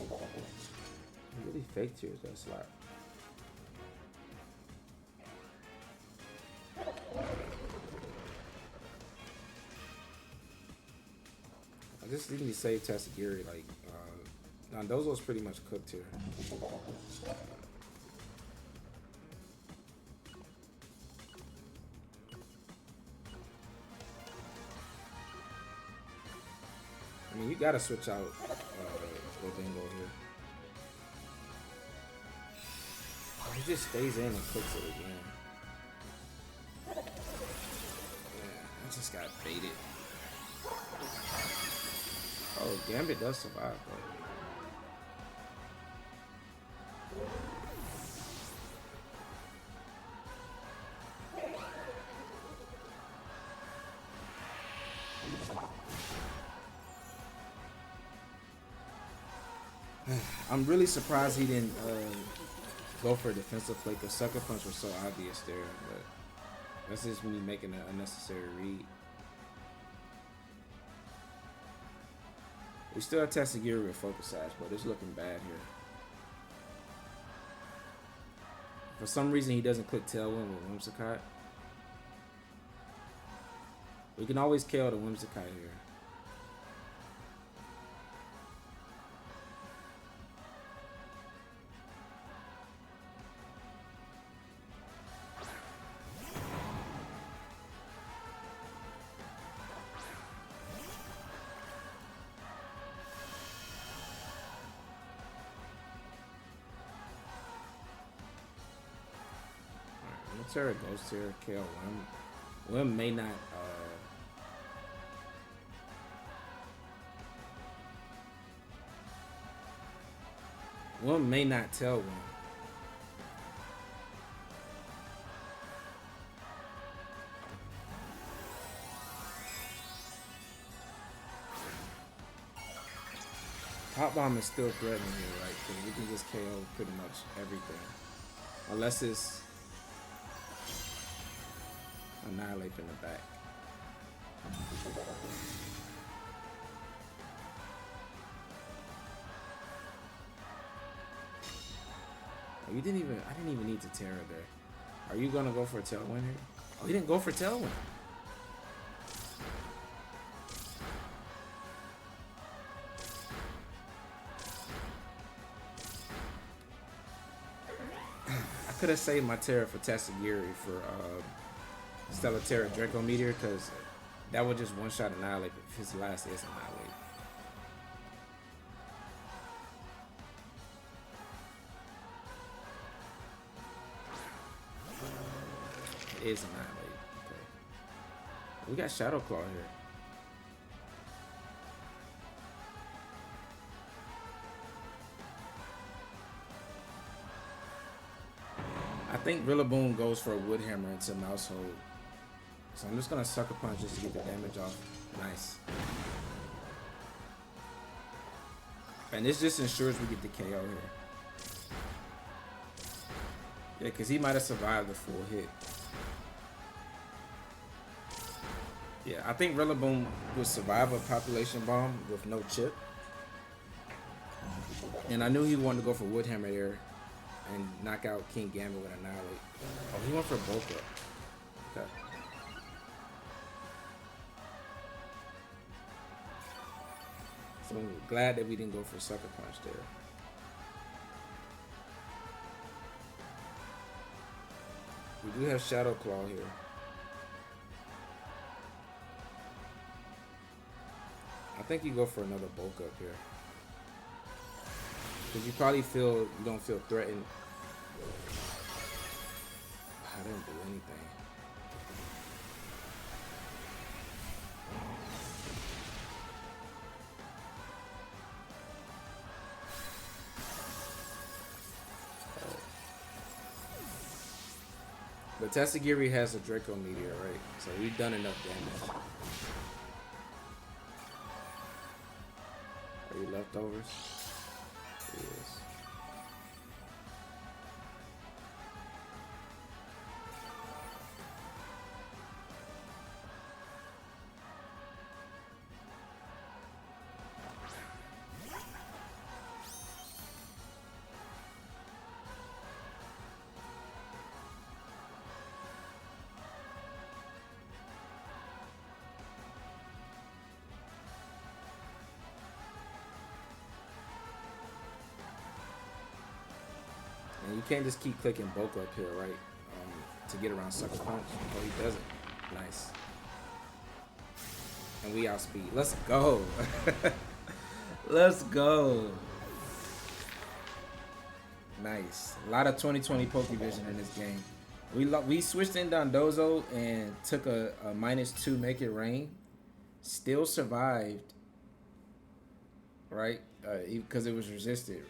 He really faked here with that slap. I just need to save Tatsugiri. Like, Dondozo's pretty much cooked here. I mean, you gotta switch out Gordingo here. Oh, he just stays in and cooks it again. Yeah, I just got baited. Oh, Gambit does survive though. I'm really surprised he didn't go for a defensive play because Sucker Punch was so obvious there, but that's just me making an unnecessary read. We still have Tatsugiri with Focus Sash, but it's looking bad here. For some reason, he doesn't click Tailwind with Whimsicott. We can always KO the Whimsicott here. Tera goes here, KO Wim. Wim may not tell Wim. Pop Bomb is still threatening here, right? Because we can just KO pretty much everything. Unless it's Annihilape in the back. Oh, I didn't even need to Tera there. Are you gonna go for a tailwind here? Oh, he didn't go for tailwind. I could have saved my Tera for Tatsugiri for Stellar Tera Draco Meteor, because that would just one-shot Annihilape if his last is Annihilape. It is Annihilate. Okay. We got Shadow Claw here. I think Rillaboom goes for a Wood Hammer into Maushold. So I'm just gonna Sucker Punch just to get the damage off. Nice. And this just ensures we get the KO here. Yeah, because he might have survived the full hit. Yeah, I think Rillaboom would survive a Population Bomb with no chip. And I knew he wanted to go for Wood Hammer there and knock out King Gambit with Annihilate. Oh, he went for Bulk Up. Okay. So I'm glad that we didn't go for Sucker Punch there. We do have Shadow Claw here. I think you go for another Bulk Up here. Because you probably you don't feel threatened. I didn't do anything. But Tatsugiri has a Draco Meteor, right? So we've done enough damage. Are you leftovers? Yes. And you can't just keep clicking Bulk Up here, right? To get around Sucker Punch. Oh, he doesn't. Nice. And we outspeed. Let's go. Let's go. Nice. A lot of 2020 Pokevision in this game. We switched in Dondozo and took a -2 Make It Rain. Still survived. Right? Because it was resisted.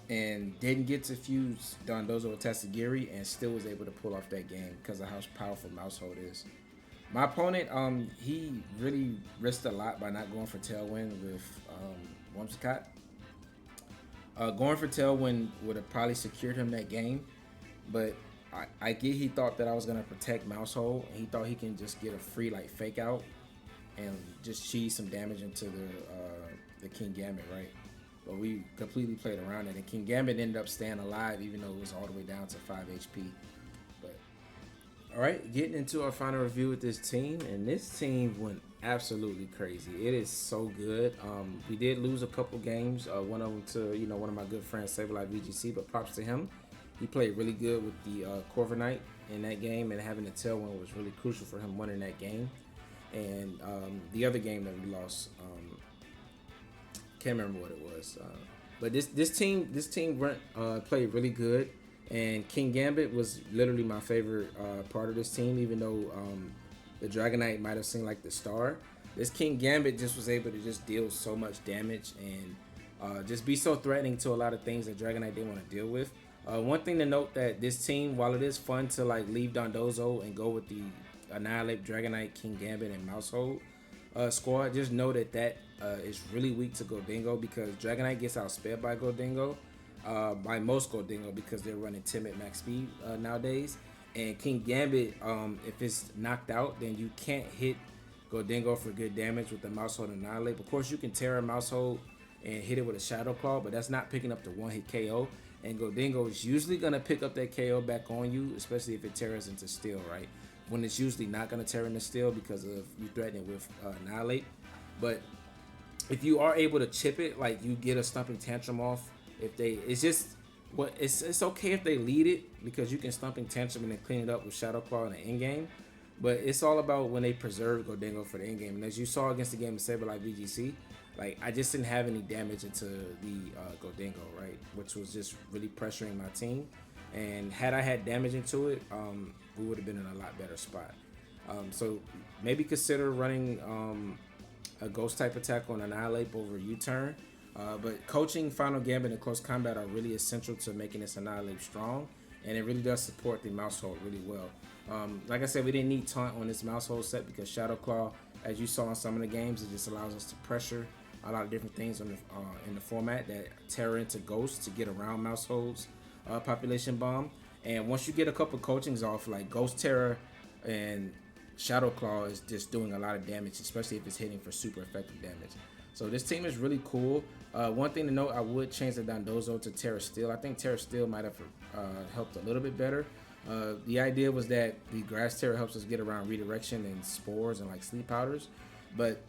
And didn't get to fuse Dondozo with Tatsugiri and still was able to pull off that game because of how powerful Maushold is. My opponent, he really risked a lot by not going for Tailwind with Whimsicott. Going for Tailwind would have probably secured him that game, but I get he thought that I was going to protect Maushold. He thought he can just get a free like fake out and just cheese some damage into the King Gambit, right? But we completely played around it, and King Gambit ended up staying alive even though it was all the way down to 5 HP. But all right, getting into our final review with this team, and this team went absolutely crazy. It is so good. We did lose a couple games, one of them to one of my good friends, Saberlight VGC, but props to him. He played really good with the Corviknight in that game, and having the Tailwind was really crucial for him winning that game. And the other game that we lost, can't remember what it was, but this team played really good, and King Gambit was literally my favorite part of this team. Even though the Dragonite might have seemed like the star, this King Gambit just was able to just deal so much damage and just be so threatening to a lot of things that Dragonite didn't want to deal with. One thing to note that this team, while it is fun to like leave Dondozo and go with the Annihilape, Dragonite, King Gambit, and Maushold, squad, just know that is really weak to Goldingo because Dragonite gets outsped by Goldingo, by most Goldingo because they're running timid max speed nowadays. And King Gambit, if it's knocked out, then you can't hit Goldingo for good damage with the Maushold and Annihilate. Of course, you can Tera Maushold and hit it with a Shadow Claw, but that's not picking up the one-hit KO. And Goldingo is usually going to pick up that KO back on you, especially if it tears into Steel, right? When it's usually not going to tear into Steel because of you threaten it with Annihilate. But if you are able to chip it, like you get a Stumping Tantrum off, it's just, it's okay if they lead it because you can Stumping Tantrum and then clean it up with Shadow Claw in the end game. But it's all about when they preserve Goldingo for the end game. And as you saw against the game of Sableye VGC, like I just didn't have any damage into the Goldingo, right? Which was just really pressuring my team. And had I had damage into it, we would have been in a lot better spot. So maybe consider running a ghost type attack on Annihilape over U-turn. But coaching Final Gambit and close combat are really essential to making this Annihilape strong. And it really does support the Maushold really well. Like I said, we didn't need taunt on this Maushold set because Shadow Claw, as you saw in some of the games, it just allows us to pressure a lot of different things on in the format that Tera into Ghost to get around Maushold's population bomb. And once you get a couple coachings off, like Ghost Tera and Shadow Claw is just doing a lot of damage, especially if it's hitting for super effective damage. So this team is really cool. One thing to note, I would change the Dondozo to Tera Steel. I think Tera Steel might have helped a little bit better. The idea was that the Grass Tera helps us get around redirection and spores and like sleep powders, but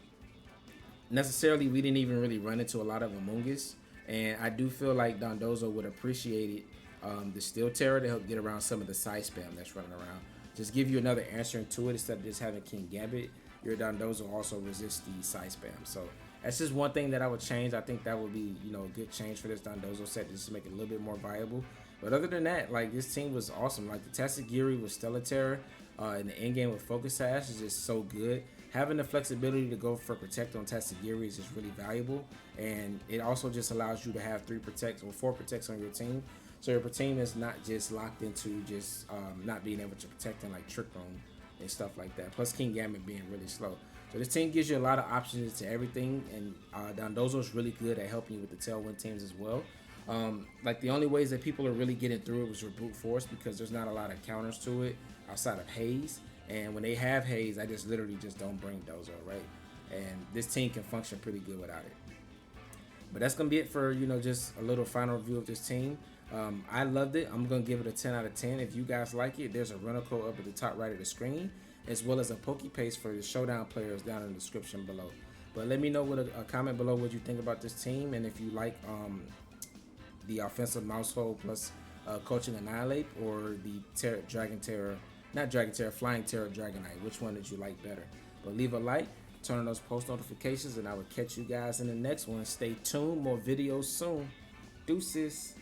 necessarily we didn't even really run into a lot of Amoonguss, and I do feel like Dondozo would appreciate it, the Steel Tera to help get around some of the side spam that's running around. Just give you another answer into it instead of just having King Gambit. Your Dondozo also resists the side spam, so that's just one thing that I would change. I think that would be, you know, a good change for this Dondozo set just to make it a little bit more viable. But other than that, like this team was awesome. Like the Tatsugiri with Stellar Tera in the end game with Focus Sash is just so good. Having the flexibility to go for Protect on Tatsugiri is just really valuable, and it also just allows you to have 3 protects or 4 protects on your team. So your team is not just locked into just not being able to protect in like Trick Room and stuff like that. Plus King Gambit being really slow. So this team gives you a lot of options to everything, and Dondozo is really good at helping you with the Tailwind teams as well. Like the only ways that people are really getting through it was your brute force because there's not a lot of counters to it outside of Haze. And when they have Haze, I just literally just don't bring Dozo, right? And this team can function pretty good without it. But that's gonna be it for, you know, just a little final review of this team. I loved it. I'm gonna give it a 10 out of 10. If you guys like it, there's a runner code up at the top right of the screen, as well as a Pokepaste for the showdown players down in the description below. But let me know with a comment below what you think about this team, and if you like the offensive Maushold plus coaching Annihilape, or the Flying Tera Dragonite. Which one did you like better? But leave a like, turn on those post notifications, and I will catch you guys in the next one. Stay tuned, more videos soon. Deuces.